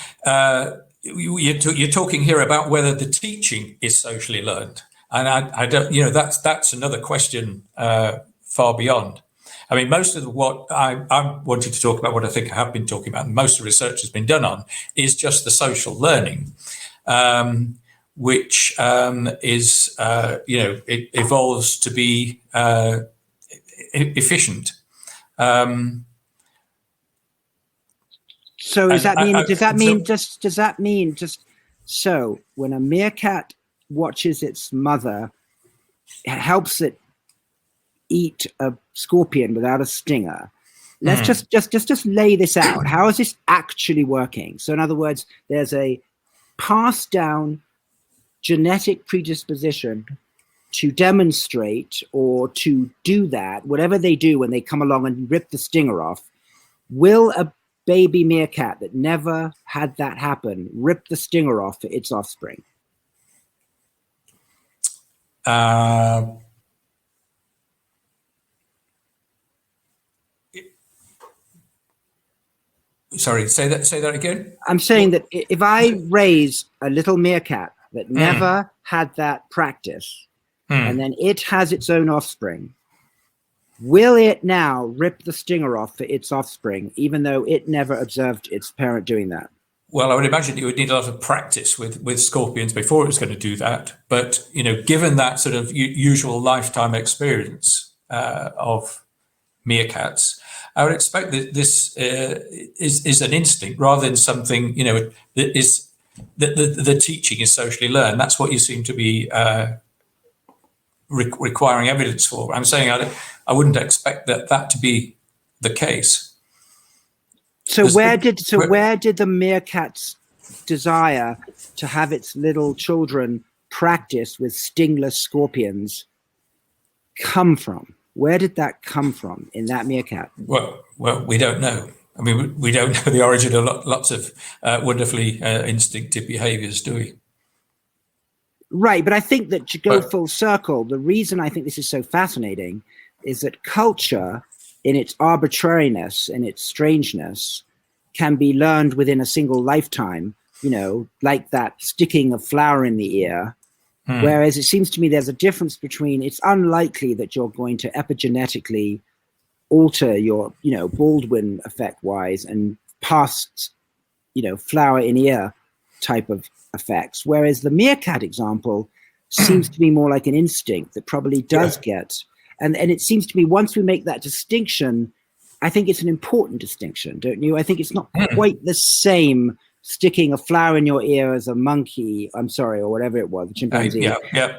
you're talking here about whether the teaching is socially learned, and I don't. That's another question far beyond. I mean, most of what I wanted to talk about, what I think I have been talking about, and most of the research has been done on, is just the social learning, which is, it evolves to be efficient. So does that mean so when a meerkat watches its mother, it helps it eat a scorpion without a stinger? Let's just lay this out. How is this actually working? So in other words, there's a passed down genetic predisposition to demonstrate or to do that, whatever they do when they come along and rip the stinger off. Will a baby meerkat that never had that happen rip the stinger off for its offspring? Sorry, say that again. I'm saying that if I raise a little meerkat that never had that practice, and then it has its own offspring, will it now rip the stinger off for its offspring, even though it never observed its parent doing that? Well, I would imagine it would need a lot of practice with scorpions before it was going to do that. But, given that sort of usual lifetime experience of meerkats, I would expect that this is an instinct rather than something, that is the teaching is socially learned. That's what you seem to be requiring evidence for. I'm saying I wouldn't expect that to be the case. So where did the meerkat's desire to have its little children practice with stingless scorpions come from? Where did that come from in that meerkat? Well, we don't know. I mean, we don't know the origin of lots of wonderfully instinctive behaviors, do we? Right, but I think that to go full circle, the reason I think this is so fascinating is that culture, in its arbitrariness and its strangeness, can be learned within a single lifetime, like that sticking a flower in the ear. Whereas it seems to me there's a difference between, it's unlikely that you're going to epigenetically alter your, Baldwin effect wise and past, flower in ear type of effects. Whereas the meerkat example seems to be more like an instinct that probably does get. And it seems to me once we make that distinction, I think it's an important distinction, don't you? I think it's not quite the same sticking a flower in your ear as a monkey, or whatever it was, the chimpanzee,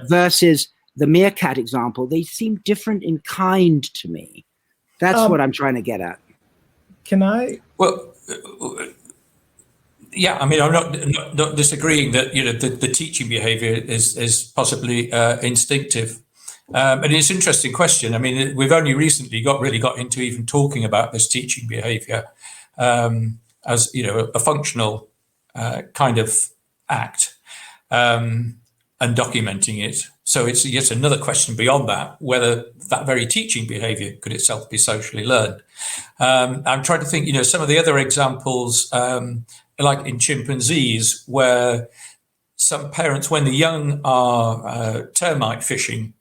versus the meerkat example. They seem different in kind to me. That's what I'm trying to get at. Can I? Well, yeah, I mean, I'm not disagreeing that, the teaching behavior is possibly instinctive. And it's an interesting question. I mean, we've only recently got into even talking about this teaching behavior as, a functional kind of act and documenting it. So it's yet another question beyond that, whether that very teaching behavior could itself be socially learned. I'm trying to think, some of the other examples, like in chimpanzees, where some parents, when the young are termite fishing,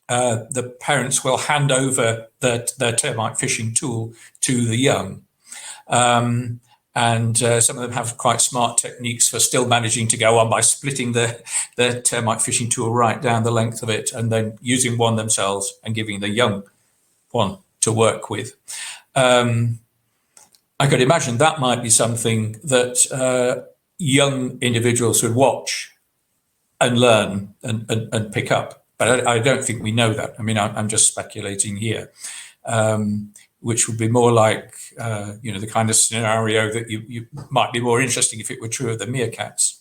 the parents will hand over their termite fishing tool to the young. And some of them have quite smart techniques for still managing to go on by splitting the termite fishing tool right down the length of it and then using one themselves and giving the young one to work with. I could imagine that might be something that young individuals would watch and learn and pick up. But I don't think we know that. I mean, I'm just speculating here. Which would be more like, the kind of scenario that you might be more interesting if it were true of the meerkats.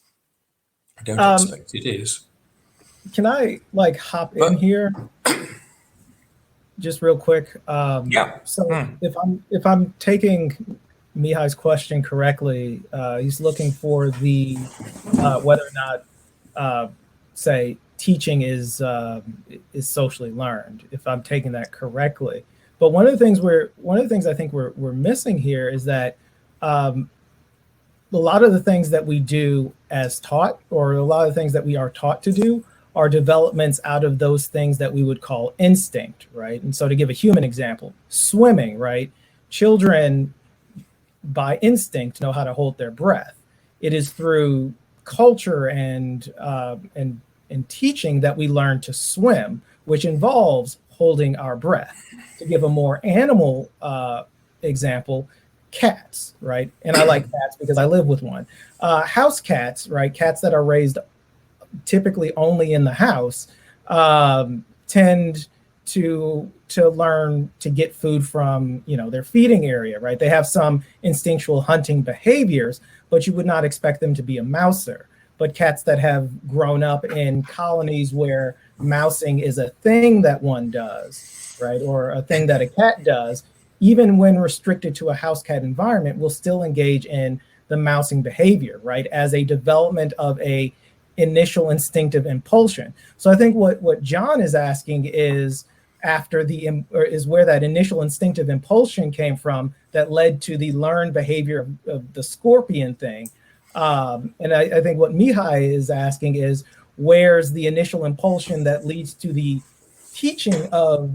I don't expect it is. Can I hop in here just real quick? So if I'm taking Mihai's question correctly, he's looking for the whether or not say teaching is socially learned. If I'm taking that correctly. But one of the things I think we're missing here is that a lot of the things that we do as taught, or a lot of the things that we are taught to do, are developments out of those things that we would call instinct, right? And so to give a human example, swimming, right? Children by instinct know how to hold their breath. It is through culture and teaching that we learn to swim, which involves holding our breath. To give a more animal example, cats, right? And I like cats because I live with one. House cats, right? Cats that are raised typically only in the house tend to learn to get food from, their feeding area, right? They have some instinctual hunting behaviors, but you would not expect them to be a mouser. But cats that have grown up in colonies where mousing is a thing that one does, right, or a thing that a cat does, even when restricted to a house cat environment, will still engage in the mousing behavior, right, as a development of a initial instinctive impulsion. So I think what John is asking is is where that initial instinctive impulsion came from that led to the learned behavior of the scorpion thing. And I think what Mihai is asking is, where's the initial impulsion that leads to the teaching of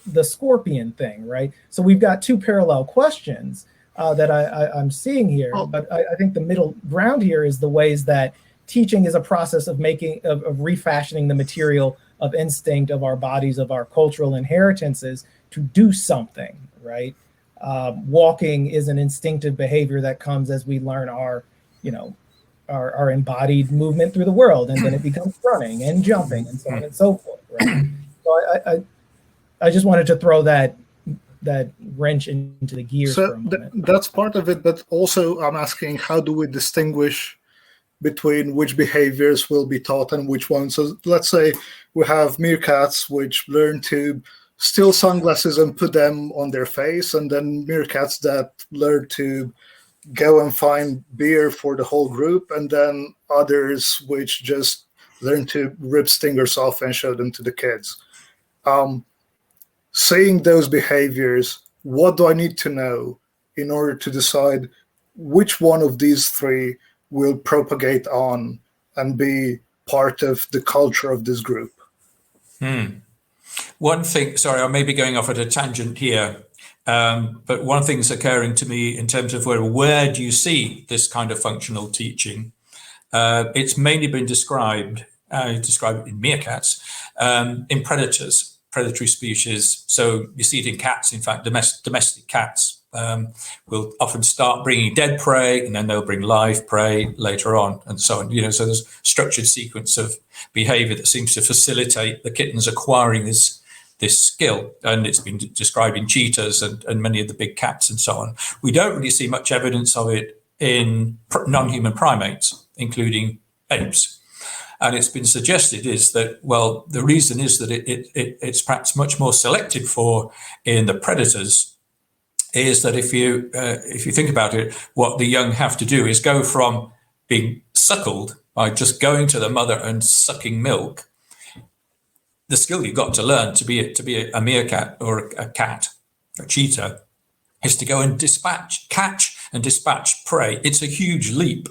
the scorpion thing, right? So we've got two parallel questions that I'm seeing here, but I think the middle ground here is the ways that teaching is a process of of refashioning the material of instinct of our bodies, of our cultural inheritances to do something, right? Walking is an instinctive behavior that comes as we learn our embodied movement through the world, and then it becomes running and jumping and so on and so forth, right? So I just wanted to throw that wrench into the gears for a moment. That's part of it, but also I'm asking, how do we distinguish between which behaviors will be taught and which ones? So let's say we have meerkats which learn to steal sunglasses and put them on their face, and then meerkats that learn to go and find beer for the whole group, and then others which just learn to rip stingers off and show them to the kids. Seeing those behaviors, what do I need to know in order to decide which one of these three will propagate on and be part of the culture of this group? One thing, sorry, I may be going off at a tangent here, but one thing that's occurring to me in terms of where do you see this kind of functional teaching? It's mainly been described in meerkats, in predatory species. So you see it in cats. In fact, domestic cats will often start bringing dead prey, and then they'll bring live prey later on, and so on. So there's a structured sequence of behavior that seems to facilitate the kittens acquiring this skill, and it's been described in cheetahs and many of the big cats and so on. We don't really see much evidence of it in non-human primates, including apes. And it's been suggested is that, well, the reason is that it's perhaps much more selected for in the predators is that if you think about it, what the young have to do is go from being suckled by just going to the mother and sucking milk. The skill you've got to learn to be a meerkat or a cat, a cheetah, is to go and catch and dispatch prey. It's a huge leap.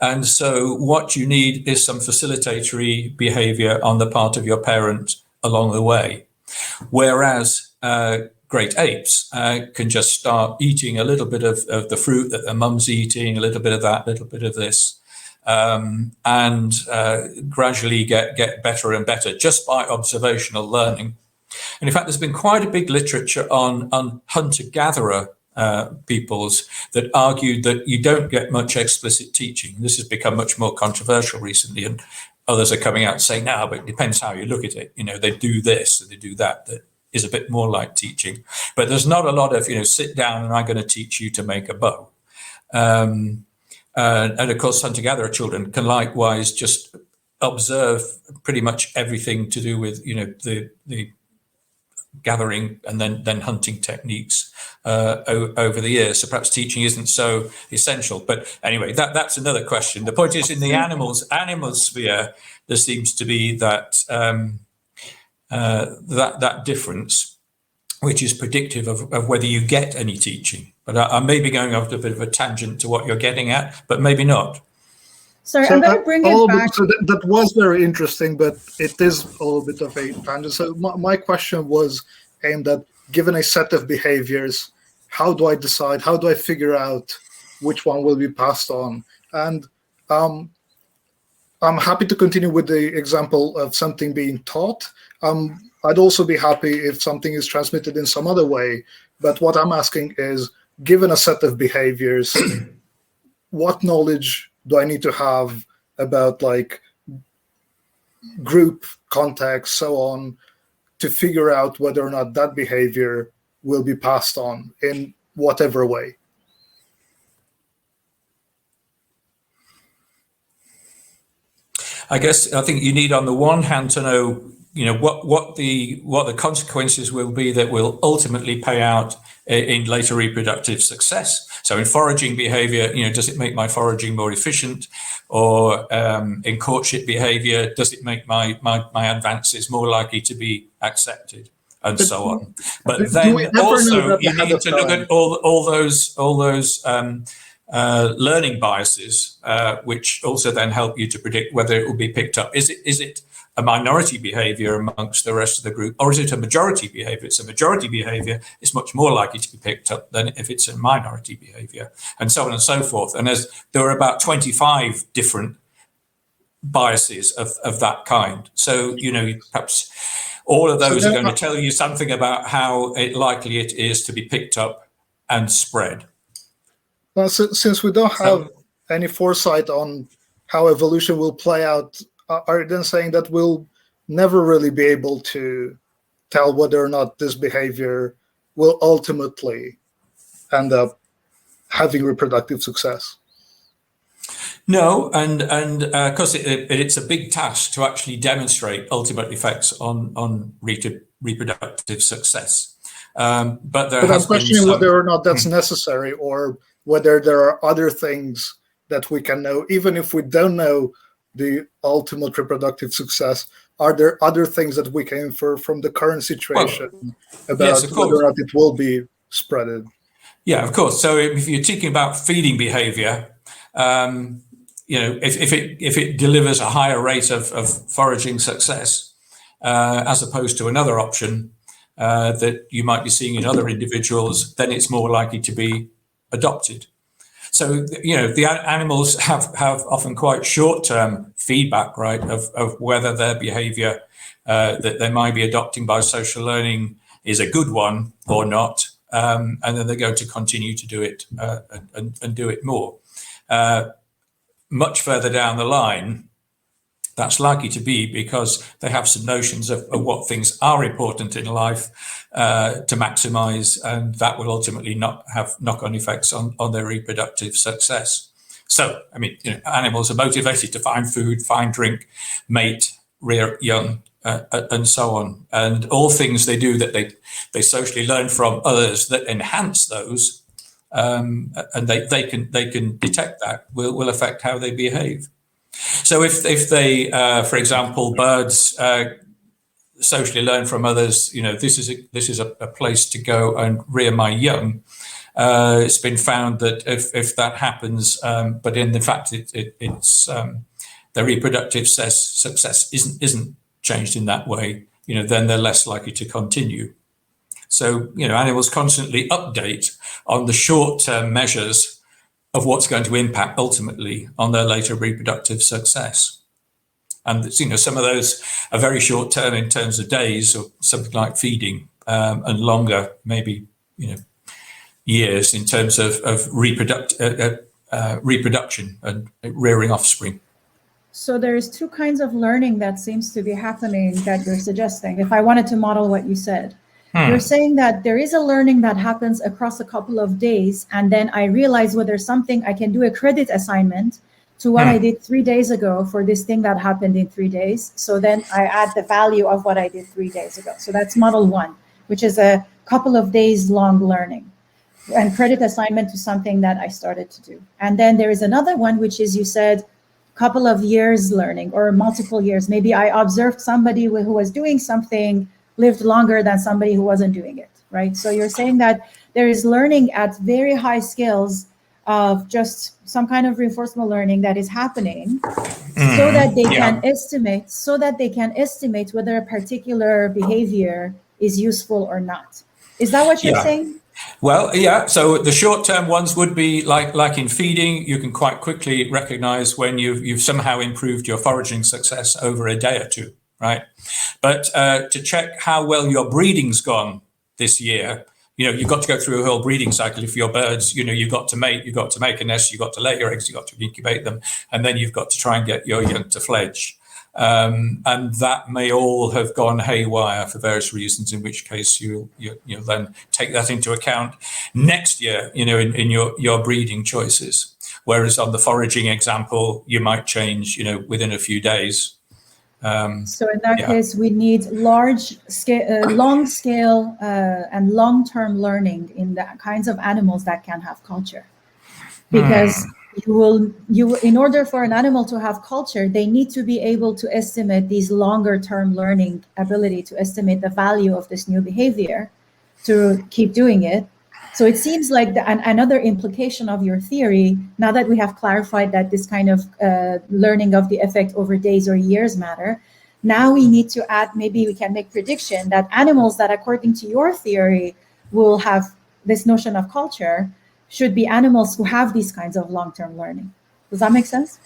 And so what you need is some facilitatory behavior on the part of your parent along the way. Whereas great apes can just start eating a little bit of the fruit that their mum's eating, a little bit of that, a little bit of this, and gradually get better and better just by observational learning. And in fact, there's been quite a big literature on hunter-gatherer peoples that argued that you don't get much explicit teaching. This has become much more controversial recently, and others are coming out saying, no, but it depends how you look at it. They do this, they do that is a bit more like teaching. But there's not a lot of, sit down and I'm going to teach you to make a bow. And of course, hunter-gatherer children can likewise just observe pretty much everything to do with, the gathering and then hunting techniques over the years. So perhaps teaching isn't so essential. But anyway, that's another question. The point is, in the animal sphere, there seems to be that that difference, which is predictive of whether you get any teaching. But I may be going off a bit of a tangent to what you're getting at, but maybe not. Sorry, I'm going to bring it back. So that was very interesting, but it is a little bit of a tangent. So my question was aimed at, given a set of behaviors, how do I decide, how do I figure out which one will be passed on? And I'm happy to continue with the example of something being taught. I'd also be happy if something is transmitted in some other way. But what I'm asking is, given a set of behaviors, what knowledge do I need to have about group context, so on, to figure out whether or not that behavior will be passed on in whatever way? I think you need, on the one hand, to know, what the consequences will be that will ultimately pay out in later reproductive success. So in foraging behavior, does it make my foraging more efficient? Or in courtship behavior, does it make my advances more likely to be accepted? And so on. But then also you need to look at all those learning biases, which also then help you to predict whether it will be picked up. Is it a minority behavior amongst the rest of the group, or is it a majority behavior? If it's a majority behavior, it's much more likely to be picked up than if it's a minority behavior, and so on and so forth. And there are about 25 different biases of that kind. So, perhaps all of those are going to tell you something about how likely it is to be picked up and spread. Well, since we don't have any foresight on how evolution will play out, are you then saying that we'll never really be able to tell whether or not this behavior will ultimately end up having reproductive success? No, and because it's a big task to actually demonstrate ultimate effects on reproductive success. But I'm questioning whether or not that's necessary, or whether there are other things that we can know, even if we don't know the ultimate reproductive success. Are there other things that we can infer from the current situation about whether or not it will be spreaded? Yeah, of course. So if you're talking about feeding behavior, if it delivers a higher rate of foraging success, as opposed to another option that you might be seeing in other individuals, then it's more likely to be adopted. So, the animals have often quite short-term feedback, right, of whether their behavior that they might be adopting by social learning is a good one or not. And then they're going to continue to do it and do it more. Much further down the line, that's likely to be because they have some notions of what things are important in life to maximize, and that will ultimately not have knock-on effects on their reproductive success. So, animals are motivated to find food, find drink, mate, rear young, and so on. And all things they do that they socially learn from others that enhance those, and they can detect that will affect how they behave. So if they, for example, birds socially learn from others, this is a place to go and rear my young. It's been found that if that happens, but in fact it's their reproductive success isn't changed in that way, then they're less likely to continue. So animals constantly update on the short-term measures of what's going to impact ultimately on their later reproductive success. And some of those are very short term in terms of days, or something like feeding, and longer, maybe years in terms of reproduction and rearing offspring. So there's two kinds of learning that seems to be happening that you're suggesting. If I wanted to model what you said, you're saying that there is a learning that happens across a couple of days, and then I realize whether something I can do a credit assignment to what I did 3 days ago for this thing that happened in 3 days. So then I add the value of what I did 3 days ago. So that's model one, which is a couple of days long learning and credit assignment to something that I started to do. And then there is another one, which is, you said, couple of years learning, or multiple years. Maybe I observed somebody who was doing something lived longer than somebody who wasn't doing it, right? So you're saying that there is learning at very high scales of just some kind of reinforcement learning that is happening, so that they can estimate whether a particular behavior is useful or not. Is that what you're saying? Well, yeah. So the short-term ones would be like in feeding. You can quite quickly recognize when you've somehow improved your foraging success over a day or two. Right, but to check how well your breeding's gone this year, you've got to go through a whole breeding cycle. If your birds, you've got to mate, you've got to make a nest, you've got to lay your eggs, you've got to incubate them, and then you've got to try and get your young to fledge. And that may all have gone haywire for various reasons, in which case you'll then take that into account next year, in your breeding choices. Whereas on the foraging example, you might change, within a few days. So in that case, we need long scale and long-term learning in the kinds of animals that can have culture, because in order for an animal to have culture, they need to be able to estimate these longer-term learning ability to estimate the value of this new behavior to keep doing it. So it seems like another implication of your theory, now that we have clarified that this kind of learning of the effect over days or years matter, Now we need to add, maybe we can make prediction that animals that, according to your theory, will have this notion of culture should be animals who have these kinds of long-term learning. Does that make sense?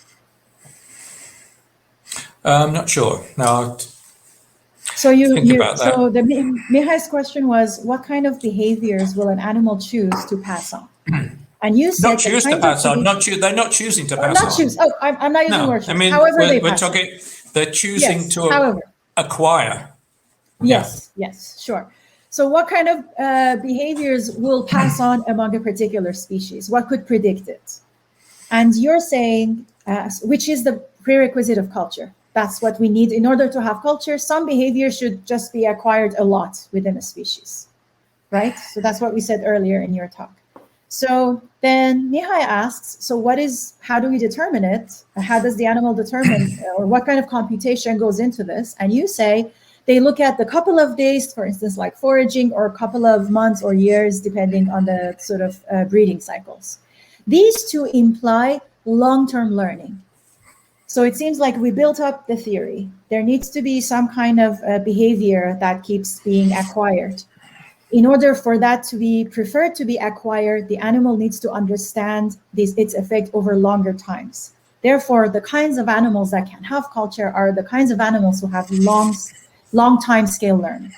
I'm not sure. No, so about that. So the Mihai's question was, what kind of behaviors will an animal choose to pass on? And you said not choose to pass on. They're not choosing to pass on. Not choose. Oh, I'm not using word choose. I mean, however, we're talking. They're choosing to acquire. Yes. Yes. Sure. So, what kind of behaviors will pass on among a particular species? What could predict it? And you're saying, which is the prerequisite of culture. That's what we need in order to have culture. Some behavior should just be acquired a lot within a species, right? So that's what we said earlier in your talk. So then Mihai asks, so how do we determine it? How does the animal determine, or what kind of computation goes into this? And you say they look at the couple of days, for instance, like foraging, or a couple of months or years, depending on the sort of breeding cycles. These two imply long-term learning. So it seems like we built up the theory. There needs to be some kind of behavior that keeps being acquired. In order for that to be preferred to be acquired, the animal needs to understand its effect over longer times. Therefore, the kinds of animals that can have culture are the kinds of animals who have long time scale learning.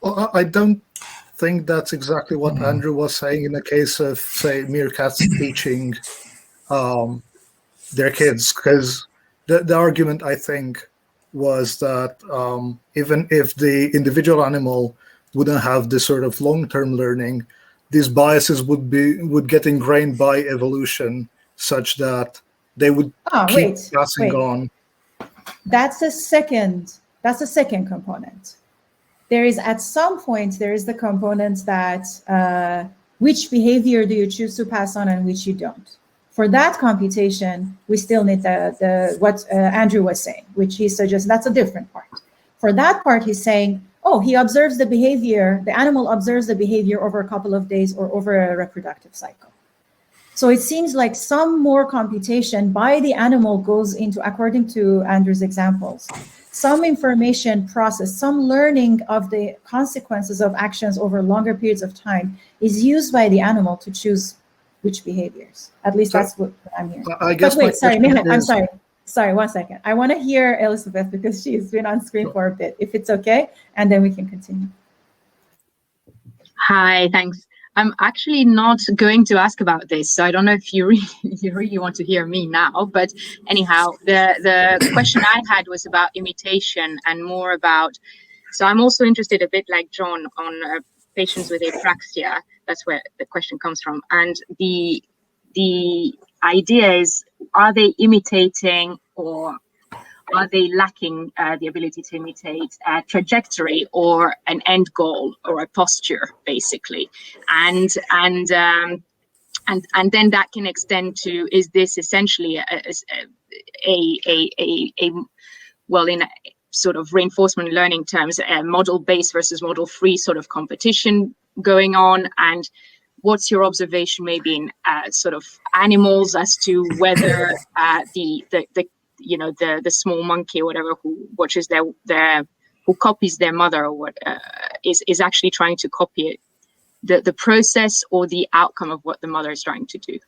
Well, I don't think that's exactly what Andrew was saying in the case of, say, meerkats teaching their kids, because the argument, I think, was that even if the individual animal wouldn't have this sort of long-term learning, these biases would get ingrained by evolution, such that they would keep passing on. That's a second component. There is, at some point, there is the component that which behavior do you choose to pass on and which you don't. For that computation, we still need what Andrew was saying, which he suggests that's a different part. For that part, he's saying, he observes the behavior, the animal observes the behavior over a couple of days or over a reproductive cycle. So it seems like some more computation by the animal goes into, according to Andrew's examples, some information process, some learning of the consequences of actions over longer periods of time is used by the animal to choose which behaviors. At least that's what I'm hearing. I guess. But wait, sorry, Mihai, I'm sorry. Sorry, 1 second. I want to hear Elizabeth because she's been on screen for a bit, if it's okay, and then we can continue. Hi, thanks. I'm actually not going to ask about this, so I don't know if you really want to hear me now. But anyhow, the question I had was about imitation and more about. So I'm also interested, a bit like John, on patients with apraxia. That's where the question comes from. And the idea is, are they imitating, or are they lacking the ability to imitate a trajectory or an end goal or a posture, basically? And then that can extend to, is this essentially well, in sort of reinforcement learning terms, a model-based versus model-free sort of competition going on? And what's your observation maybe in sort of animals as to whether the small monkey or whatever who watches who copies their mother or what is actually trying to copy it, the process or the outcome of what the mother is trying to do?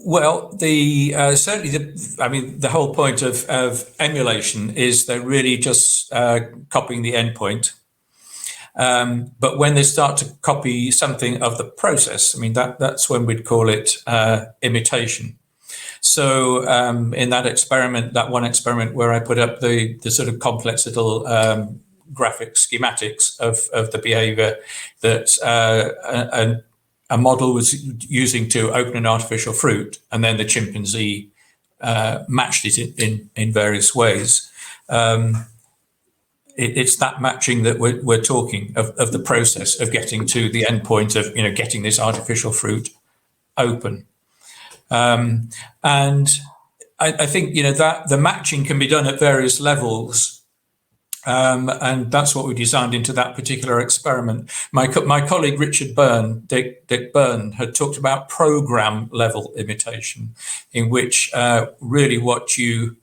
Well, certainly the whole point of emulation is they're really just copying the endpoint. But when they start to copy something of the process, that's when we'd call it imitation. So in that one experiment where I put up the sort of complex little graphic schematics of the behavior that a model was using to open an artificial fruit, and then the chimpanzee matched it in various ways. It's that matching that we're talking of the process of getting to the end point of getting this artificial fruit open. And I think that the matching can be done at various levels And that's what we designed into that particular experiment. My colleague Richard Byrne, Dick Byrne, had talked about program level imitation, in which really what you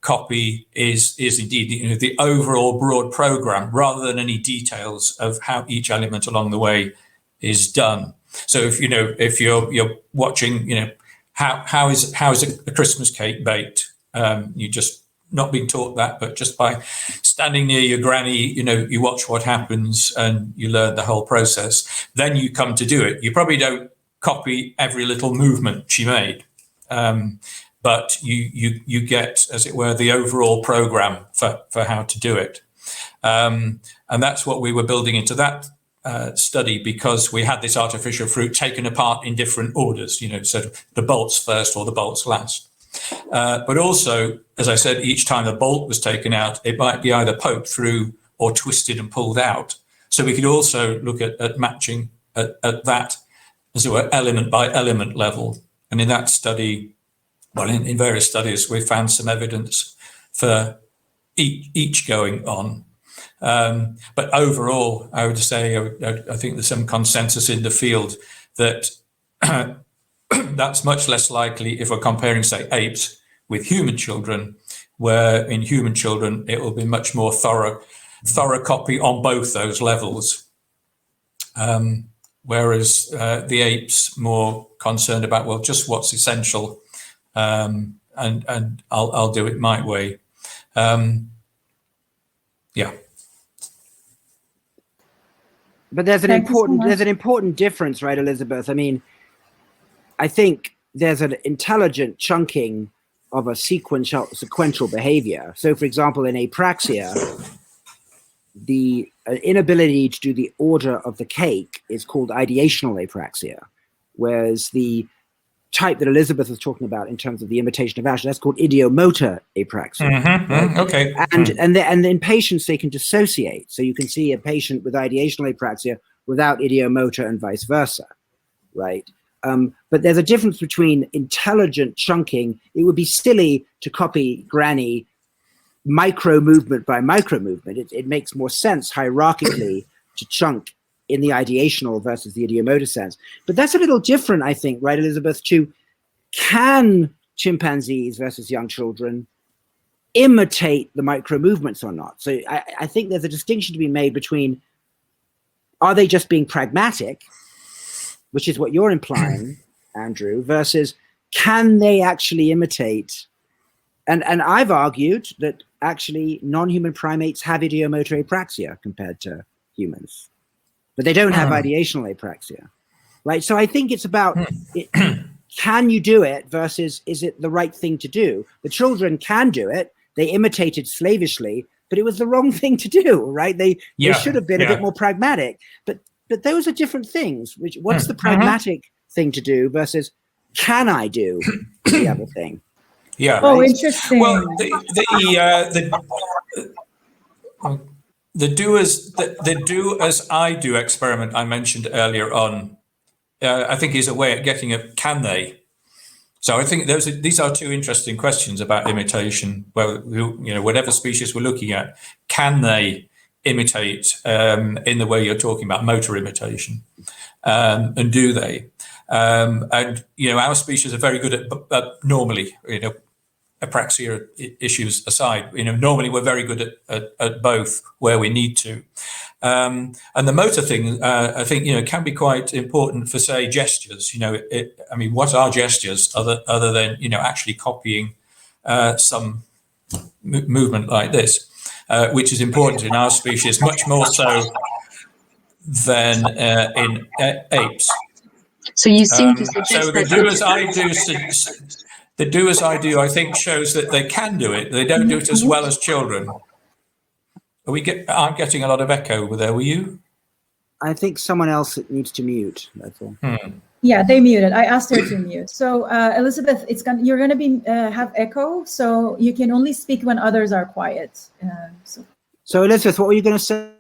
copy is indeed the overall broad program, rather than any details of how each element along the way is done. So if you're watching, how is a Christmas cake baked? You just not being taught that, but just by standing near your granny, you watch what happens and you learn the whole process. Then you come to do it. You probably don't copy every little movement she made, but you get, as it were, the overall program for how to do it. And that's what we were building into that study, because we had this artificial fruit taken apart in different orders, so the bolts first or the bolts last. But also, as I said, each time a bolt was taken out, it might be either poked through or twisted and pulled out. So we could also look at matching at that, as it were, element by element level. And in that study, well, in various studies, we found some evidence for each going on. But overall, I would say, I think there's some consensus in the field that that's much less likely if we're comparing, say, apes with human children, where in human children, it will be much more thorough copy on both those levels. Whereas the apes more concerned about, well, just what's essential, and I'll do it my way. Yeah. But there's an important difference, right, Elizabeth? I mean, I think there's an intelligent chunking of a sequential behavior. So, for example, in apraxia, the inability to do the order of the cake is called ideational apraxia, whereas the type that Elizabeth was talking about in terms of the imitation of action, that's called ideomotor apraxia. Right? Okay. And in patients, they can dissociate. So you can see a patient with ideational apraxia without ideomotor and vice versa, right? But there's a difference between intelligent chunking. It would be silly to copy Granny micro movement by micro movement. It makes more sense hierarchically to chunk in the ideational versus the ideomotor sense. But that's a little different, I think, right, Elizabeth, to can chimpanzees versus young children imitate the micro movements or not? So I think there's a distinction to be made between, are they just being pragmatic, which is what you're implying, Andrew, versus can they actually imitate? And I've argued that actually non-human primates have ideomotor apraxia compared to humans, but they don't have ideational apraxia, right? So I think it's about can you do it versus is it the right thing to do? The children can do it. They imitated slavishly, but it was the wrong thing to do, right? They should have been a bit more pragmatic, but those are different things. What's the pragmatic thing to do versus can I do the other thing? Yeah. Oh, interesting. Well, the do as I do experiment I mentioned earlier on, I think is a way of getting at can they. So I think these are two interesting questions about imitation. Well, whatever species we're looking at, can they imitate in the way you're talking about motor imitation, and do they? And our species are very good at normally, apraxia issues aside, normally we're very good at both where we need to. And the motor thing, I think, can be quite important for, say, gestures. What are gestures other than, actually copying some movement like this, which is important in our species, much more so than in apes. So you seem to suggest so the do as I do, I think, shows that they can do it. They don't do it as well as children. I'm getting a lot of echo over there. Were you? I think someone else needs to mute. That's all. Yeah, they muted. I asked her to mute. So Elizabeth, you're gonna be have echo, so you can only speak when others are quiet. So Elizabeth, what were you going to say?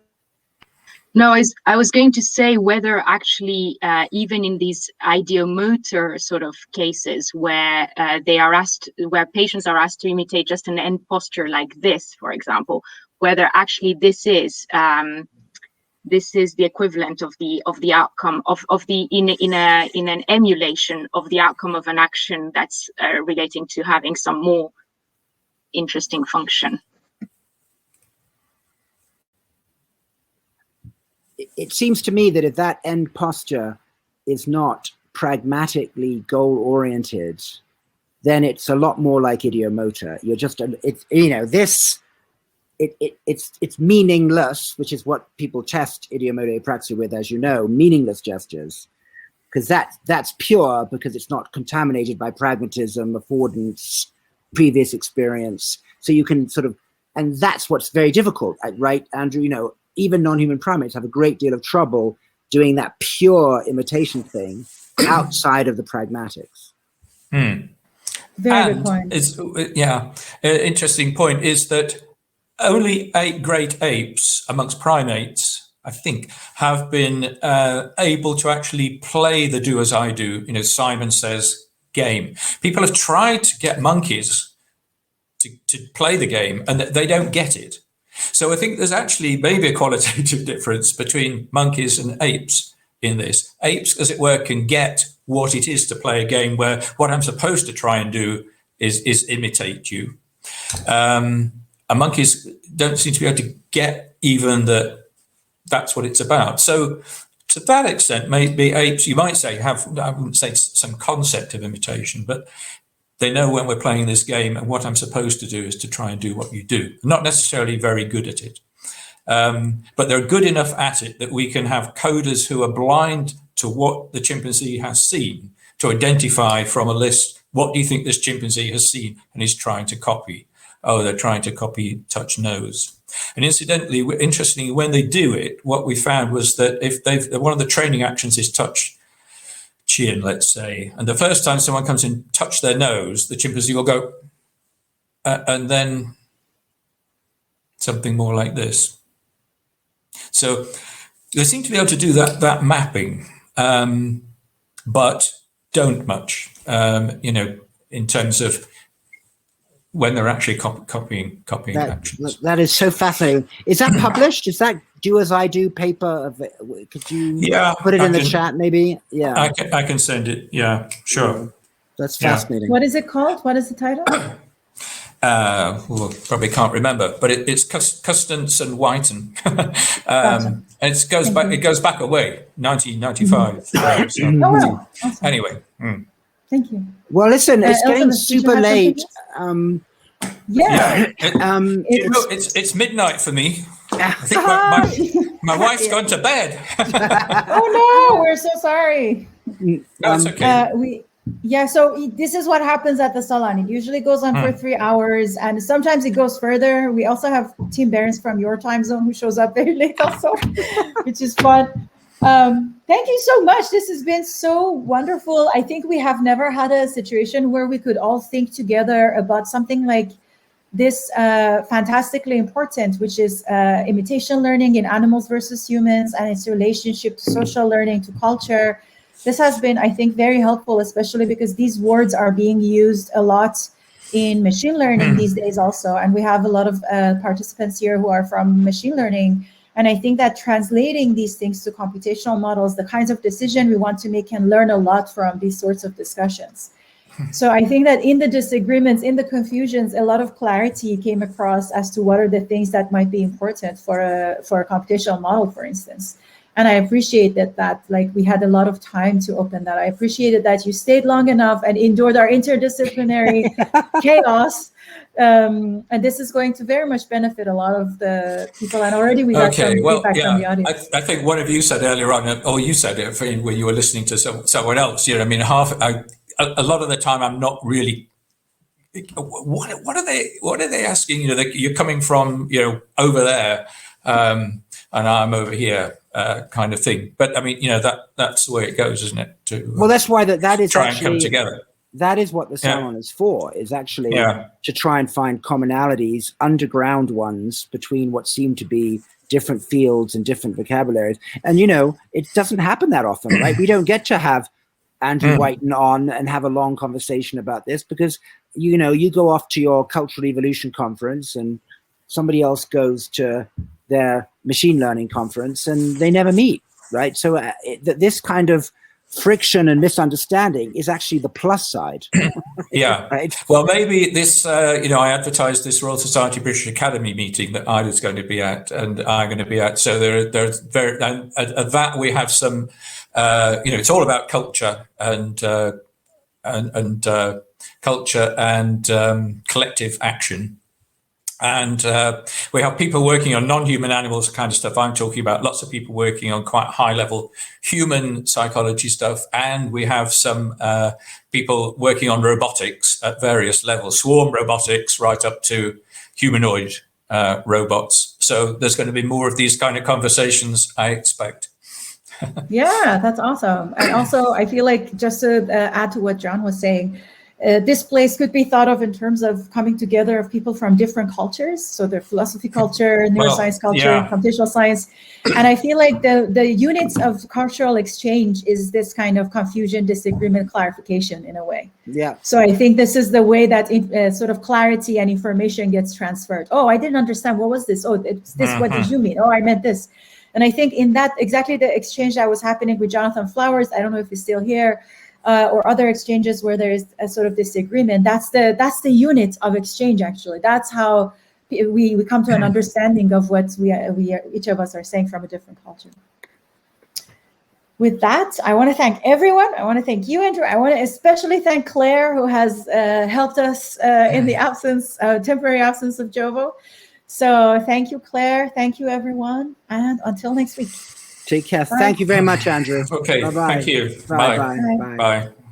No, I was going to say whether actually, even in these ideomotor sort of cases where where patients are asked to imitate just an end posture like this, for example, whether actually this is the equivalent of the outcome in an emulation of the outcome of an action that's relating to having some more interesting function. It seems to me that if that end posture is not pragmatically goal-oriented, then it's a lot more like ideomotor. You're just, it's meaningless, which is what people test ideomotor apraxia with, as you know, meaningless gestures, because that's pure, because it's not contaminated by pragmatism, affordance, previous experience. So you can sort of, and that's what's very difficult, right, Andrew? Even non-human primates have a great deal of trouble doing that pure imitation thing outside of the pragmatics. Very good point. Interesting point is that only 8 great apes amongst primates, I think, have been able to actually play the do as I do, Simon Says game. People have tried to get monkeys to play the game, and they don't get it. So I think there's actually maybe a qualitative difference between monkeys and apes in this. Apes, as it were, can get what it is to play a game where what I'm supposed to try and do is imitate you. And monkeys don't seem to be able to get even that's what it's about. So to that extent, maybe apes, you might say, I wouldn't say some concept of imitation, but they know when we're playing this game and what I'm supposed to do is to try and do what you do. Not necessarily very good at it, but they're good enough at it that we can have coders who are blind to what the chimpanzee has seen to identify from a list, what do you think this chimpanzee has seen and is trying to copy? Oh, they're trying to copy touch nose. And incidentally, interestingly, when they do it, what we found was that if one of the training actions is touch chin, let's say, and the first time someone comes in, touch their nose, the chimpanzee will go, and then something more like this. So they seem to be able to do that mapping, but don't much, in terms of when they're actually copying actions. That is so fascinating. Is that published? Is that Do As I Do paper? Could you put it in the chat maybe? Yeah. I can send it. Yeah, sure. Yeah. That's fascinating. What is it called? What is the title? Probably can't remember, but it's Custance and Whiten. Gotcha. It goes back a way, 1995. Oh, wow. Awesome. Anyway. Thank you. Well, listen, it's getting Elizabeth, did you super have late. It's midnight for me. I think my wife's gone to bed. Oh no, we're so sorry. No, it's okay. So this is what happens at the Salon. It usually goes on for 3 hours, and sometimes it goes further. We also have Tim Behrens from your time zone who shows up very late also, which is fun. Thank you so much. This has been so wonderful. I think we have never had a situation where we could all think together about something like this fantastically important, which is imitation learning in animals versus humans and its relationship to social learning, to culture. This has been, I think, very helpful, especially because these words are being used a lot in machine learning these days also. And we have a lot of participants here who are from machine learning. And I think that translating these things to computational models, the kinds of decision we want to make, can learn a lot from these sorts of discussions. So I think that in the disagreements, in the confusions, a lot of clarity came across as to what are the things that might be important for a computational model, for instance. And I appreciate that we had a lot of time to open that. I appreciated that you stayed long enough and endured our interdisciplinary chaos. And this is going to very much benefit a lot of the people. And already we got some feedback from the audience. I think one of you said earlier on, or you said it when you were listening to someone else. A lot of the time I'm not really. What are they asking? You're coming from over there, and I'm over here, kind of thing. But I mean, that's the way it goes, isn't it? Well, that's why that is try actually, and come together. That is what the Salon is for, is actually to try and find commonalities, underground ones, between what seem to be different fields and different vocabularies. And, you know, it doesn't happen that often, right? We don't get to have Andrew Whiten on and have a long conversation about this because, you know, you go off to your Cultural Evolution conference and somebody else goes to their machine learning conference and they never meet, right? So this kind of friction and misunderstanding is actually the plus side. Yeah. Right? Well, maybe this, you know, I advertised this Royal Society British Academy meeting that I was going to be at and I'm going to be at. So there's very, and at that we have some, you know, it's all about culture and culture and collective action. And we have people working on non-human animals kind of stuff. I'm talking about lots of people working on quite high-level human psychology stuff. And we have some people working on robotics at various levels, swarm robotics right up to humanoid robots. So there's going to be more of these kind of conversations, I expect. Yeah, that's awesome. And also, I feel like just to add to what John was saying, this place could be thought of in terms of coming together of people from different cultures. So their philosophy culture, neuroscience culture, computational science. And I feel like the units of cultural exchange is this kind of confusion, disagreement, clarification in a way. Yeah. So I think this is the way that sort of clarity and information gets transferred. Oh, I didn't understand. What was this? Oh, it's this. What did you mean? Oh, I meant this. And I think in that exactly the exchange that was happening with Jonathan Flowers, I don't know if he's still here, or other exchanges where there is a sort of disagreement. That's the unit of exchange. Actually, that's how we come to an understanding of what we each of us are saying from a different culture. With that, I want to thank everyone. I want to thank you, Andrew. I want to especially thank Claire, who has helped us in the temporary absence of Jovo. So thank you, Claire. Thank you, everyone. And until next week. Take care. Bye. Thank you very much, Andrew. Okay, Bye-bye. thank you. Bye. Bye. Bye. Bye.